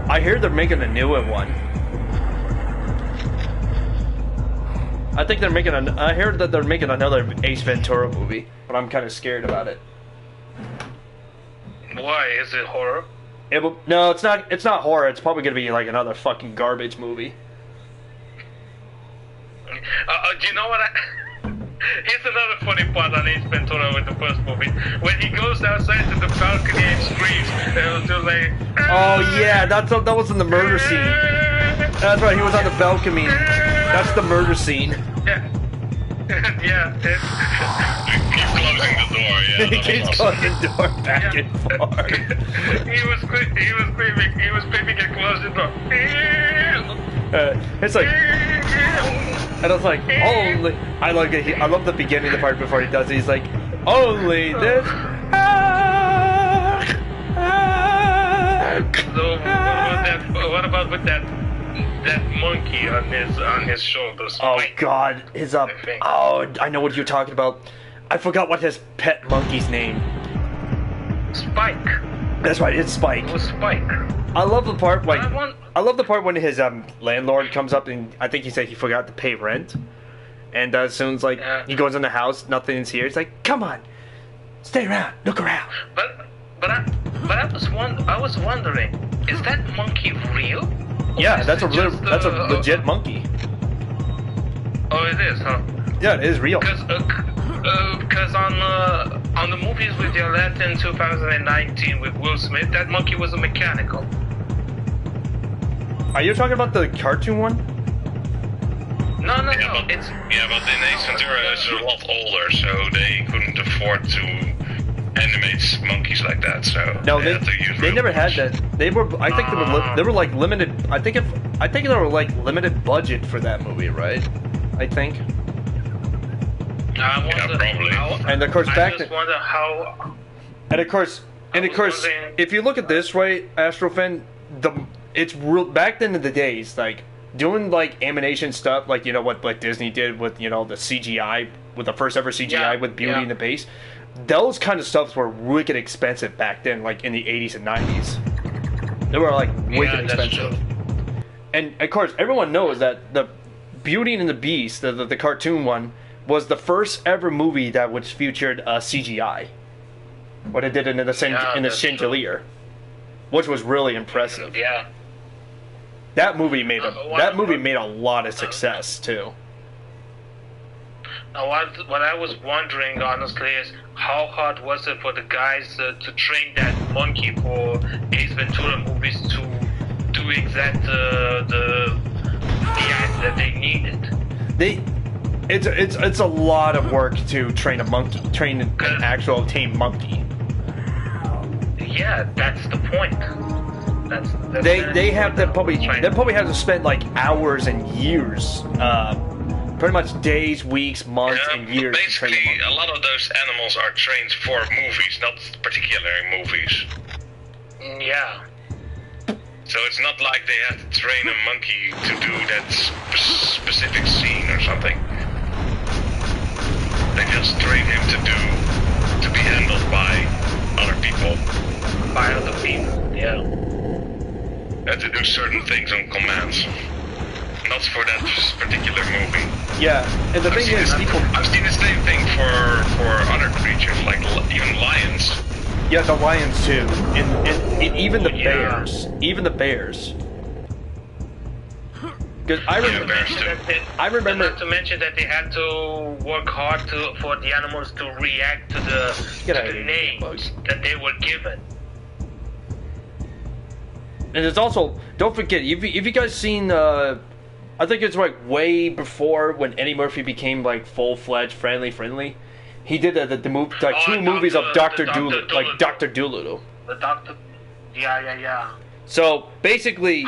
I hear they're making a newer one. I heard that they're making another Ace Ventura movie, but I'm kind of scared about it. Why? Is it horror? No, it's not. It's not horror. It's probably gonna be like another fucking garbage movie. You know what? Here's another funny part on Ace Ventura with the first movie. When he goes outside to the balcony and screams, it was just like... Oh yeah, that was in the murder scene. That's right, he was on the balcony. That's the murder scene. Yeah. Yeah. Keep closing the door, yeah. He keeps closing the door back and forth. He was screaming and closing the door. It's like... And I was like, only. I love the beginning of the part before he does it. He's like, only this. So what about with that monkey on his shoulders? Oh God, his Oh, I know what you're talking about. I forgot what his pet monkey's name. Spike. That's right, it's Spike. It was Spike. I love the part when his landlord comes up and I think he said he forgot to pay rent, and as soon as he goes in the house, nothing's here. He's like, "Come on, stay around, look around." But I was wondering, is that monkey real? Yeah, that's a legit monkey. Oh, it is, huh? Yeah, it is real. Because on the movies with Yolette in 2019 with Will Smith, that monkey was a mechanical. Are you talking about the cartoon one? No. But in Ace Ventura is a lot older, so they couldn't afford to animate monkeys like that. So no, they never had that. They were, I think they were like limited. I think they were like limited budget for that movie, right? I think. I wonder, probably. And of course, back then. Wonder how. And of course, if you look at this, right, Astrofan, it's real back then in the days, like doing like animation stuff, like what Disney did with the CGI, with the first ever CGI with Beauty and the Beast. Those kind of stuffs were wicked expensive back then, like in the 80s and 90s. They were like wicked expensive. And of course, everyone knows that the Beauty and the Beast, the cartoon one, was the first ever movie that was featured CGI. What it did in the Chandelier, which was really impressive. Yeah. That movie made a lot of success too. Now, what I was wondering honestly is how hard was it for the guys to train that monkey for Ace Ventura movies to do exact the act that they needed. It's a lot of work to train an actual tame monkey. Yeah, that's the point. They probably have to spend like hours and years, pretty much days, weeks, months, and years. Basically, to train a lot of those animals are trained for movies, not particular movies. Yeah. So it's not like they have to train a monkey to do that specific scene or something. They just train him to be handled by other people. By other people, yeah. And to do certain things on commands. Not for that particular movie. Yeah, and the thing is, I've seen the same thing for other creatures, like even lions. Yeah, the lions too, and even the bears. Even the bears. Because I remember. Not to mention that they had to work hard for the animals to react to the names that they were given. And it's also, don't forget, if you guys seen, I think it's like way before when Eddie Murphy became like full-fledged friendly. He did two movies of Dr. Dolittle, like Dr. Dolittle. The Doctor, yeah. So basically,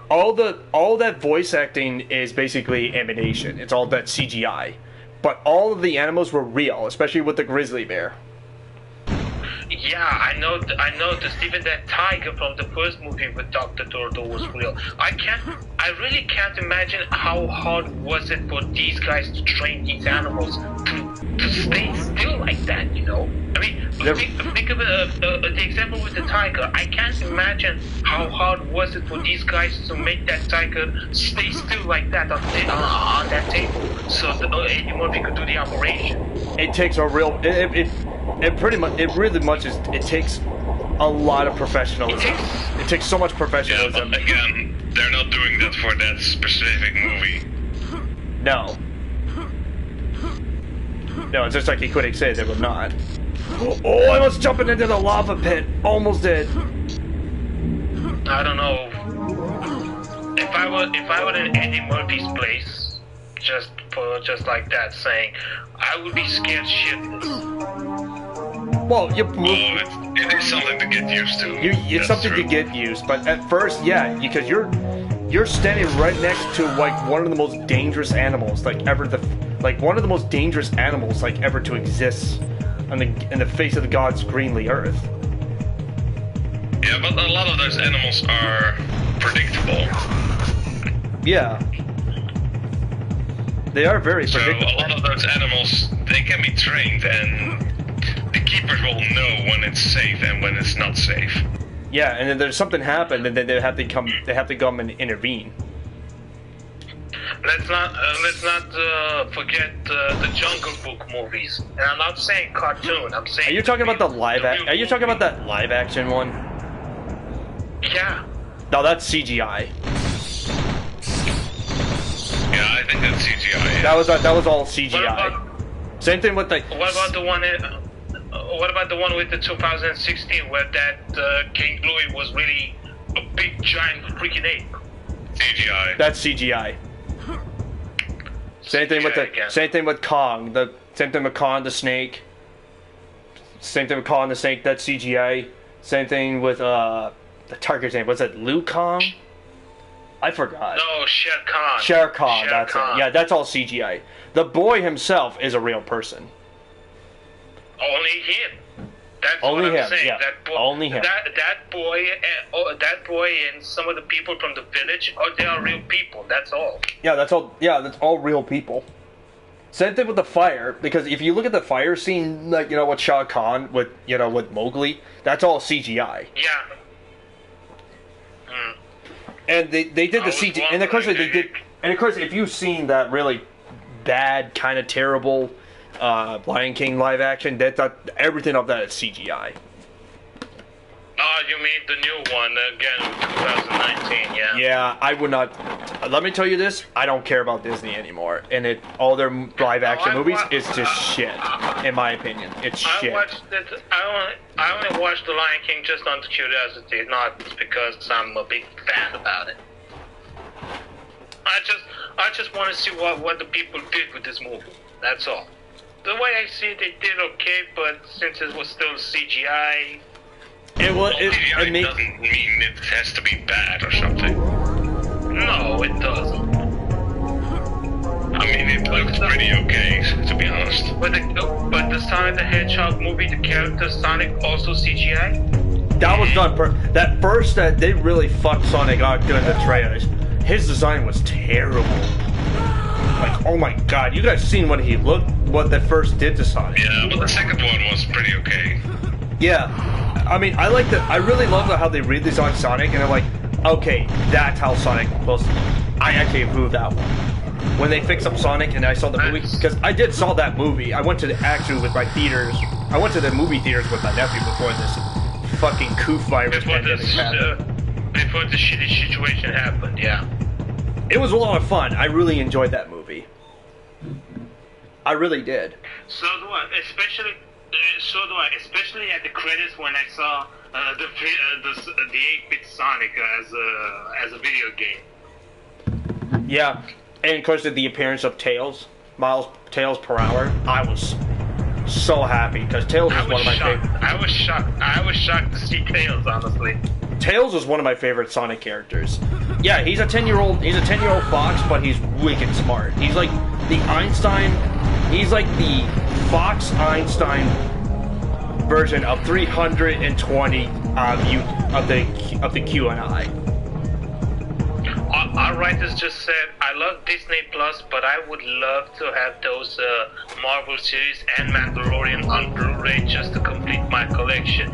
all that voice acting is basically animation. It's all that CGI, but all of the animals were real, especially with the grizzly bear. Yeah, I know that even that tiger from the first movie with Dr. Dolittle was real. I really can't imagine how hard was it for these guys to train these animals to stay still like that, I mean, think of the example with the tiger. I can't imagine how hard was it for these guys to make that tiger stay still like that on that table, so Eddie Murphy could do the operation. It takes a real it takes a lot of professionalism. It takes so much professionalism. Yeah, but again, they're not doing that for that specific movie. No, it's just like he couldn't say they were not. Oh, I was jumping into the lava pit. Almost did. I don't know. If I were in Eddie Murphy's place, just like that, saying, I would be scared shitless. Well, it is something to get used to. It's something to get used, but at first, yeah, because you're standing right next to like one of the most dangerous animals like ever one of the most dangerous animals like ever to exist in the face of the God's greenly earth. Yeah, but a lot of those animals are predictable. Yeah. They are very predictable. So a lot of those animals, they can be trained, and the keepers will know when it's safe and when it's not safe. Yeah, and then there's something happened, and then they have to come and intervene. Let's not forget the Jungle Book movies. And I'm not saying cartoon. I'm saying. Are you talking about the live? Are you talking about that live action one? Yeah. No, that's CGI. Yeah, I think that's CGI. Yeah. That was all CGI. Same thing with the. What about the one? What about the one with the 2016 where that King Louis was really a big giant freaking ape? CGI. That's CGI. Same thing with Kong. Same thing with Kong the snake. Same thing with Kong the snake. That's CGI. Same thing with the tiger's name. Was it Liu Kong? I forgot. No, Shere Khan. Shere Khan. That's it. Yeah, that's all CGI. The boy himself is a real person. Only him. That's only what I'm him. saying. Yeah. That boy, only him. That boy and some of the people from the village, they are real people. That's all. Yeah, that's all. Yeah, that's all real people. Same thing with the fire, because if you look at the fire scene, like with Shah Khan, with with Mowgli, that's all CGI. Yeah. Mm. And they did the CGI, and of course they did, and of course if you've seen that really bad, kind of terrible Lion King live action, everything of that is CGI. Oh, you mean the new one again, 2019? Yeah. Yeah, I would not. Let me tell you this: I don't care about Disney anymore, and all their live action movies is just shit. In my opinion, it's shit. I only watched the Lion King just on curiosity, not because I'm a big fan about it. I just want to see what the people did with this movie. That's all. The way I see it, they did okay, but since it was still CGI. CGI doesn't mean it has to be bad or something. No, it doesn't. I mean, it looks pretty okay, to be honest. But the Sonic the Hedgehog movie, the character Sonic, also CGI? That was done that they really fucked Sonic out doing the trailers. His design was terrible. Like, oh my god, you guys seen what they first did to Sonic. Yeah, but the second one was pretty okay. Yeah. I mean, I really love how they redesigned Sonic, and they're like, okay, that's how Sonic was supposed to look. I actually approve that one. When they fixed up Sonic and I saw the movie, because I saw that movie. I went to the movie theaters with my nephew before this fucking coof virus pandemic happened. Before the shitty situation happened, yeah. It was a lot of fun. I really enjoyed that movie. I really did. So do I, especially at the credits when I saw the 8-bit Sonic as a video game. Yeah, and of course the appearance of Tails per hour. I was so happy because Tails is one of my favorite. I was shocked to see Tails, honestly. Tails is one of my favorite Sonic characters. Yeah, he's a 10-year-old fox, but he's wicked smart. He's like the Einstein. He's like the Fox Einstein version of 320 of the Q&I. Our writers just said, I love Disney Plus, but I would love to have those Marvel series and Mandalorian on Blu-ray just to complete my collection.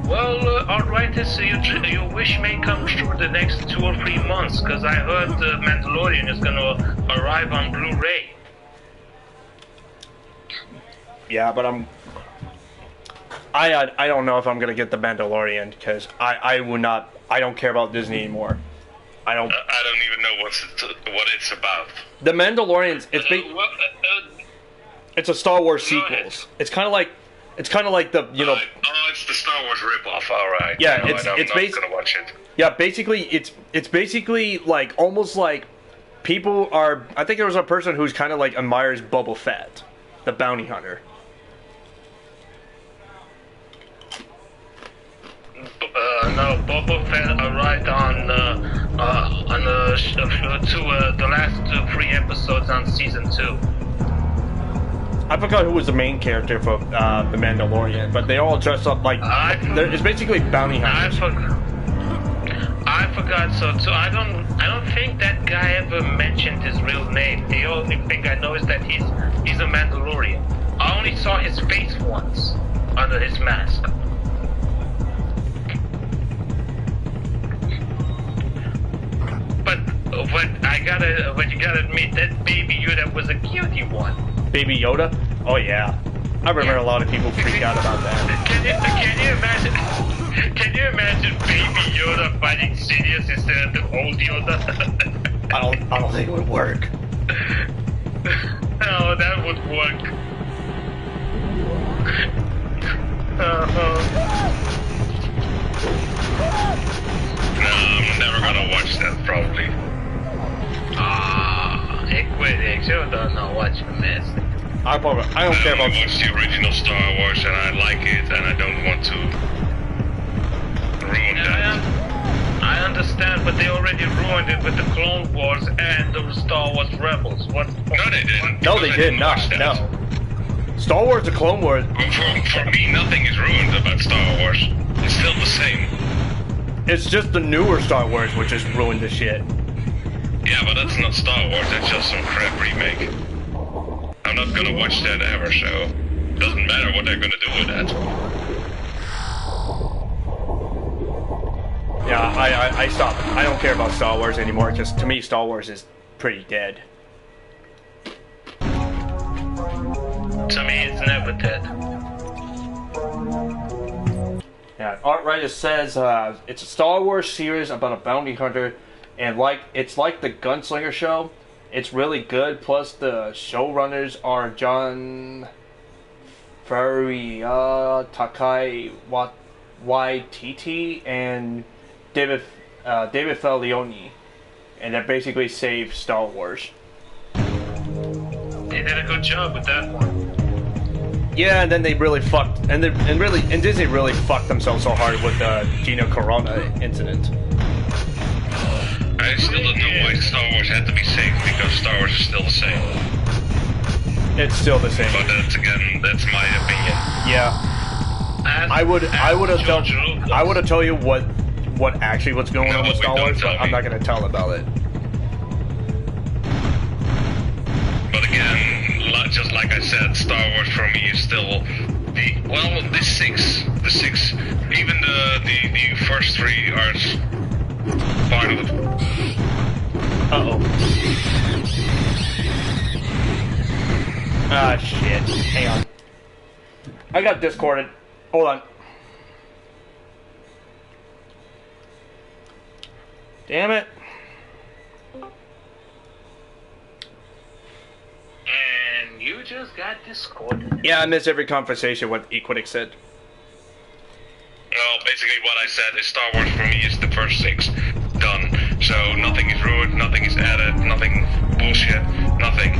Well, our writers, your wish may come true the next 2 or 3 months, because I heard Mandalorian is going to arrive on Blu-ray. Yeah, but I don't know if I'm gonna get the Mandalorian because I don't care about Disney anymore. I don't even know what it's about. The Mandalorian, it's a Star Wars sequel. It's kind of like the it's the Star Wars ripoff. All right. Yeah, I'm not gonna watch it. Yeah, basically it's basically like almost like people are. I think there was a person who's kind of like admires Boba Fett, the bounty hunter. No, Boba Fett arrived on a the last 3 episodes on season 2. I forgot who was the main character for The Mandalorian, but they all dress up like it's basically bounty hunters. I forgot so too. I don't think that guy ever mentioned his real name. The only thing I know is that he's a Mandalorian. I only saw his face once under his mask. But you gotta admit that Baby Yoda was a cutie one. Baby Yoda? Oh yeah. I remember a lot of people freaked out about that. Can you imagine Baby Yoda fighting Sidious instead of the old Yoda? I don't think it would work. No, that would work. No, I'm never gonna watch that, probably. Yoda, no, watch the mess. I don't care about. I watched the original Star Wars and I like it, and I don't want to ruin that. I understand, but they already ruined it with the Clone Wars and the Star Wars Rebels. What? No, they didn't. No, they did not. No. Star Wars, the Clone Wars. For me, nothing is ruined about Star Wars. It's still the same. It's just the newer Star Wars which has ruined the shit. Yeah, but that's not Star Wars. That's just some crap remake. I'm not gonna watch that ever, so doesn't matter what they're gonna do with that. Yeah, I stopped. I don't care about Star Wars anymore, because to me, Star Wars is pretty dead. To me, it's never dead. Yeah, Art Writer says it's a Star Wars series about a bounty hunter, and it's like the Gunslinger show. It's really good. Plus, the showrunners are John Takai Waititi and David Filioni, and that basically saved Star Wars. They did a good job with that one. Yeah, and then they really fucked, and Disney really fucked themselves so hard with the Gina Carano incident. I still don't know why Star Wars had to be saved, because Star Wars is still the same. It's still the same. But that's my opinion. Yeah. I would have told you what's going on with Star Wars, but I'm not gonna tell about it. But again, just like I said, Star Wars for me is still the six. Even the first 3 are part of it. Uh-oh. Ah, shit. Hang on. I got discorded. Hold on. Damn it. And you just got discorded. Yeah, I miss every conversation what Equinix said. Well, basically what I said is Star Wars for me is the first 6. Done. So nothing is ruined, nothing is added, nothing bullshit, nothing.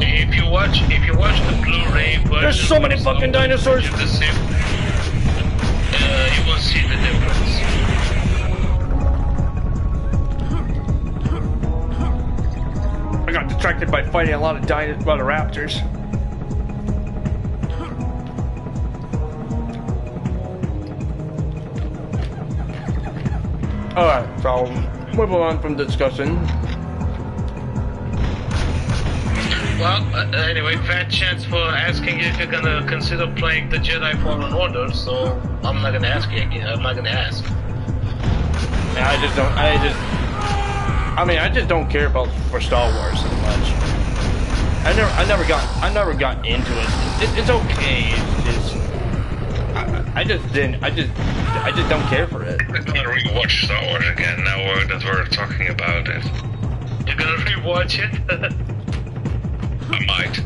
If you watch the Blu-ray version, there's so many fucking dinosaurs. You will see the difference. I got distracted by fighting a lot of raptors. Alright, so moving on from the discussion. Well, anyway, fat chance for asking you if you're gonna consider playing the Jedi Fallen Order, so I'm not gonna ask you again. I'm not gonna ask. Yeah, I just don't care about for Star Wars so much. I never got into it. It's okay. I just don't care for it. I'm gonna rewatch Star Wars again now that we're talking about it. You're gonna rewatch it? I might.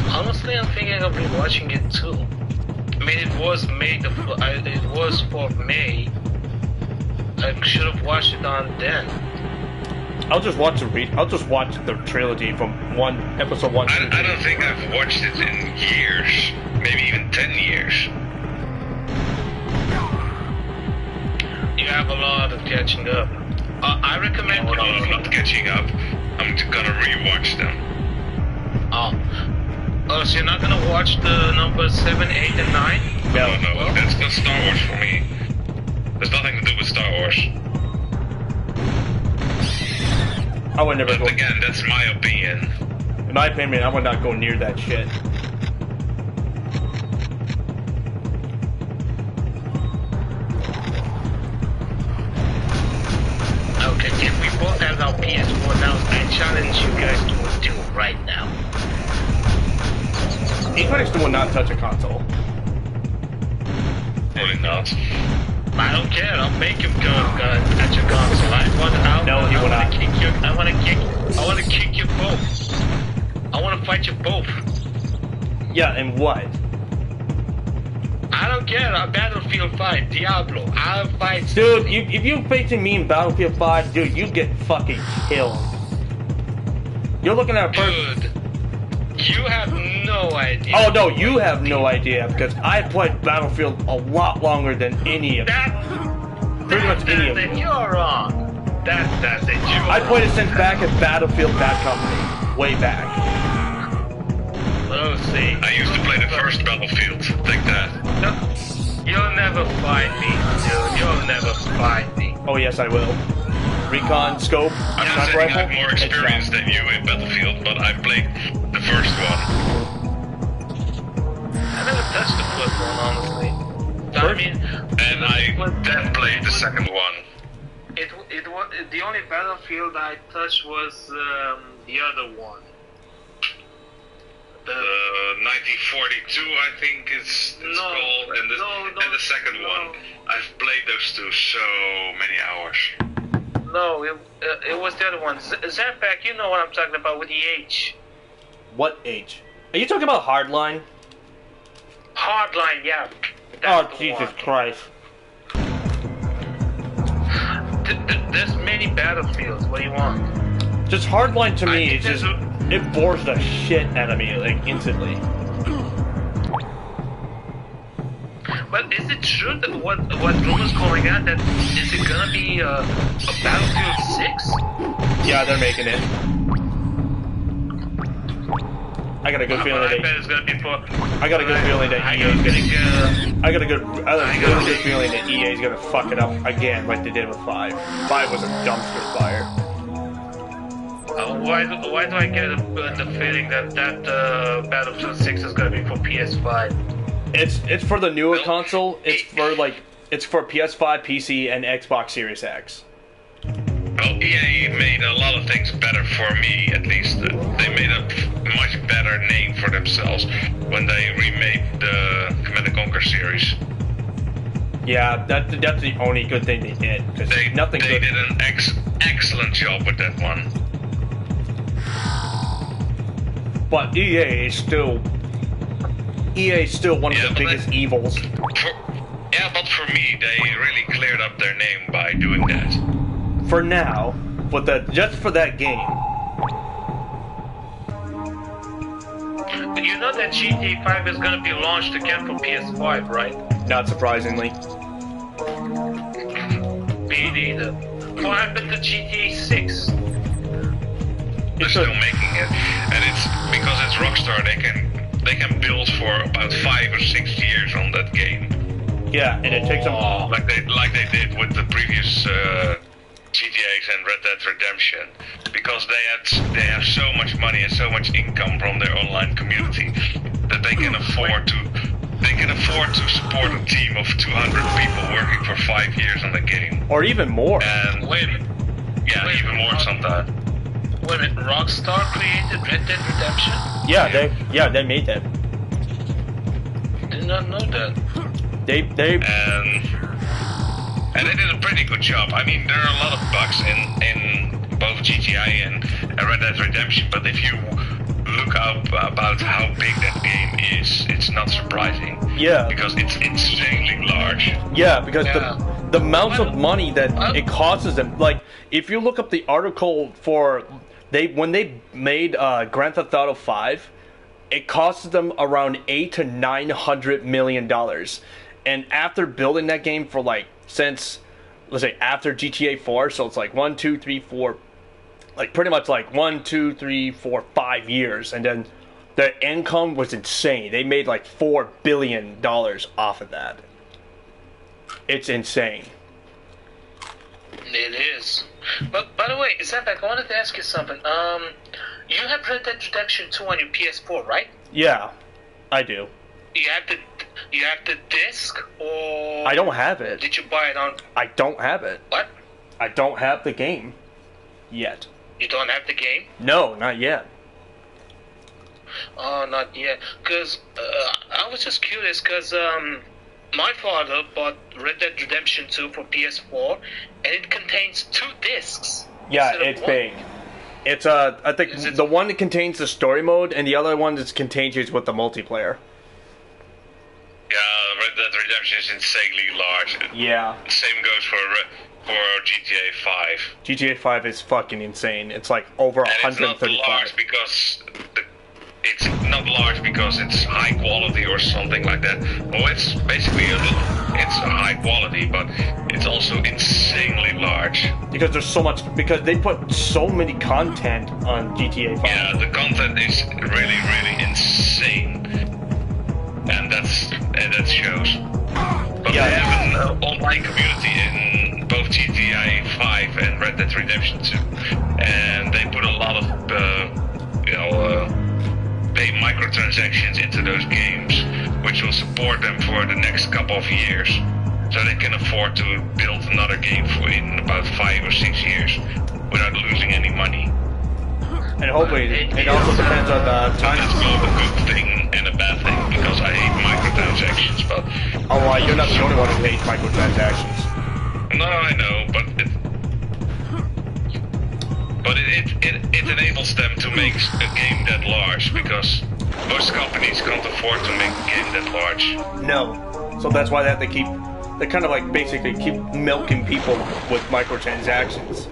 Honestly, I'm thinking of rewatching it too. I mean, it was for May. I should have watched it on then. I'll just watch the trilogy from episode 1. I don't think I've watched it in years, maybe even 10 years. a lot of catching up. I recommend. No, not catching up. I'm gonna rewatch them. Oh, so you're not gonna watch the number 7, 8, and 9? No, that's not Star Wars for me. There's nothing to do with Star Wars. I would never But go. again, that's my opinion. In my opinion, I would not go near that shit. Okay, if we both have our PS4 now, I challenge you guys to a duel right now. Equinix will not touch a console. Probably not. I don't care. I'll make him go at your console. I want to kick you both. I want to fight you both. Yeah, and what? I don't care. Battlefield 5, Diablo. I'll fight. Dude, if you're facing me in Battlefield 5, dude, you get fucking killed. You're looking at a person. Dude, you have no idea. Oh no, you have no idea because I played Battlefield a lot longer than any of them. Pretty much any of them. You're wrong. That's it. I played it since back at Battlefield Bad Company, way back. Oh, see. I used to play the first Battlefield. Take that. No, you'll never find me, dude. You'll never find me. Oh yes, I will. Recon, scope, I'm not sniper saying I rifle, have more experience than you in Battlefield, but I played the first one. I never touched the first one, honestly. I mean, And I then played the second one. it was the only Battlefield I touched was the other one. The 1942, I think it's called, and the second one. I've played those two so many hours. No, it was the other one. Zanpact, you know what I'm talking about with the H. What age? Are you talking about Hardline? Hardline, yeah. Oh, That's the Jesus one. Christ. There's many Battlefields. What do you want? Just Hardline to I me, think it's just, there's it bores the shit out of me, like, instantly. But is it true that what rumors going on that is it gonna be a Battlefield 6? Yeah, they're making it. I got a good feeling I that bet it's gonna be for. I got a good feeling that I EA's think, I got a really good feeling that EA's gonna fuck it up again like they did with 5. 5 was a dumpster fire. why do I get the feeling that Battlefield 6 is gonna be for PS5? It's for the newer console. It's for PS5, PC, and Xbox Series X. Well, EA made a lot of things better for me, at least. They made a much better name for themselves when they remade the Command & Conquer series. Yeah, that's the only good thing they did. Because They nothing good. did an excellent job with that one. But EA is still one of the but biggest evils. But for me, they really cleared up their name by doing that. For now, but just for that game. You know that GTA 5 is gonna be launched again for PS5, right? Not surprisingly. Me neither. What happened to GTA 6? They're still making it, and it's because it's Rockstar. They can build for about 5 or 6 years on that game. Yeah, and it takes them like they did with the previous GTAs and Red Dead Redemption, because they have so much money and so much income from their online community that they can afford to support a team of 200 people working for 5 years on the game. or even more. And even more sometimes. When Rockstar created Red Dead Redemption? They made that. Did not know that. They And they did a pretty good job. I mean, there are a lot of bugs in both GTA and Red Dead Redemption, but if you look up about how big that game is, it's not surprising. Yeah. Because it's insanely large. Yeah, because the amounts of money that it costs them. Like, if you look up the article for when they made Grand Theft Auto 5, it cost them around $800 to $900 million. And after building that game for since let's say after GTA 4, so it's like 1, 2, 3, 4, like pretty much like 1, 2, 3, 4, 5 years, and then the income was insane. They made like $4 billion off of that. It's insane. It is. But by the way, Zanpact, I wanted to ask you something. You have Red Dead Redemption 2 on your PS4, right? Yeah, I do. You have the disc, or I don't have it. Did you buy it on? I don't have it. What? I don't have the game yet. You don't have the game? No, not yet. Oh, not yet. Cause I was just curious, cause my father bought Red Dead Redemption 2 for PS4, and it contains 2 discs. Yeah, it's big. It's I think the one that contains the story mode, and the other one that contains you with the multiplayer. Yeah, Red Dead Redemption is insanely large. Yeah. Same goes for GTA 5. GTA 5 is fucking insane. It's like over 135. It's not large because it's not large because it's high quality or something like that. Well, it's basically it's high quality, but it's also insanely large. Because there's so much. Because they put so many content on GTA 5. Yeah, the content is really, really insane. And that shows. But yeah. They have an online community in both GTA 5 and Red Dead Redemption 2, and they put a lot of pay microtransactions into those games, which will support them for the next couple of years, so they can afford to build another game in about 5 or 6 years without losing any money. And hopefully, it also depends on the time. That's both a good thing and a bad thing, because I hate microtransactions, but... Oh, well, you're not the only one who hates microtransactions. No, I know, but it enables them to make a game that large, because most companies can't afford to make a game that large. No. So that's why they have to keep... They kind of like basically keep milking people with microtransactions.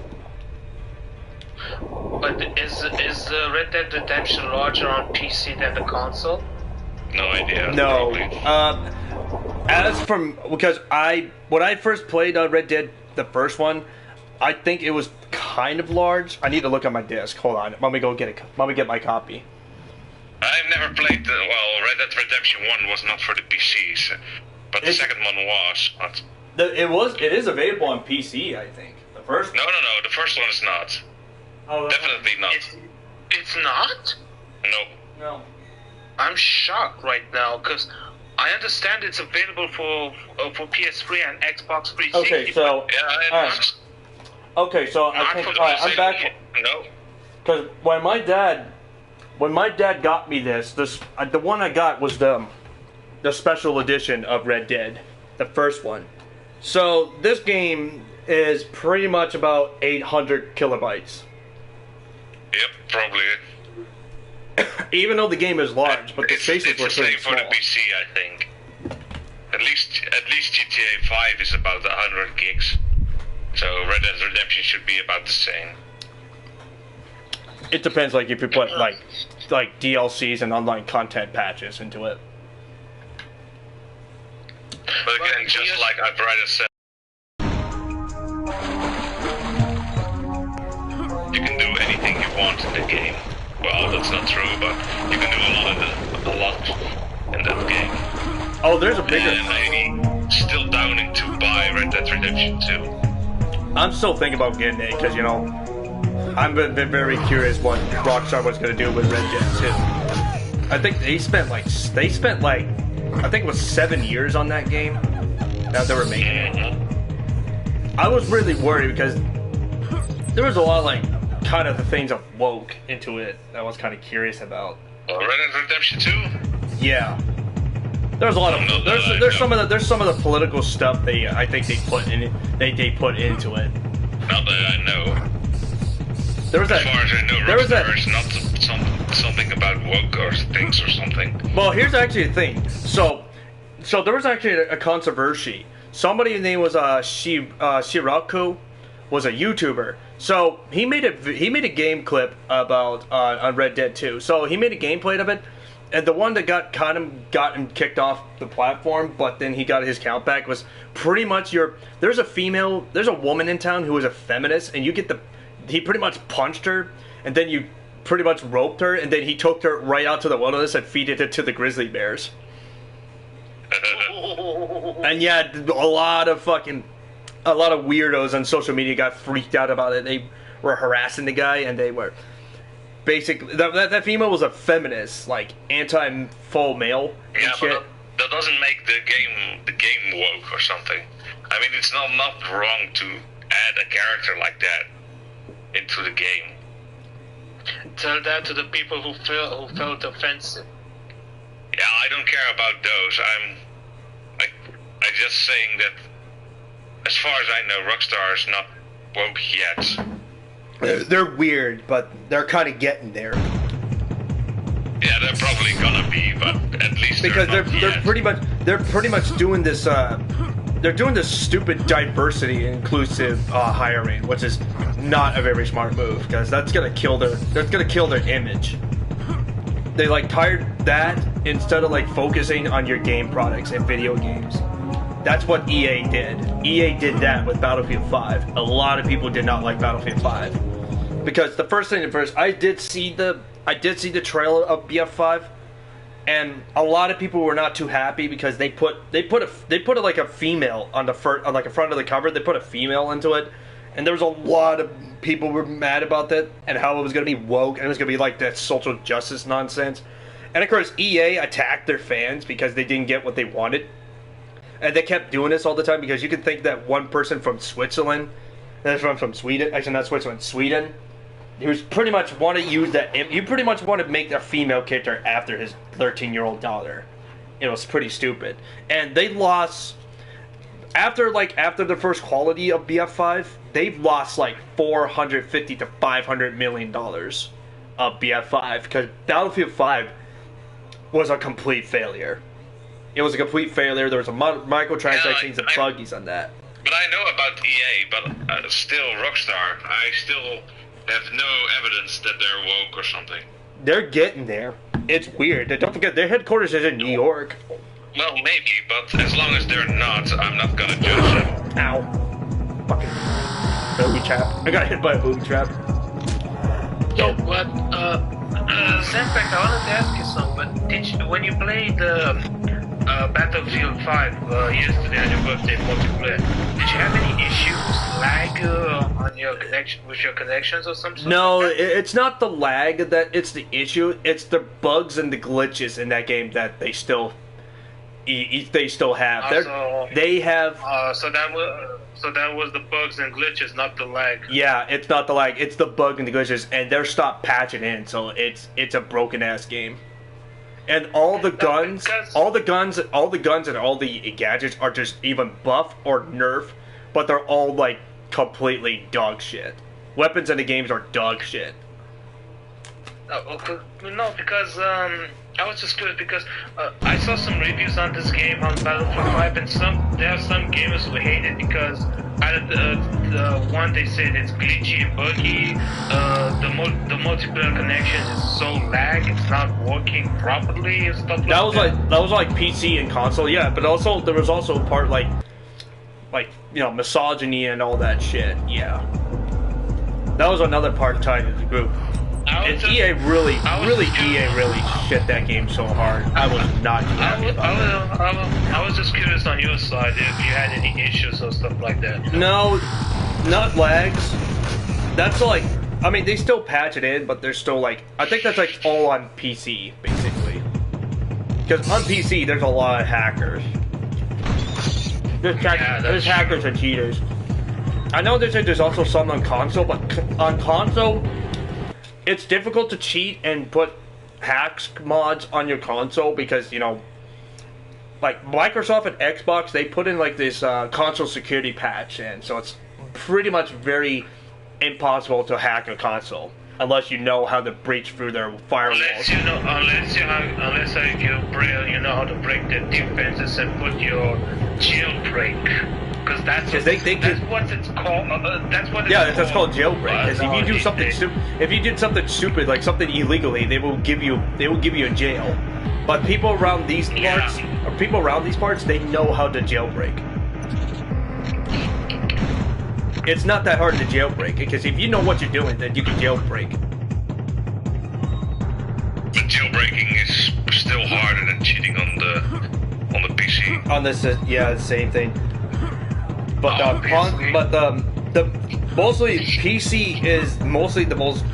But is Red Dead Redemption larger on PC than the console? No idea. No. Because when I first played Red Dead, the first one, I think it was kind of large. I need to look at my disc. Hold on. Let me go get it. Let me get my copy. I've never played Red Dead Redemption 1 was not for the PCs, but the second one was. It is available on PC, I think. The first one. No, the first one is not. Oh, definitely not. It's not? No. I'm shocked right now, because I understand it's available for PS3 and Xbox 360. Okay, so... Okay, so I think... Alright, I'm back... No. Because when my dad got me this, the one I got was the special edition of Red Dead. The first one. So, this game is pretty much about 800 kilobytes. Yep, probably. Even though the game is large, but the spaces were pretty small. It's the same for the PC, I think. At least GTA 5 is about 100 gigs. So Red Dead Redemption should be about the same. It depends, like if you put like DLCs and online content patches into it. But again, just like I've already said, you can do anything you want in the game. Well, that's not true, but you can do a lot in that game. Oh, there's a bigger... And I'm still downing to buy Red Dead Redemption 2. I'm still thinking about getting it, because, you know, I'm very curious what Rockstar was going to do with Red Dead 2. I think they spent like, I think it was 7 years on that game that they were making it. I was really worried because there was a lot of like kind of the things that woke into it that I was kind of curious about. Red Dead Redemption 2? Yeah. There's a lot of there's some of the political stuff I think they put into it. Not that I know. There was as far as I know, there's not something about woke or things or something. Well, here's actually the thing. So there was actually a controversy. Somebody's name was Shiraku, was a YouTuber. So he made a game clip about on Red Dead 2. So he made a gameplay of it, And the one that got him kicked off the platform, but then he got his count back, was pretty much there's a woman in town who is a feminist, and he pretty much punched her, and then you pretty much roped her, and then he took her right out to the wilderness and feeded it to the grizzly bears. And yeah, a lot of weirdos on social media got freaked out about it. They were harassing the guy, and they were basically that female was a feminist, like anti-full male and yeah, shit. But that doesn't make the game woke or something. I mean, it's not wrong to add a character like that into the game. Tell that to the people who felt offensive. Yeah, I don't care about those. I'm just saying that, as far as I know, Rockstar is not woke yet. They're weird, but they're kind of getting there. Yeah, they're probably gonna be, but at least because they're pretty much doing this. They're doing this stupid diversity and inclusive hiring, which is not a very smart move, because that's gonna kill their image. They tired that instead of focusing on your game products and video games. That's what EA did. EA did that with Battlefield 5. A lot of people did not like Battlefield 5 because the first thing first, I did see the trailer of BF5, and a lot of people were not too happy because they put a female on the front of the cover. They put a female into it, and there was a lot of people were mad about that and how it was going to be woke and it was going to be that social justice nonsense. And of course, EA attacked their fans because they didn't get what they wanted. And they kept doing this all the time because you can think that one person from Switzerland, that's from Sweden, actually not Switzerland, Sweden, who's pretty much want to use that, you pretty much want to make a female character after his 13-year-old daughter. It was pretty stupid. And they lost, after the first quality of BF5, they've lost $450 to $500 million of BF5 because Battlefield 5 was a complete failure. It was a complete failure. There was microtransactions and buggies on that. But I know about EA, but still Rockstar, I still have no evidence that they're woke or something. They're getting there. It's weird. Don't forget, their headquarters is in New York. Well, maybe, but as long as they're not, I'm not gonna judge them. Ow. Fucking booby trap. I got hit by a booby trap. Yo, what? Zanpact, I wanted to ask you something. When you played Battlefield 5 yesterday on your birthday multiplayer, did you have any issues, lag on your connection with your connections or something? No, it's not the lag it's the issue. It's the bugs and the glitches in that game that they still have. They have. So that was the bugs and glitches, not the lag. Yeah, it's not the lag. It's the bug and the glitches, and they're stopped patching in. So it's a broken ass game. And all the guns and all the gadgets are just even buff or nerf, but they're all completely dog shit. Weapons in the games are dog shit. No, because I was just curious because I saw some reviews on this game on Battlefield 5, and there are some gamers who hate it because the one they said it's glitchy and buggy. The multiplayer connection is so lag, it's not working properly and stuff like that. That was PC and console, yeah. But also there was also a part misogyny and all that shit, yeah. That was another part tied to the group. And EA really shit that game so hard. I was not happy about it. I was just curious on your side if you had any issues or stuff like that. No, not lags. That's I mean, they still patch it in, but they're still I think that's all on PC, basically. Because on PC, there's a lot of hackers. There's hackers and cheaters. I know there's also some on console, but on console, it's difficult to cheat and put hacks mods on your console because, Microsoft and Xbox, they put in this console security patch in, so it's pretty much very impossible to hack a console. unless you know how to breach through their firewalls. Unless you know how to break the defenses and put your jailbreak, because that's what it's called. That's called jailbreak. Because if you do something if you did something stupid, like something illegally, they will give you a jail. But people around these parts, they know how to jailbreak. It's not that hard to jailbreak, because if you know what you're doing, then you can jailbreak. But jailbreaking is still harder than cheating on the PC. On this, yeah, same thing. But mostly PC is mostly the most.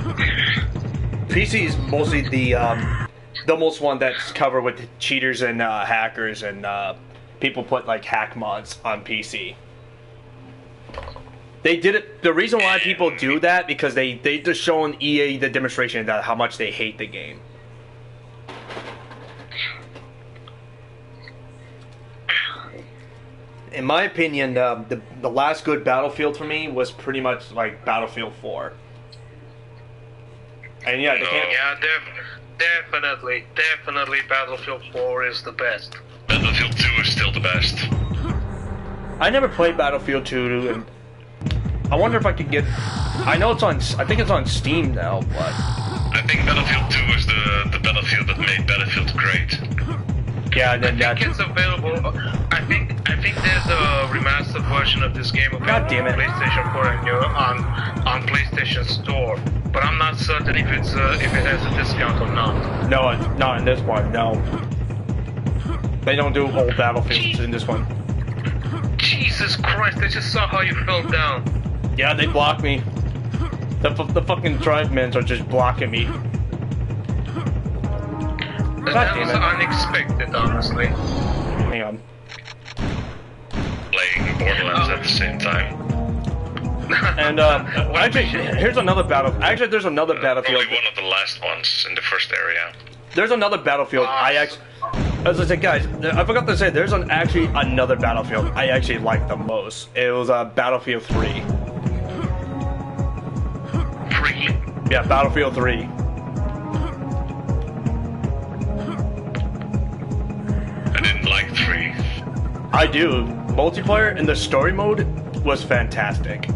PC is mostly the most one that's covered with cheaters and hackers and people put like hack mods on PC. They did it. The reason why people do that because they just showing EA the demonstration that how much they hate the game. In my opinion, the last good Battlefield for me was pretty much like Battlefield 4. And yeah, they can't. Yeah, definitely Battlefield 4 is the best. Battlefield 2 is still the best. I never played Battlefield 2, and I wonder if I could get. I know it's on. I think it's on Steam now, but I think Battlefield 2 is the Battlefield that made Battlefield great. Yeah, and then I think it's available. I think there's a remastered version of this game available God damn it. on PlayStation 4 and on PlayStation Store. But I'm not certain if it has a discount or not. No, not in this one. No, they don't do old Battlefields in this one. Jesus Christ! I just saw how you fell down. Yeah, they blocked me. The fucking tribesmen are just blocking me. That was unexpected, honestly. Hang on. Playing Borderlands at the same time. And actually, here's another battle. Actually, there's another Battlefield. Probably one of the last ones in the first area. There's another Battlefield. As I said, guys, I forgot to say, there's actually another Battlefield I actually like the most. It was Battlefield 3. 3? Yeah, Battlefield 3. I didn't like 3. I do. Multiplayer in the story mode was fantastic.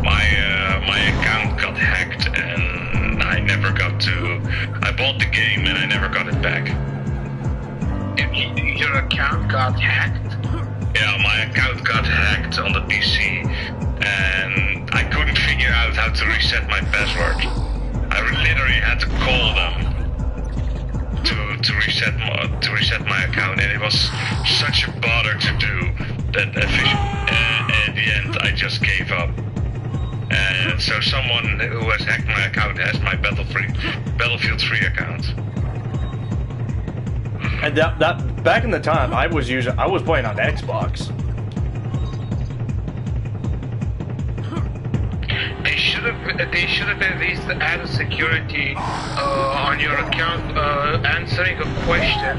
My account got hacked and I never got to. I bought the game and I never got it back. Your account got hacked? Yeah, my account got hacked on the PC and I couldn't figure out how to reset my password. I literally had to call them to reset my account, and it was such a bother to do that at the end I just gave up. And so someone who has hacked my account has my Battlefield 3 account. And that back in the time, I was playing on Xbox. They should have at least added security on your account, answering a question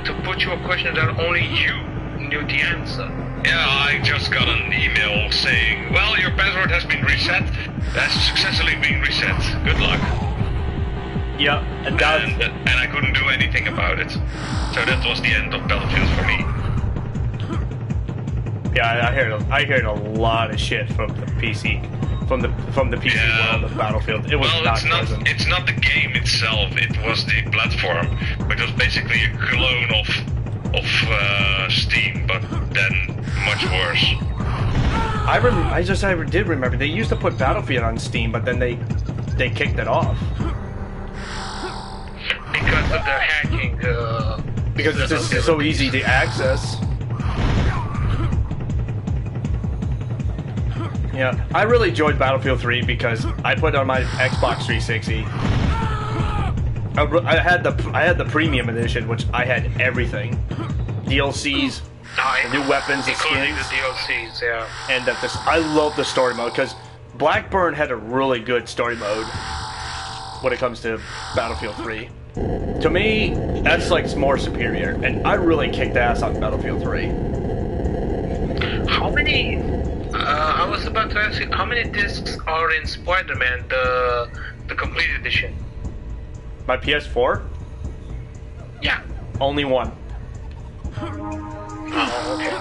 to put you a question that only you knew the answer. Yeah, I just got an email saying, well, your password has been reset. Has successfully been reset. Good luck. Yeah, and I couldn't do anything about it. So that was the end of Battlefield for me. Yeah, I heard a lot of shit from the PC. From the PC world of Battlefield. It was pleasant. It's not the game itself, it was the platform, which was basically a clone of Steam, but then much worse. I did remember they used to put Battlefield on Steam, but then they kicked it off. Because of the hacking. Because it's just so easy to access. Yeah, I really enjoyed Battlefield 3 because I put it on my Xbox 360. I had the premium edition, which I had everything, DLCs, the new weapons, the including skins, the DLCs, yeah. And I love the story mode because Blackburn had a really good story mode when it comes to Battlefield 3. To me, that's like more superior, and I really kicked ass on Battlefield 3. How many I was about to ask you, how many discs are in Spider-Man, the complete edition? My PS4? Yeah. Only one. Oh, okay.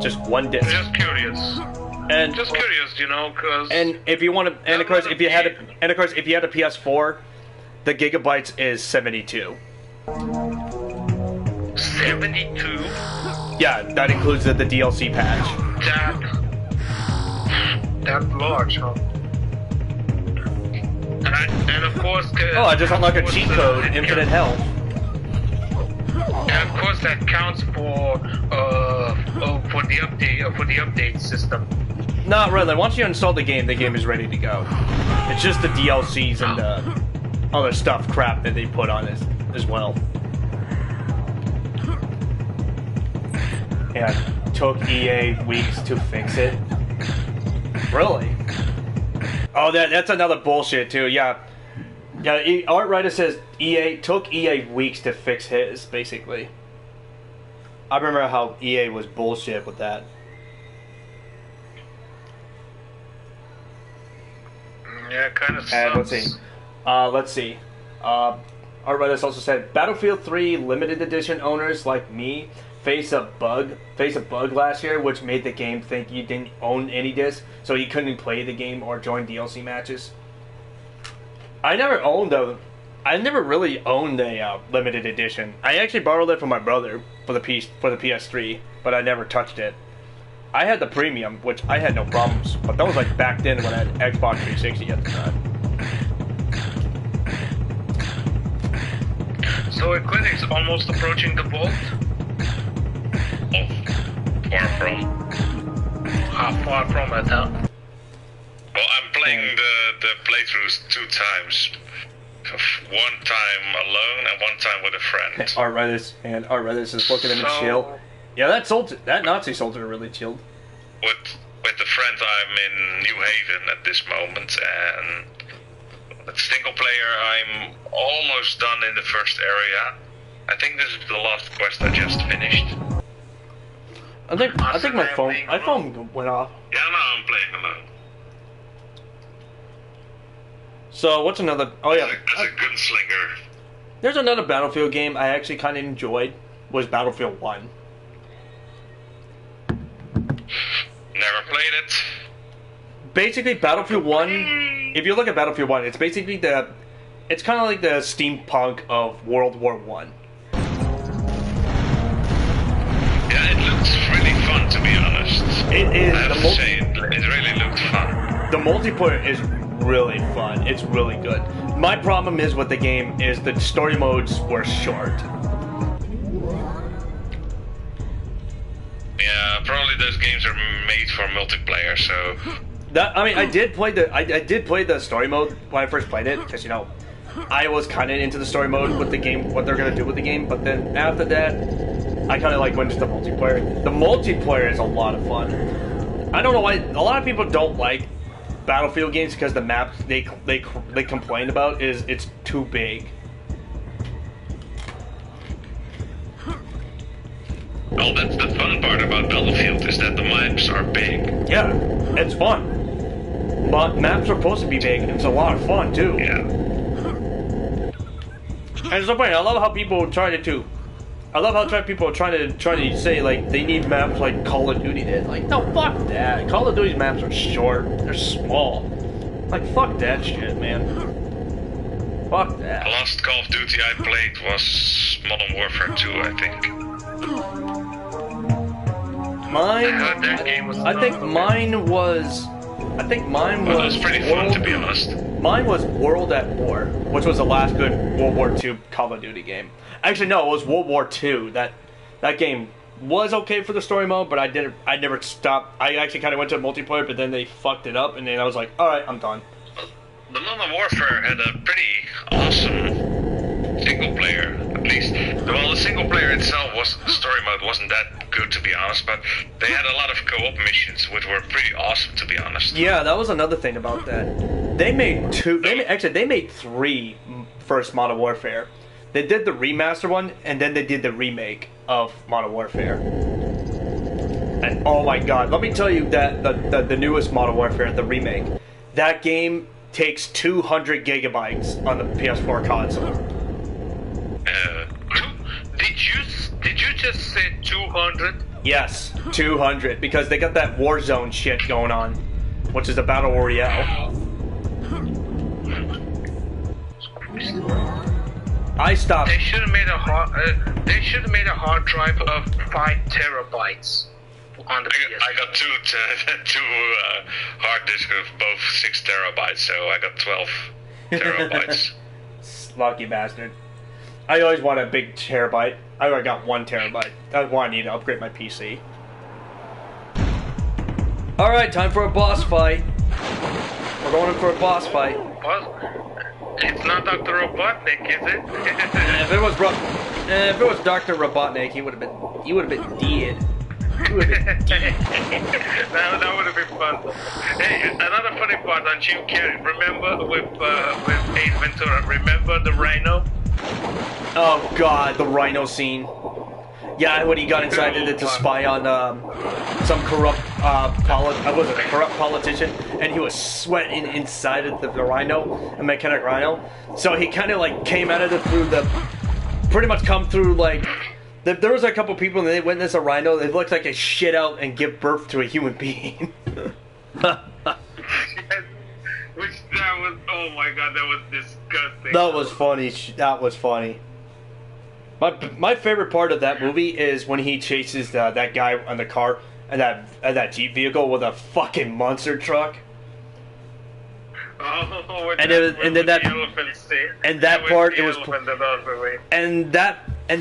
Just one disc. Just curious. And Just curious, you know, because... and if you want to, and of course, if you had a PS4, the gigabytes is 72. 72? Yeah, that includes the DLC patch. That large, huh? And of course... Oh, I just unlocked a cheat code, infinite health. And of course that counts for the update system. Not really. Once you install the game is ready to go. It's just the DLCs and the other crap that they put on it as well. Yeah, it took EA weeks to fix it. Really? Oh, that's another bullshit too. Yeah, Art Writer says took EA weeks to fix his, basically. I remember how EA was bullshit with that. Yeah, kind of sucks. And let's see. Art Writer also said Battlefield 3 limited edition owners like me face a bug last year, which made the game think you didn't own any discs, so you couldn't play the game or join DLC matches. I never really owned a limited edition. I actually borrowed it from my brother for the PS3, but I never touched it. I had the premium, which I had no problems, but that was like back then when I had Xbox 360 at the time. So Equinix almost approaching the vault? Oh, far from. How far from it, huh? Well, I'm playing the playthroughs 2 times. One time alone and one time with a friend. Art Writers is looking at him chill. Yeah, that Nazi soldier really chilled. With the friend, I'm in New Haven at this moment, and with single player, I'm almost done in the first area. I think this is the last quest I just finished. I think my phone went off. Yeah, no, I'm playing alone. So what's another? Oh yeah, As a gunslinger. There's another Battlefield game I actually kind of enjoyed. Was Battlefield 1. Never played it. Basically, Battlefield 1. If you look at Battlefield 1, it's basically it's kind of like the steampunk of World War 1. Yeah, it looks really fun, to be honest. It is. I have to say, it really looked fun. The multiplayer is really fun. It's really good. My problem is with the game is the story modes were short. Yeah, probably those games are made for multiplayer, so... I did play the story mode when I first played it, because, you know, I was kind of into the story mode with the game, what they're going to do with the game, but then after that, I kind of went to the multiplayer. The multiplayer is a lot of fun. I don't know why, a lot of people don't like Battlefield games because the maps they complain about is it's too big. Well, that's the fun part about Battlefield, is that the maps are big. Yeah, it's fun. But maps are supposed to be big, and it's a lot of fun, too. Yeah. And it's so funny, I love how people try to people are trying to say, like, they need maps like Call of Duty did. Like, no, fuck that. Call of Duty's maps are short. They're small. Like, fuck that shit, man. Fuck that. The last Call of Duty I played was Modern Warfare 2, I think. I think mine was Well, it was pretty fun, to be honest. Mine was World at War, which was the last good World War II Call of Duty game. Actually, no, it was World War II. That game was okay for the story mode, but I never stopped. I actually kind of went to multiplayer, but then they fucked it up, and then I was like, all right, I'm done. The Modern Warfare had a pretty awesome single player, at least. Well, the single player itself the story mode wasn't that good, to be honest, but they had a lot of co-op missions, which were pretty awesome, to be honest. Yeah, that was another thing about that. They made 3 first Modern Warfare. They did the remaster one, and then they did the remake of Modern Warfare. And oh my god, let me tell you that the newest Modern Warfare, the remake, that game takes 200 gigabytes on the PS4 console. Did you just say 200? Yes, 200, because they got that Warzone shit going on, which is a battle royale. I stopped. They should have made a hard drive of 5 terabytes on the PS4. I got two hard disks of both 6 terabytes, so I got 12 terabytes. Lucky bastard. I always want a big terabyte. I already got 1 terabyte. That's why I need to upgrade my PC. Alright, time for a boss fight. We're going in for a boss fight. It's not Dr. Robotnik, is it? If it was Dr. Robotnik, he would have been dead. He would have been dead. that would have been fun. Hey, another funny part on Jim Carrey. Remember with Ace Ventura? Remember the rhino? Oh god, the rhino scene. Yeah, when he got inside to spy on some corrupt politician, and he was sweating inside of the rhino, a mechanic rhino. So he kind of like came out of it through pretty much come through like. There was a couple people and they witnessed a rhino. They looked like a shit out and give birth to a human being. Which that was, oh my god, that was disgusting. That was funny. That was funny. My favorite part of that movie is when he chases that guy on the car and that Jeep vehicle with a fucking monster truck. Oh, and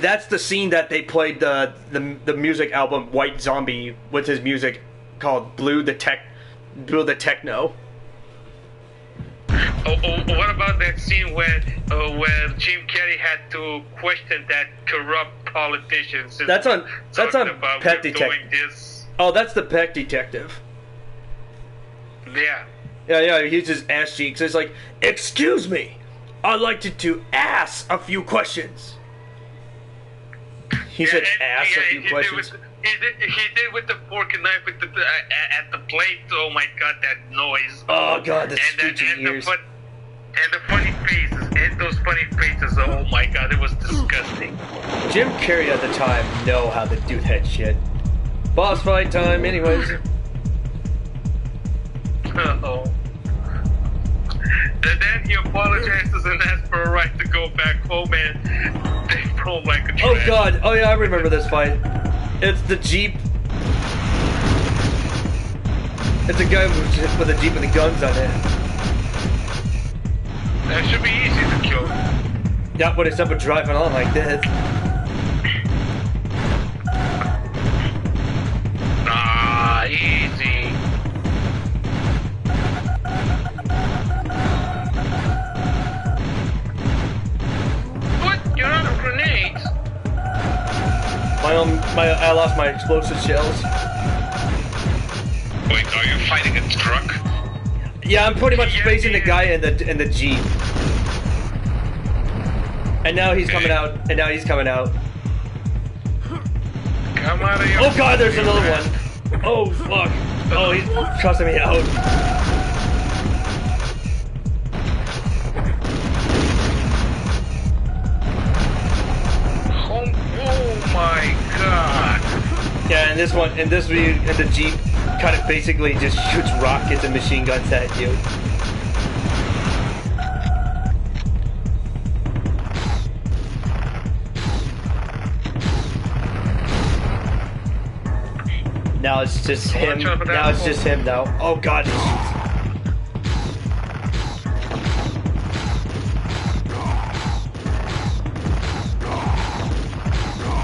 that's the scene that they played the music album White Zombie with his music called Blue the Techno. What about that scene where Jim Carrey had to question that corrupt politician? That's on Pet Detective. Oh, that's the Pet Detective. Yeah. Yeah, he just ass cheeks. It's like, excuse me, I'd like to ask a few questions. He said ask a few questions. He did with the fork and knife at the plate. Oh my god, that noise. Oh god, the screeching ears. And the funny faces, and those funny faces, oh my god, it was disgusting. Jim Carrey at the time know how to do that shit. Boss fight time, anyways. Oh. And then he apologizes and asks for a right to go back home, and they throw him like a trash. Oh god, oh yeah, I remember this fight. It's the Jeep. It's a guy with a Jeep with the guns on it. That should be easy to kill. Yeah, when it's up and driving on like this. Ah, easy. What? You're out of grenades? I lost my explosive shells. Wait, are you fighting a truck? Yeah, I'm pretty much facing the guy in the Jeep. And now he's coming out. Come out of your... Oh god, there's another one. Oh fuck. Oh, he's cussing me out. Oh my god. Yeah, and this view, the Jeep kind of basically just shoots rockets and machine guns at you. Now it's just him. Now it's just him now. Oh god.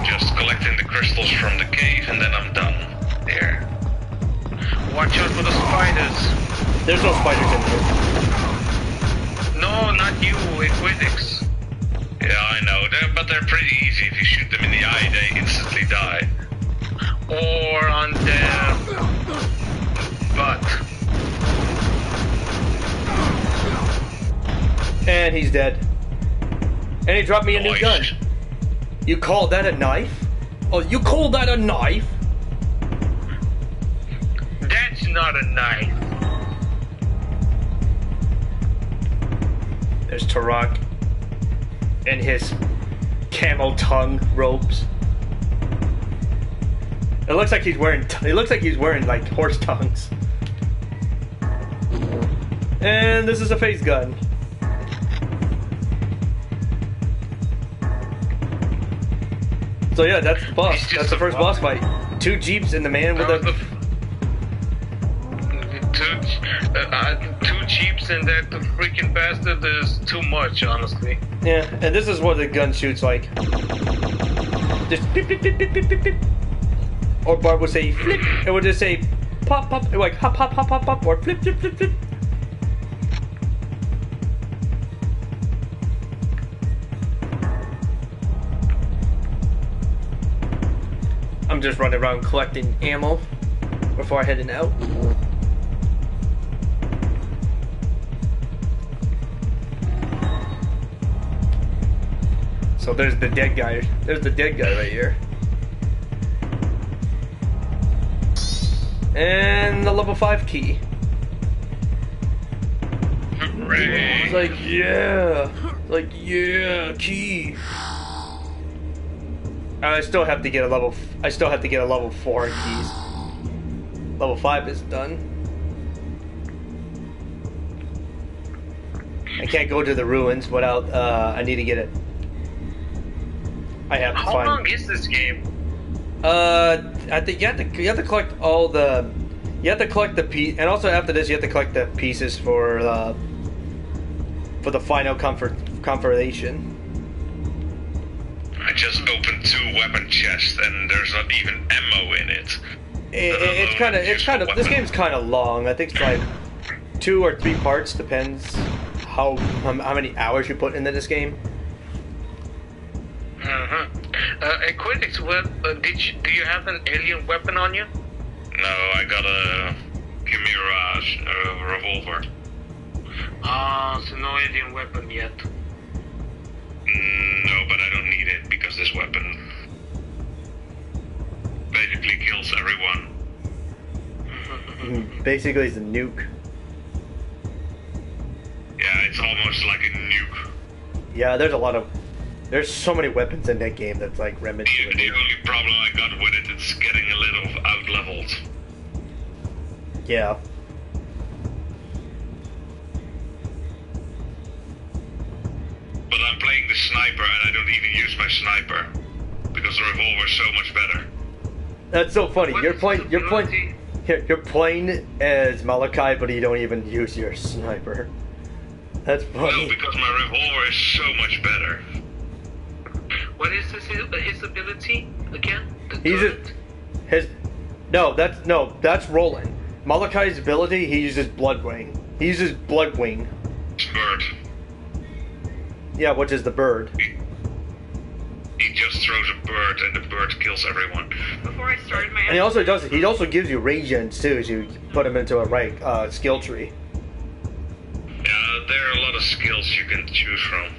Just collecting the crystals from the cave and then I'm done. There. Watch out for the spiders. There's no spiders in here. No, not you, Equidix. Yeah, I know. But they're pretty easy. If you shoot them in the eye, they instantly die. Or on their butt. And he's dead. And he dropped me a new gun. You call that a knife? Oh, you call that a knife? not a knife. There's Turok and his camel tongue robes. It looks like he's wearing. It looks like he's wearing like horse tongues. And this is a face gun. So yeah, that's the boss. That's the first boss fight. 2 jeeps and the man with a. 2 jeeps and that freaking bastard is too much, honestly. Yeah, and this is what the gun shoots like. Just beep, beep, beep, beep, beep, beep, beep. Or Barb would say flip. It would just say pop, pop, like hop, hop, hop, hop, hop, or flip, flip, flip, flip. I'm just running around collecting ammo before heading out. So there's the dead guy. There's the dead guy right here. And the level 5 key. Hooray. It's like, yeah. Like, yeah, key. I still have to get a level 4 keys. Level 5 is done. I can't go to the ruins without I need to get it. I have to How find. long is this game? I think you have to collect all the. You have to collect the piece, and also after this, you have to collect the pieces for the final confirmation. I just opened 2 weapon chests and there's not even ammo in it. It's kind of. This game's kind of long. I think it's like 2 or 3 parts, depends how many hours you put into this game. A critics, do you have an alien weapon on you? No, I got a Chimera revolver. So no alien weapon yet. No, but I don't need it because this weapon basically kills everyone. Basically, it's a nuke. Yeah, it's almost like a nuke. Yeah, there's so many weapons in that game that's like remnants of a The nuke. only problem I got with it is getting a little out-leveled. Yeah. But I'm playing the sniper and I don't even use my sniper because the revolver is so much better. That's so funny. What You're is playing the ability? as Malachi, but you don't even use your sniper. That's No, funny. because my revolver is so much better. What is his ability again? He's that's Roland. Malachi's ability, he uses Blood Wing. He uses Blood Wing. It's bird. Yeah, which is the bird. He just throws a bird and the bird kills everyone. Before I started my And he also gives you regions too, as you put him into a right skill tree. Yeah, there are a lot of skills you can choose from.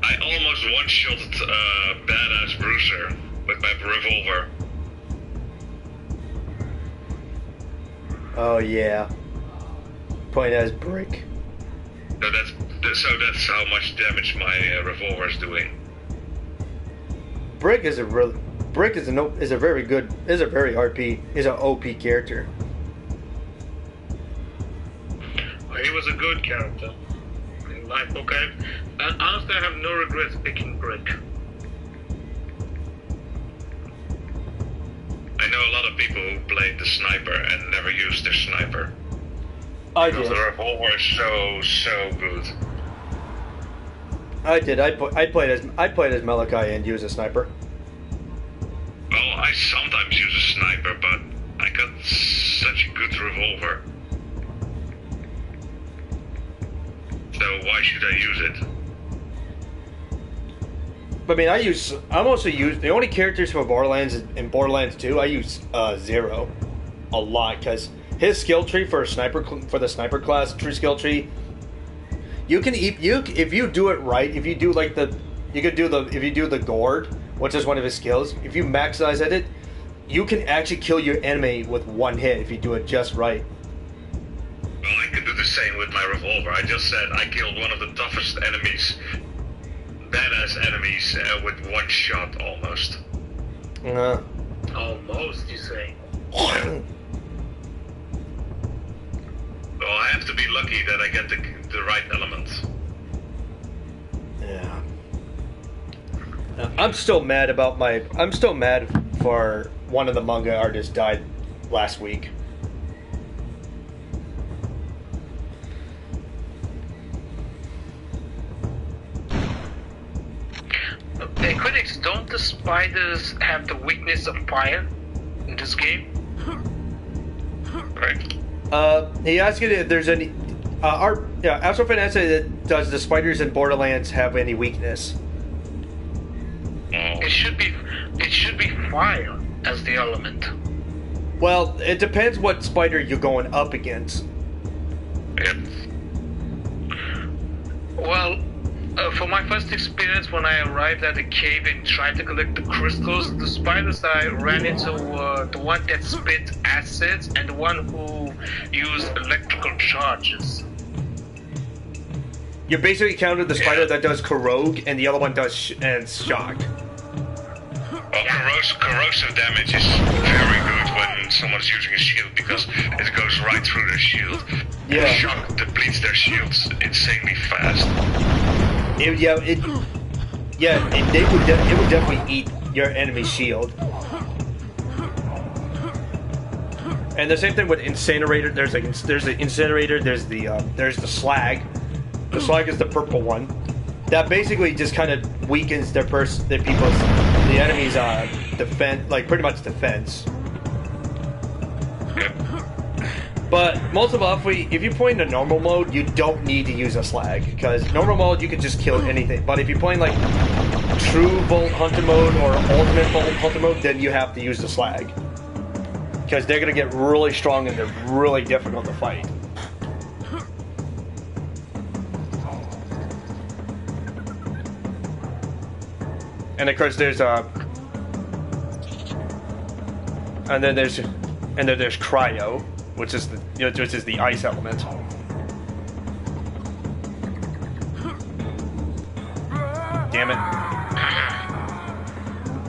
I almost one-shot badass Bruiser with my revolver. Oh yeah. Point as Brick. So that's how much damage my revolver is doing. Brick is a very OP character. He was a good character. In my book, honestly, I have no regrets picking Brick. I know a lot of people who played the sniper and never used their sniper. I Because did. the revolver is so good. I did. I played as Malachi and used a sniper. Well, I sometimes use a sniper, but I got such a good revolver. So why should I use it? I mean, I'm also use the only characters for Borderlands in Borderlands 2. I use Zero a lot because his skill tree for the sniper class true skill tree. If you do it right, if you do like the you could do if you do the gourd, which is one of his skills. If you maximize at it, you can actually kill your enemy with one hit if you do it just right. Well, I can do the same with my revolver. I just said I killed one of the toughest enemies, badass enemies, with one shot almost. Almost, you say? Well, I have to be lucky that I get the right element. Yeah. I'm still mad for one of the manga artists died last week. Hey, critics, don't the spiders have the weakness of fire in this game? Right. He asked you if there's any. Astrofan asked you, does the spiders in Borderlands have any weakness? It should be fire as the element. Well, it depends what spider you're going up against. Yep. Well, for my first experience when I arrived at the cave and tried to collect the crystals, the spiders I ran into were the one that spit acids and the one who used electrical charges. You basically countered the spider that does corrode and the other one does shock. Well, corrosive damage is very good when someone's using a shield because it goes right through their shield. Yeah. And shock depletes their shields insanely fast. It would definitely eat your enemy's shield. And the same thing with incinerator. There's the incinerator. There's the slag. The slag is the purple one. That basically just kind of weakens the enemy's defense, like pretty much defense. But most of all, if you play in the normal mode, you don't need to use a slag because normal mode you can just kill anything. But if you're playing like true Vault Hunter mode or ultimate Vault Hunter mode, then you have to use the slag because they're gonna get really strong and they're really difficult to fight. And of course, there's and then there's cryo, which is the ice element. Damn it!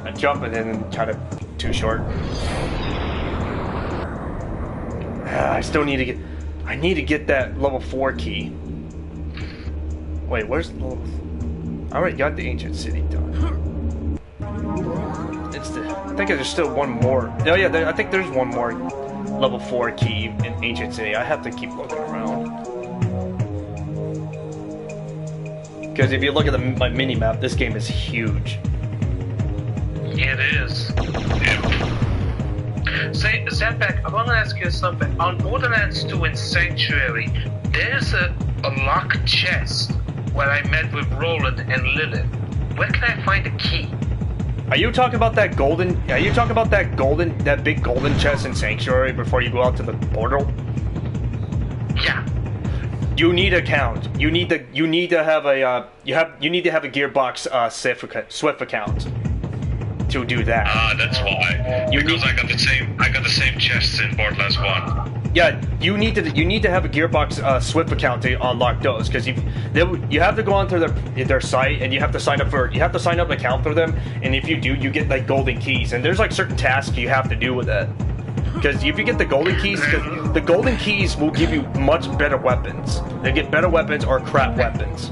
I jump and then kind of too short. I still need to get. I need to get that level 4 key. Wait, where's the level? I already got the ancient city done. I think there's still one more. Oh yeah, I think there's one more level 4 key in Ancient City. I have to keep looking around. Because if you look at my mini-map, this game is huge. It is. Say, Zanpact, I want to ask you something. On Borderlands 2 and Sanctuary, there's a locked chest where I met with Roland and Lilith. Where can I find the key? Are you talking about that big golden chest in Sanctuary before you go out to the portal? Yeah. You need a count. You need to have a Gearbox Swift account to do that. That's why. I got the same chests in Borderlands 1. Yeah, you need to have a Gearbox Swift account to unlock those because you have to go onto their site and you have to sign up an account for them, and if you do, you get like golden keys, and there's like certain tasks you have to do with it. Because if you get the golden keys, the golden keys will give you much better weapons. They get better weapons or crap weapons.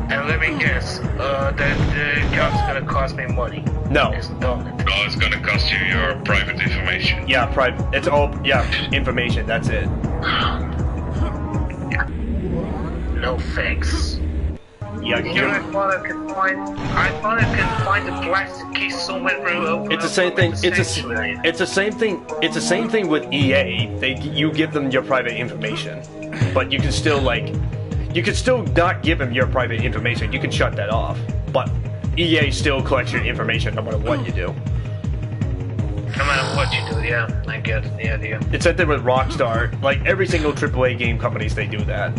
And let me guess, that the job's gonna cost me money. No. It's gonna cost you your private information. Yeah, private. It's all information. That's it. No thanks. Yeah, I thought I could find the plastic key somewhere. It's the same thing. It's the same thing. It's the same thing with EA. You give them your private information, but you can still not give them your private information. You can shut that off, but EA still collects your information no matter what you do. No matter what you do, yeah, I get the idea. It's something with Rockstar. Like every single AAA game companies, they do that.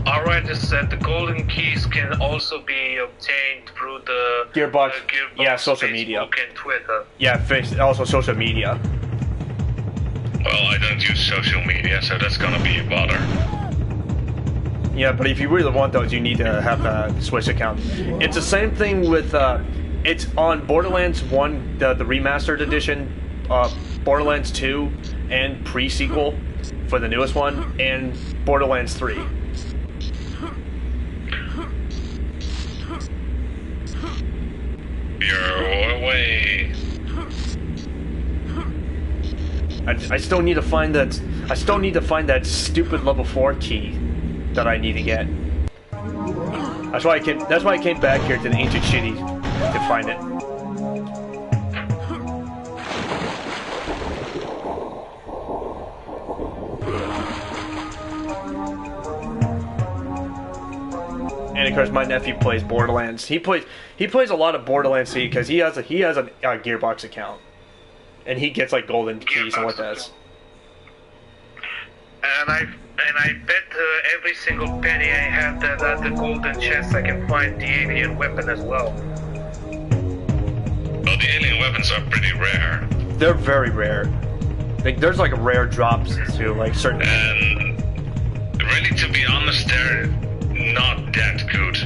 Are already said the golden keys can also be obtained through the Gearbox, yeah, social Facebook media. and Twitter. Yeah, also social media. Well, I don't use social media, so that's gonna be a bother. Yeah, but if you really want those, you need to have a Switch account. It's the same thing with, it's on Borderlands 1, the remastered edition, Borderlands 2, and pre-sequel for the newest one, and Borderlands 3. You're away. I still need to find that. I still need to find that stupid level 4 key that I need to get. That's why I came. That's why I came back here to the ancient city to find it. And of course, my nephew plays Borderlands. He plays a lot of Borderlands C because he has a Gearbox account, and he gets like golden keys and what that's. And I bet every single penny I have that at the golden chest I can find the alien weapon as well. Well, the alien weapons are pretty rare. They're very rare. Like there's like rare drops to like certain. And really, to be honest, they're not that good.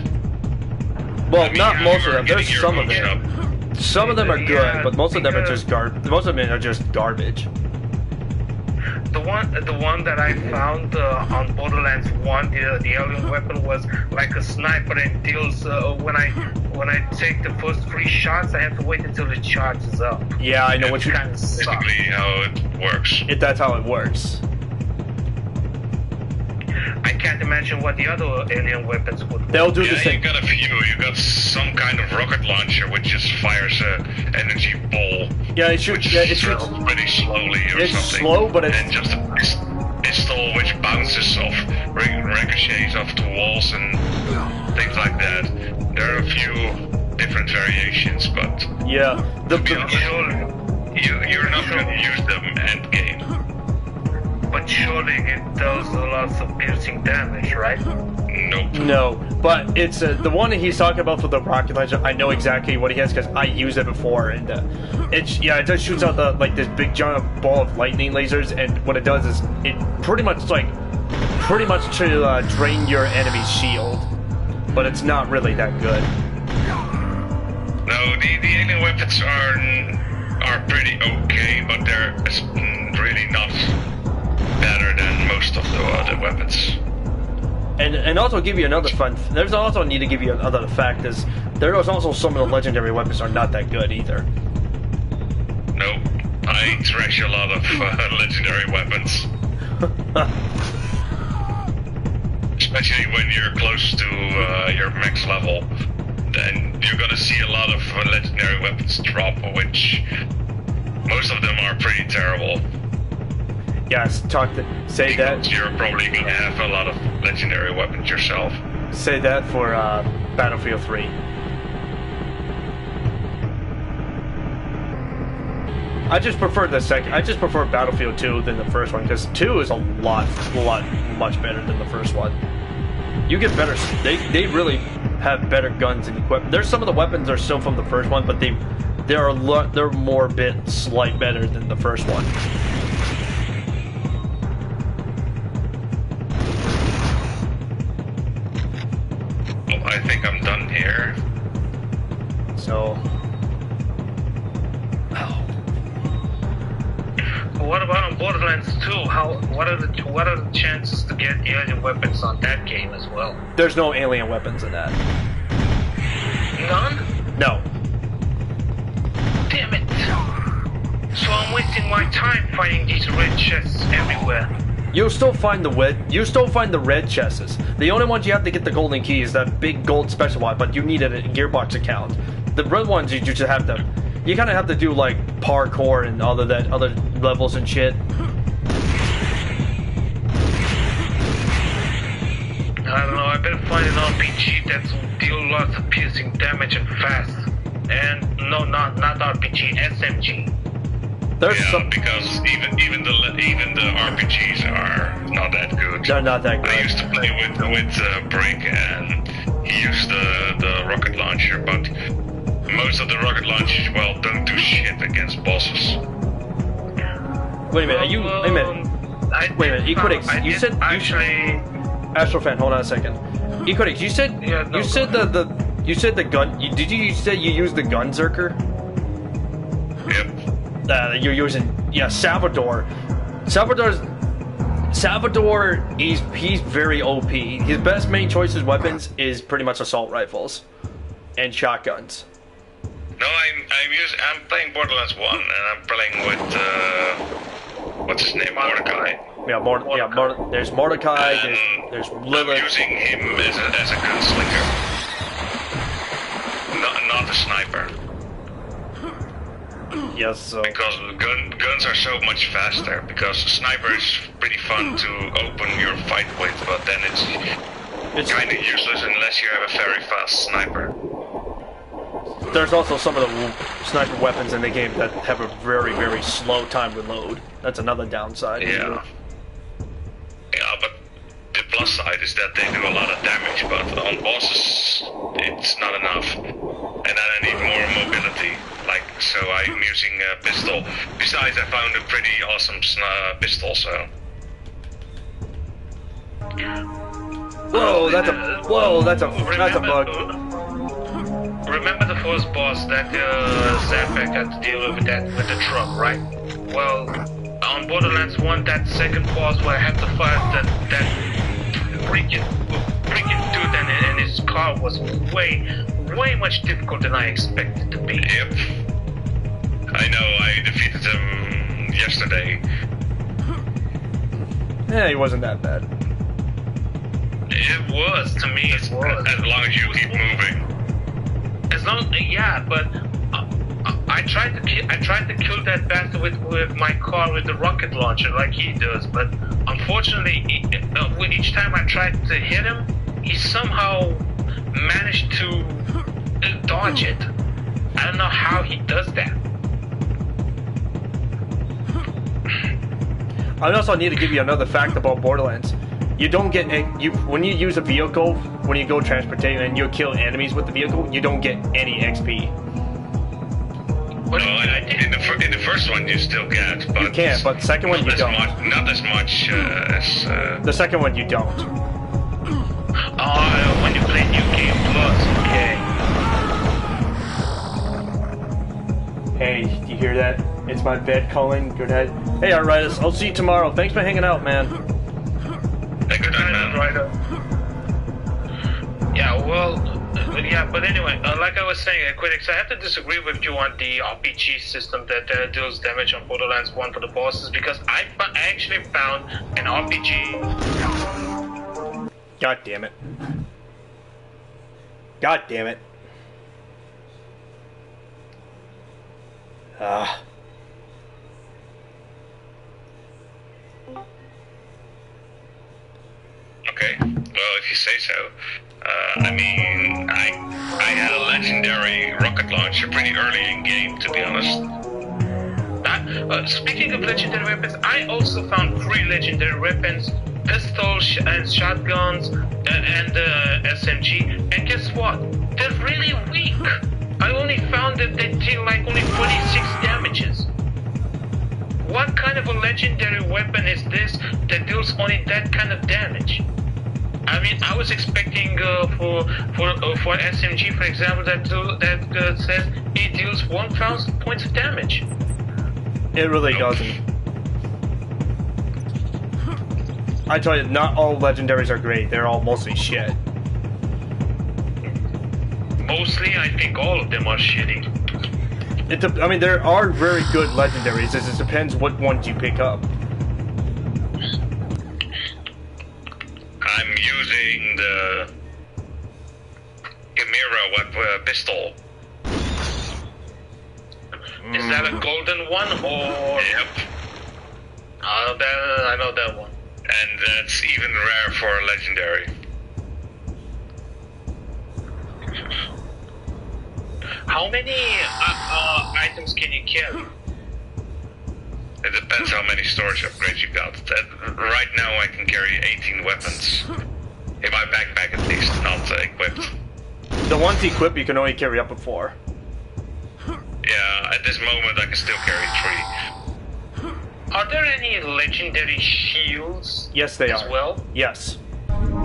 Well, I mean, not most of them. getting There's your some of hopes them. up. Some of them are good, Yeah, but most of them are because- just Most of them are just garbage. The one that I found on Borderlands 1, the alien weapon was like a sniper and deals when I take the first 3 shots, I have to wait until it charges up. Yeah, I know what Which you. kind of sucks. Basically, how it works. That's how it works. I can't imagine what the other alien weapons would. They'll do the Yeah, you same. got a few. You got some kind of rocket launcher which just fires a energy ball. Yeah, it shoots. Which Yeah, it shoots. travels pretty slowly or It's something. slow, but it's- and just a pistol which bounces off, ricochets off the walls and things like that. There are a few different variations, but Yeah, to be honest, you're not going to use them end game. But surely it does lots of piercing damage, right? Nope. no, but it's the one that he's talking about for the rocket launcher. I know exactly what he has because I used it before, and it just shoots out this big giant ball of lightning lasers, and what it does is it pretty much to drain your enemy's shield, but it's not really that good. No, the alien weapons are pretty okay, but they're really not better than most of the other weapons. And also give you another fun. There's also need to give you another fact is there is also some of the legendary weapons are not that good either. Nope. I trash a lot of legendary weapons. Especially when you're close to your max level. Then you're gonna see a lot of legendary weapons drop, which most of them are pretty terrible. Yes, say that. Because you're probably gonna have a lot of legendary weapons yourself. Say that for Battlefield 3. I just prefer Battlefield 2 than the first one because 2 is a much better than the first one. You get better. They really have better guns and equipment. There's some of the weapons are still from the first one, but they're more slight better than the first one. I think I'm done here. So, What about on Borderlands 2? What are the chances to get alien weapons on that game as well? there's no alien weapons in that. None? No. Damn it! So I'm wasting my time finding these red chests everywhere. You'll still find the red chests. The only ones you have to get the golden key is that big gold special one, but you need a Gearbox account. The red ones you just have to. You kind of have to do like parkour and all of that other levels and shit. I don't know, I better find an RPG that will deal lots of piercing damage and fast. And no, not RPG, SMG. There's yeah, because even the RPGs are not that good. They're not that good. I used to play with Brick, and he used the rocket launcher, but most of the rocket launchers, well, don't do shit against bosses. Wait a minute, wait a minute. Wait a minute, Equinix, you said actually Astrofan, hold on a second. Equinix, you said you said the gun. Did you say you used the Gunzerker? Yep. You're using Salvador. Salvador, he's very OP. His best main choice as weapons is pretty much assault rifles and shotguns. No, I'm playing Borderlands 1, and I'm playing with what's his name, Mordecai. There's Mordecai. There's Lilith. I'm using him as a gunslinger, not a sniper. Yes, so. Because guns are so much faster. Because sniper is pretty fun to open your fight with, but then it's kind of useless unless you have a very fast sniper. There's also some of the sniper weapons in the game that have a very, very slow time to load. That's another downside. Yeah. Yeah, but the plus side is that they do a lot of damage, but on bosses, it's not enough. And then I need more mobility. So I'm using a pistol. Besides, I found a pretty awesome pistol, so. Whoa, that's a bug. Remember the first boss that Zanpact had to deal with the truck, right? Well, on Borderlands 1, that second boss where I had to fight that freaking dude, and his car was way much difficult than I expected to be. Yep. I know, I defeated him yesterday. Yeah, he wasn't that bad. It was, to me, it was. As long as you keep moving. But I tried to kill that bastard with my car with the rocket launcher like he does, but unfortunately, each time I tried to hit him, he somehow managed to dodge it. I don't know how he does that. I also need to give you another fact about Borderlands. You don't get when you use a vehicle, when you go transportation and you kill enemies with the vehicle, you don't get any XP. No, in the first one you still get, but you can, but the second one you don't. Not as much as the second one you don't. Oh, when you play New Game Plus, okay. Hey, do you hear that? It's my bed calling. Good night. Hey, Artitus, I'll see you tomorrow. Thanks for hanging out, man. Hey, good night, man. But anyway, like I was saying, Quidix, I have to disagree with you on the RPG system that deals damage on Borderlands 1 for the bosses, because I actually found an RPG. God damn it. God damn it. Okay, well, if you say so. I mean, I had a legendary rocket launcher pretty early in game, to be honest. Speaking of legendary weapons, I also found 3 legendary weapons, pistols and shotguns and SMG. And guess what? They're really weak. I only found that they deal like only 46 damages. What kind of a legendary weapon is this that deals only that kind of damage? I mean, I was expecting for SMG, for example, that says it deals 1,000 points of damage. It really doesn't. I tell you, not all legendaries are great. They're all mostly shit. Mostly, I think all of them are shitty. I mean, there are very good legendaries. It just depends what ones you pick up. I'm using the Chimera pistol. Is that a golden one or? Yep. I know that one. And that's even rare for a legendary. How many items can you carry? it depends how many storage upgrades you got. Right now I can carry 18 weapons. In my backpack at least, not equipped. The ones equipped you can only carry up to 4. Yeah, at this moment I can still carry 3. Are there any legendary shields? Yes, they as are. well? Yes.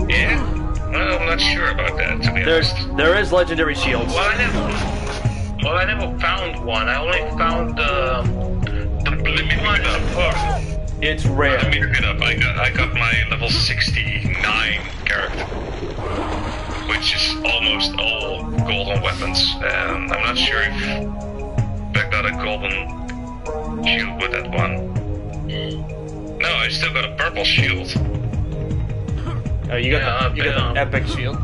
Yeah? Well, I'm not sure about that, to be honest. There is legendary shields. Well, I never found one. I only found the blue one and the purple. It's rare. Let me look it up. I got my level 69 character, which is almost all golden weapons. I'm not sure if I got a golden shield with that one. No, I still got a purple shield. Oh, you got an epic shield.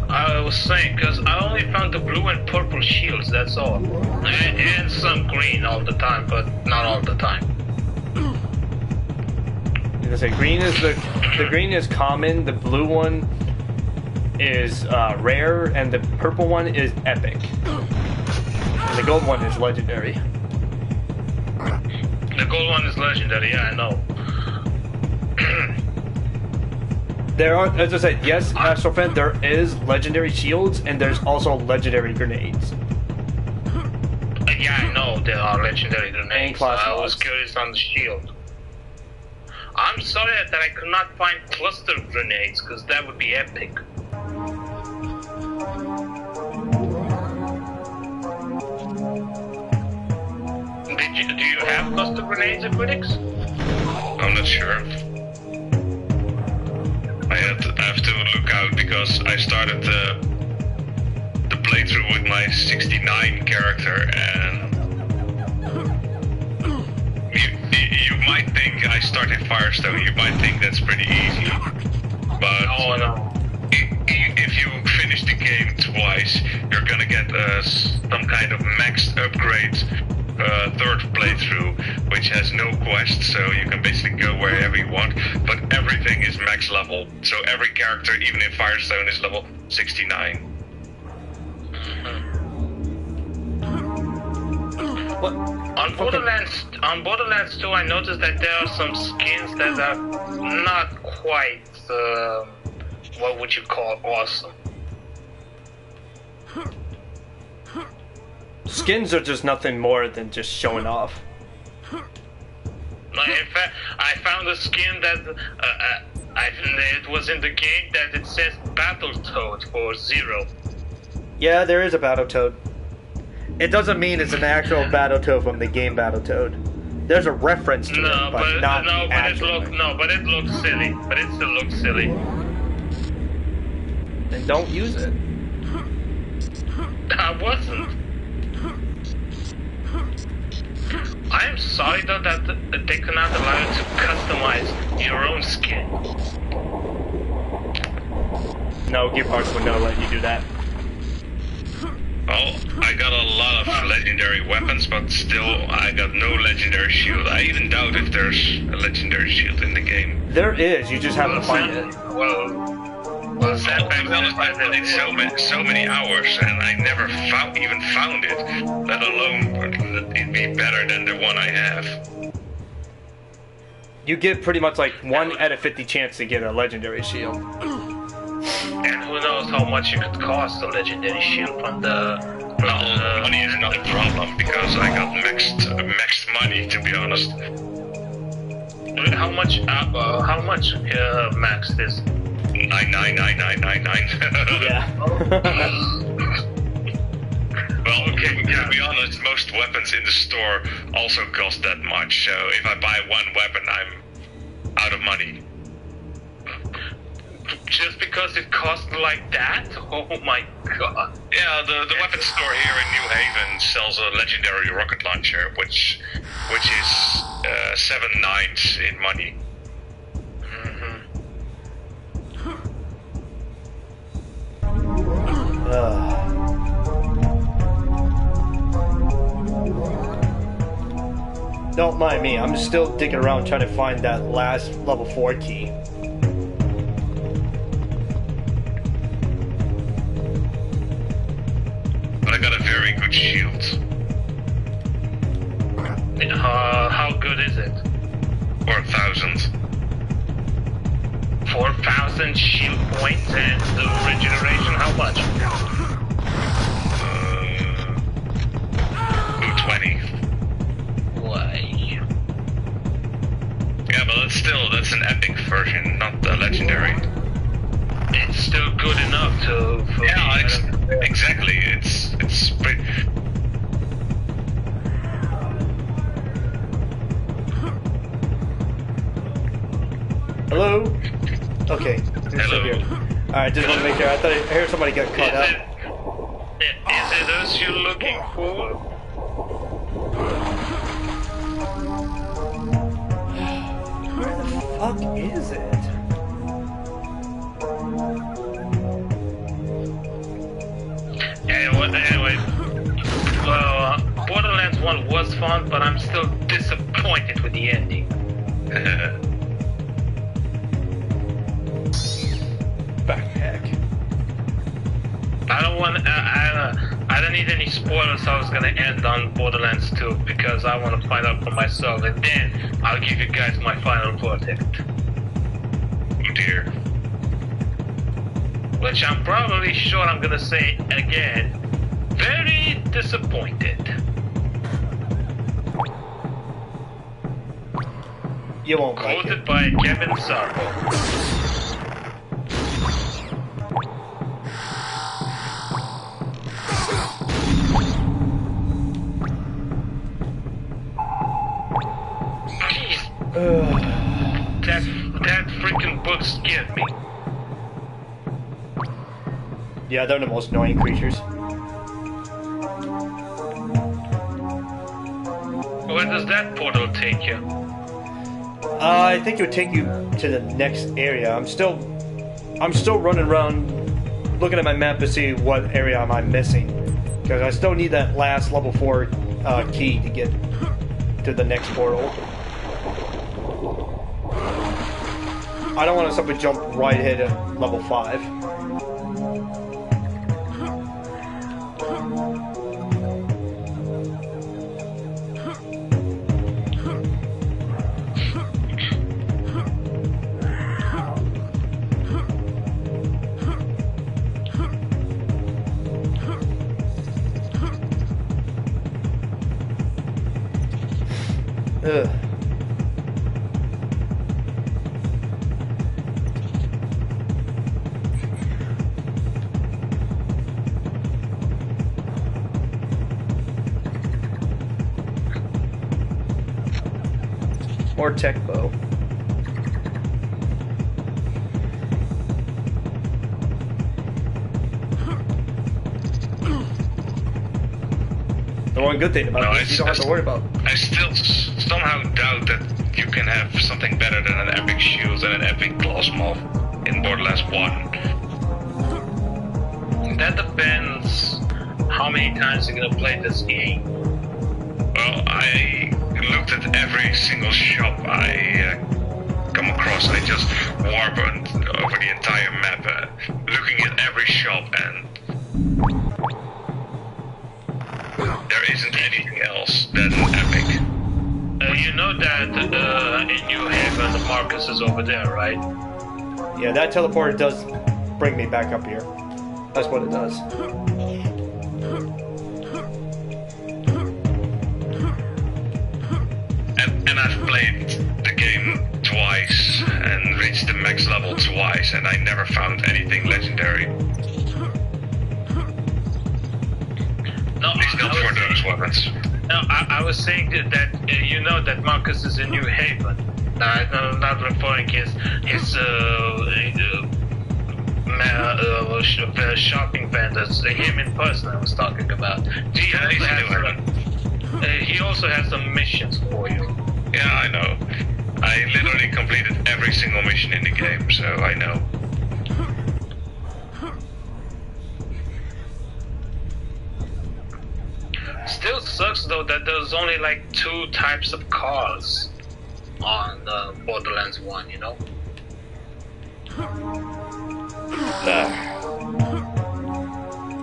I was saying, because I only found the blue and purple shields, that's all. And some green all the time, but not all the time. I say green is the green is common, the blue one is rare, and the purple one is epic. And the gold one is legendary. The gold one is legendary, yeah, I know. There are, as I said, yes, Astrofan, there is legendary shields, and there's also legendary grenades. Yeah, I know there are legendary grenades. I was mods. curious on the shield. I'm sorry that I could not find cluster grenades, because that would be epic. Do you have cluster grenades, critics? I'm not sure. I have to look out because I started the playthrough with my 69 character, and you might think I started Firestone. You might think that's pretty easy, but if you finish the game twice, you're gonna get some kind of maxed upgrade. Third playthrough, which has no quest, so you can basically go wherever you want, but everything is max level, so every character, even in Firestone, is level 69. What? On Borderlands 2, I noticed that there are some skins that are not quite, what would you call awesome? Skins are just nothing more than just showing off. In fact, I found a skin that it was in the game that it says Battletoad for 0. Yeah, there is a Battletoad. It doesn't mean it's an actual Battletoad from the game Battletoad. There's a reference to it, but not actually. But it looks silly. But it still looks silly. Then don't use it. I wasn't. I am sorry though that they cannot allow you to customize your own skin. No, Gear Parts would not let you do that. Well, I got a lot of legendary weapons, but still I got no legendary shield. I even doubt if there's a legendary shield in the game. There is, you just have to find it. Well, Zanpact, I played so many hours, and I never even found it, let alone it'd be better than the one I have. You get pretty much like 1 out of 50 chance to get a legendary shield. And who knows how much it could cost a legendary shield from the... money is not a problem, because I got maxed money, to be honest. How much maxed is? 99999. Yeah. Well, okay, to be honest, most weapons in the store also cost that much, so if I buy one weapon, I'm out of money. Just because it costs like that? Oh my god. Yeah, the weapon store here in New Haven sells a legendary rocket launcher, which is 7 nines in money. Don't mind me, I'm still digging around trying to find that last level 4 key. But I got a very good shield. How good 4,000. 4,000 shield points and the regeneration, how much? 220. Why? Yeah, but that's an epic version, not the legendary. It's still good enough to... Exactly. It's pretty... Hello? Okay. Hello. Alright, just want to make sure. I heard somebody got caught up. Is it us you're looking for? Where the fuck is it? Anyway, Borderlands 1 was fun, but I'm still disappointed with the ending. Backpack. I don't need any spoilers. I was gonna end on Borderlands 2 because I want to find out for myself, and then I'll give you guys my final verdict. Oh dear. Which I'm probably sure I'm gonna say again. Very disappointed. You won't like Quoted it. by Kevin Sarbo. That freaking book scared me. Yeah, they're the most annoying creatures. Where does that portal take you? I think it would take you to the next area. I'm still running around looking at my map to see what area am I missing. Because I still need that last level 4 key to get to the next portal. I don't want to simply jump right ahead at level 5. Ugh. More tech bow. The one good thing about this, you don't have to worry about. I still somehow doubt that you can have something better than an epic shield and an epic gloss moth in Borderlands 1. That depends how many times you're gonna play this game. Well, I looked at every single shop I come across. I just warp over the entire map, looking at every shop, and there isn't anything else than epic. You know that in New Haven, the Marcus is over there, right? Yeah, that teleporter does bring me back up here. That's what it does. And I've played the game twice and reached the max level twice, and I never found anything legendary. No, At least not for those weapons. No, I was saying that you know that Marcus is in New Haven. I'm not referring his shopping vendors. Him in person I was talking about. He also has some missions for you. Yeah, I know. I literally completed every single mission in the game, so I know. Still sucks though that there's only like 2 types of cars on Borderlands 1, you know?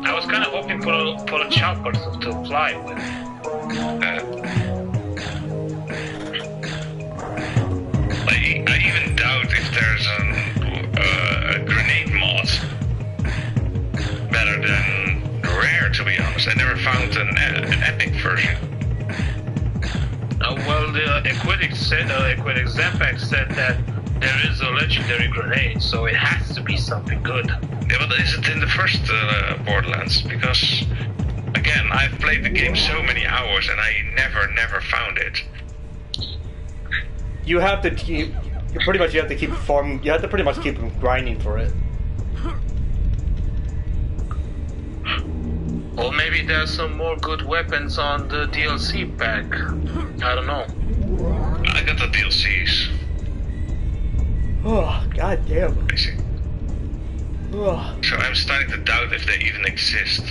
I was kind of hoping for a chopper to fly with. actually, Equitic Zanpact said that there is a legendary grenade, so it has to be something good. Yeah, but is it in the first Borderlands? Because, again, I've played the game so many hours and I never found it. You have to keep. You have to keep farming. You have to pretty much keep grinding for it. Or maybe there's some more good weapons on the DLC pack. I don't know. I got the DLCs. Oh, god damn. I see. Oh. So I'm starting to doubt if they even exist.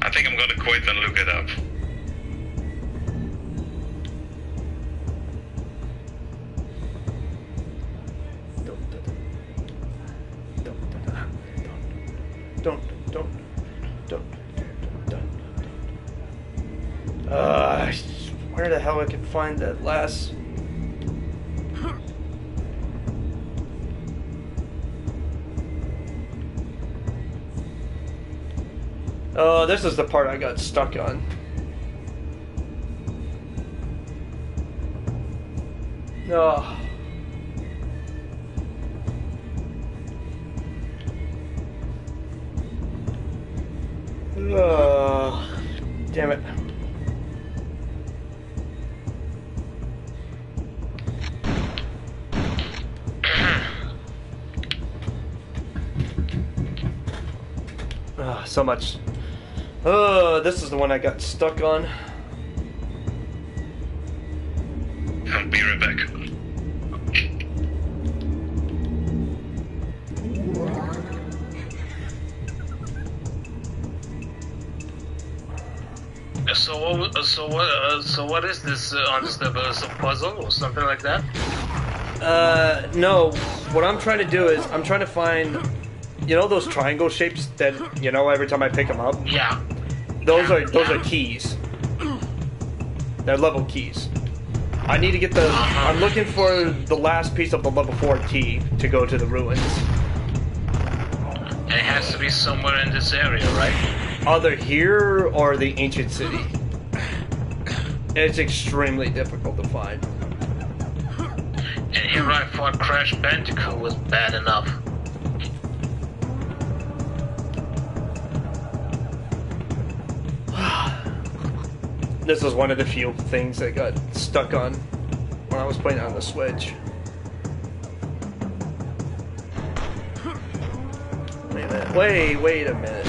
I think I'm gonna quit and look it up. Don't. Where the hell I can find that last? Oh, this is the part I got stuck on. Oh. Damn it. So much. This is the one I got stuck on. I'll be right back. So what is this on this level? Is it a puzzle or something like that? No. What I'm trying to do is I'm trying to find, you know, those triangle shapes that, you know, every time I pick them up. Yeah. Those are keys. They're level keys. I need to get the. I'm looking for the last piece of the level 4 key to go to the ruins. And it has to be somewhere in this area, right? Either here or the ancient city. It's extremely difficult to find. And here I thought Crash Bandicoot was bad enough. This is one of the few things that got stuck on when I was playing on the Switch. Wait a minute. Wait a minute.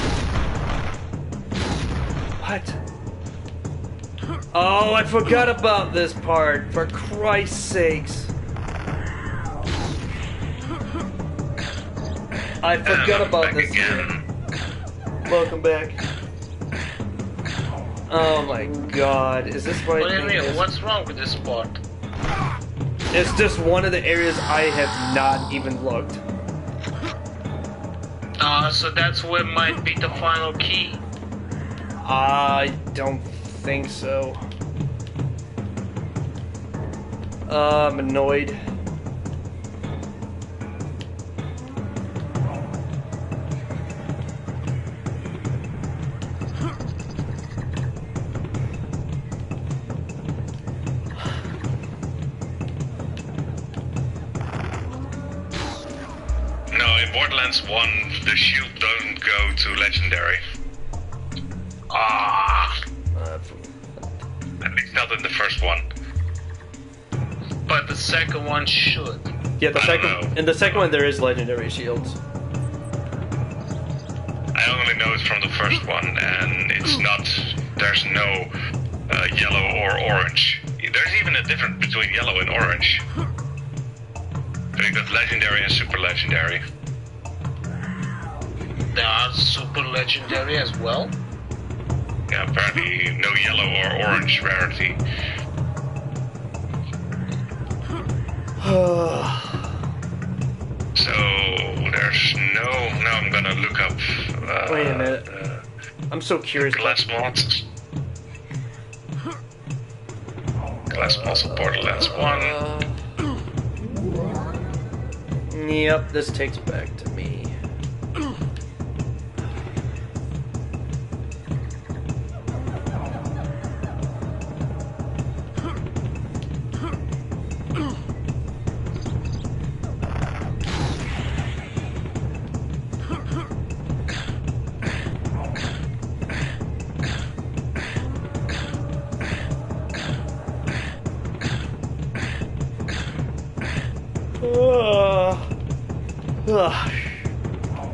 What? Oh, I forgot about this part. For Christ's sakes. I forgot about this. Welcome back. Oh my god, is this what I mean? What's wrong with this spot? It's just one of the areas I have not even looked. So that's where might be the final key. I don't think so. I'm annoyed. Borderlands 1, the shield doesn't go to legendary. At least not in the first one. But the second one should. Yeah, in the second one there is legendary shields. I only know it from the first one, and it's not. There's no yellow or orange. There's even a difference between yellow and orange. So you got legendary and super legendary. There are super legendary as well? Yeah, apparently no yellow or orange rarity. So there's no. Now I'm gonna look up. Wait a minute. I'm so curious. Glass mods. Glass mods of Borderlands 1. Yep, this takes back to me.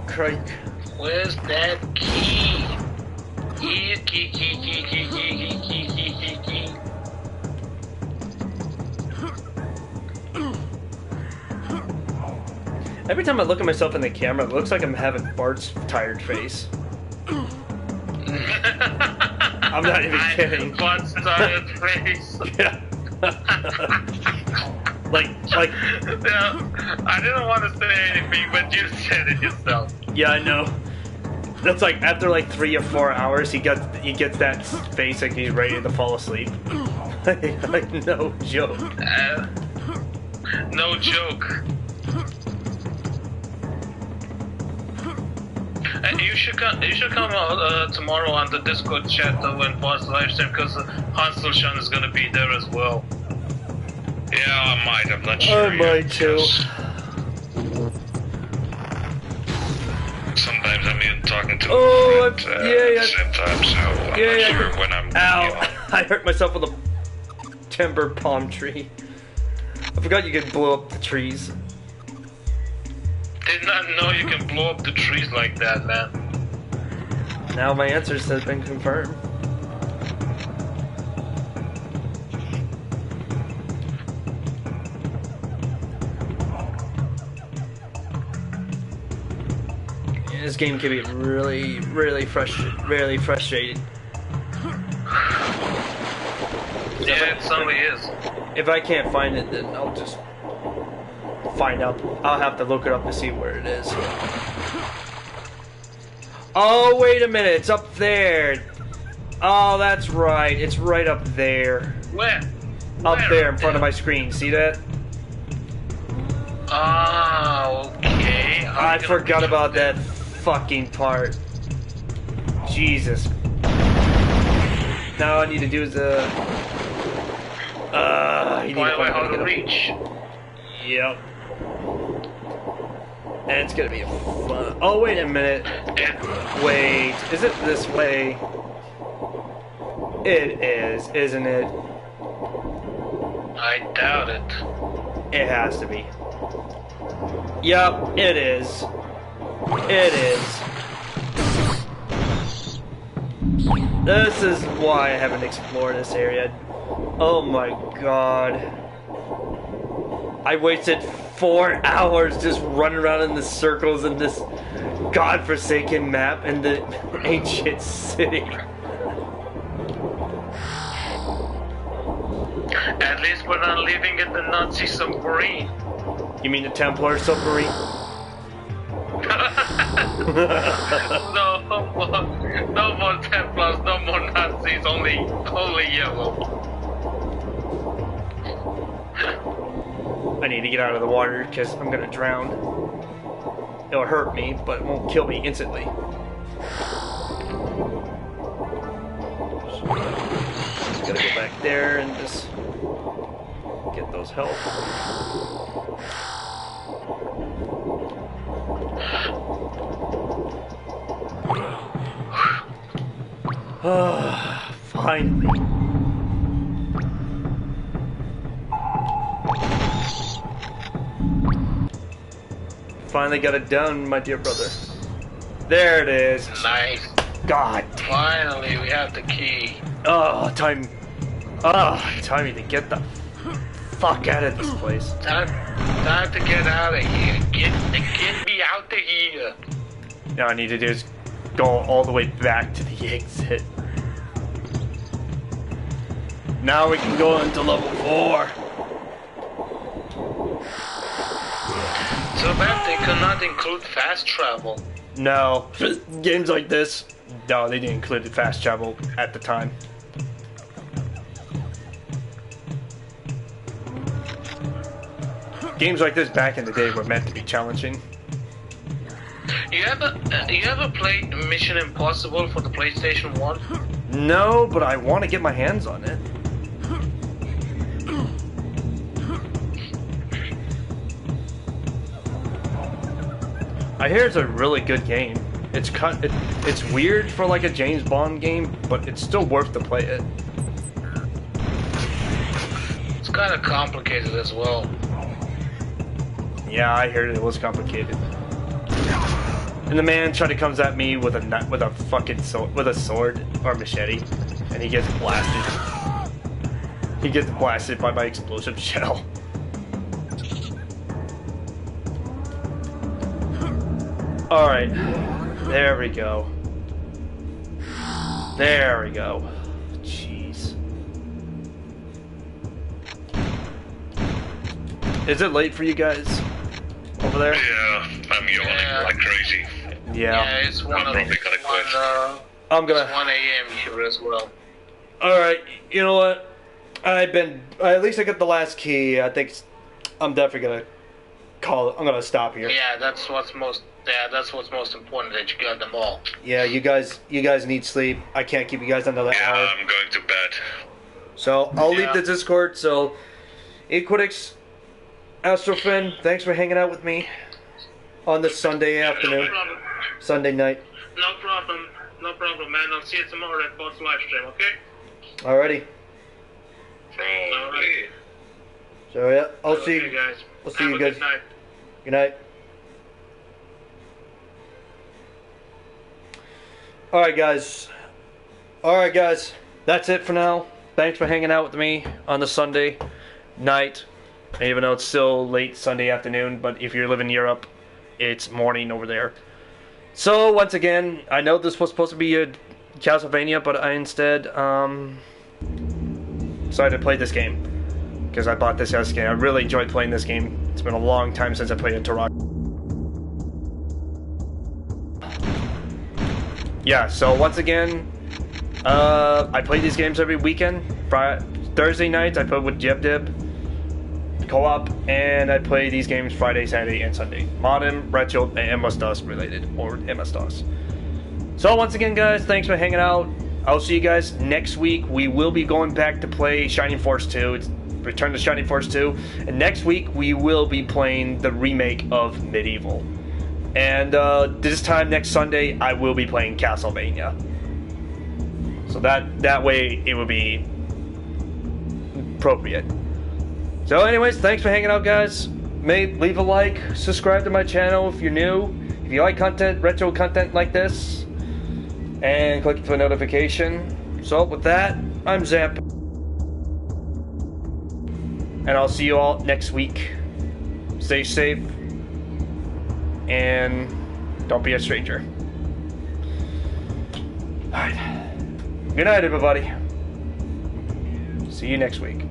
Crike. Where's that key? Key. Every time I look at myself in the camera, it looks like I'm having Bart's tired face. I'm not even kidding. Bart's tired face. Yeah. like. Yeah, I didn't want to say anything, but you said it yourself. Yeah, I know. That's like after like 3 or 4 hours, he gets that face like he's ready to fall asleep. Like no joke. No joke. And you should come tomorrow on the Discord chat when Bart's live stream, because Hansel-chan is gonna be there as well. Yeah, I might. I'm not sure. I might too. Sometimes I'm even talking to at the same time, so I'm not sure when I'm. Ow! I hurt myself with a timber palm tree. I forgot you could blow up the trees. Did not know you can blow up the trees like that, man. Now my answers have been confirmed. Yeah, this game can be really frustrating. Yeah, it certainly is. If I can't find it, then I'll just find out. I'll have to look it up to see where it is. Oh, wait a minute. It's up there. Oh, that's right. It's right up there. Where? Up there in front of my screen. See that? Ah, okay. I forgot about that fucking part. Jesus. Now all I need to do is you need to find how to reach. Yep. And it's gonna be fun. Oh, wait a minute. Wait, is it this way? It is, isn't it? I doubt it. It has to be. Yep, it is. It is. This is why I haven't explored this area. Oh my god. I wasted 4 hours just running around in the circles in this godforsaken map in the ancient city. At least we're not living in the Nazi submarine. You mean the Templar submarine? No more Templars, no more Nazis, only yellow. I need to get out of the water because I'm gonna drown. It'll hurt me, but it won't kill me instantly. Just gotta go back there and just get those health. Finally. Finally got it done, my dear brother. There it is. Nice. God. Finally, we have the key. Oh, time to get the fuck out of this place. Time to get out of here. Get me out of here. Now I need to do is go all the way back to the exit. Now we can go into level 4. So bad they could not include fast travel. No, games like this, no, they didn't include the fast travel at the time. Games like this back in the day were meant to be challenging. You ever played Mission Impossible for the PlayStation 1? No, but I want to get my hands on it. I hear it's a really good game. It's weird for like a James Bond game, but it's still worth to play it. It's kind of complicated as well. Yeah, I heard it was complicated. And the man tried to comes at me with a fucking sword or machete, and he gets blasted. He gets blasted by my explosive shell. All right, there we go. There we go. Jeez. Is it late for you guys over there? Yeah, I'm yawning like crazy. Yeah. It's one I'm probably gonna quit. I'm gonna. It's 1 a.m. here as well. All right. You know what? At least I got the last key. I think I'm definitely gonna call it. I'm gonna stop here. Yeah, that's what's most. Yeah, that's what's most important, that you got them all. Yeah, you guys need sleep. I can't keep you guys under that hour. Yeah, I'm going to bed. So I'll leave the Discord. So, Equitix, Astrofin, thanks for hanging out with me on this Sunday afternoon, No problem. Sunday night. No problem. No problem, man. I'll see you tomorrow at Bot's live stream, okay? Alrighty. Alright. So yeah, I'll see Okay, you guys. I'll see Have you a guys. Good night. Good night. Alright guys, that's it for now. Thanks for hanging out with me on the Sunday night, even though it's still late Sunday afternoon, but if you live in Europe, it's morning over there. So once again, I know this was supposed to be a Castlevania, but I instead decided to play this game because I bought this as a game. I really enjoyed playing this game. It's been a long time since I played a Turok. Yeah, so once again, I play these games every weekend. Thursday nights I play with Jeb Deb co-op, and I play these games Friday, Saturday, and Sunday. Modern, retro, and MS-DOS related, or MS-DOS. So once again, guys, thanks for hanging out. I'll see you guys next week. We will be going back to play Shining Force 2. It's Return to Shining Force 2. And next week, we will be playing the remake of Medieval. And this time next Sunday, I will be playing Castlevania. So that way, it will be appropriate. So anyways, thanks for hanging out, guys. Leave a like, subscribe to my channel if you're new. If you like content, retro content like this, and click the notification. So with that, I'm Zamp, and I'll see you all next week. Stay safe, and don't be a stranger. Alright. Good night, everybody. See you next week.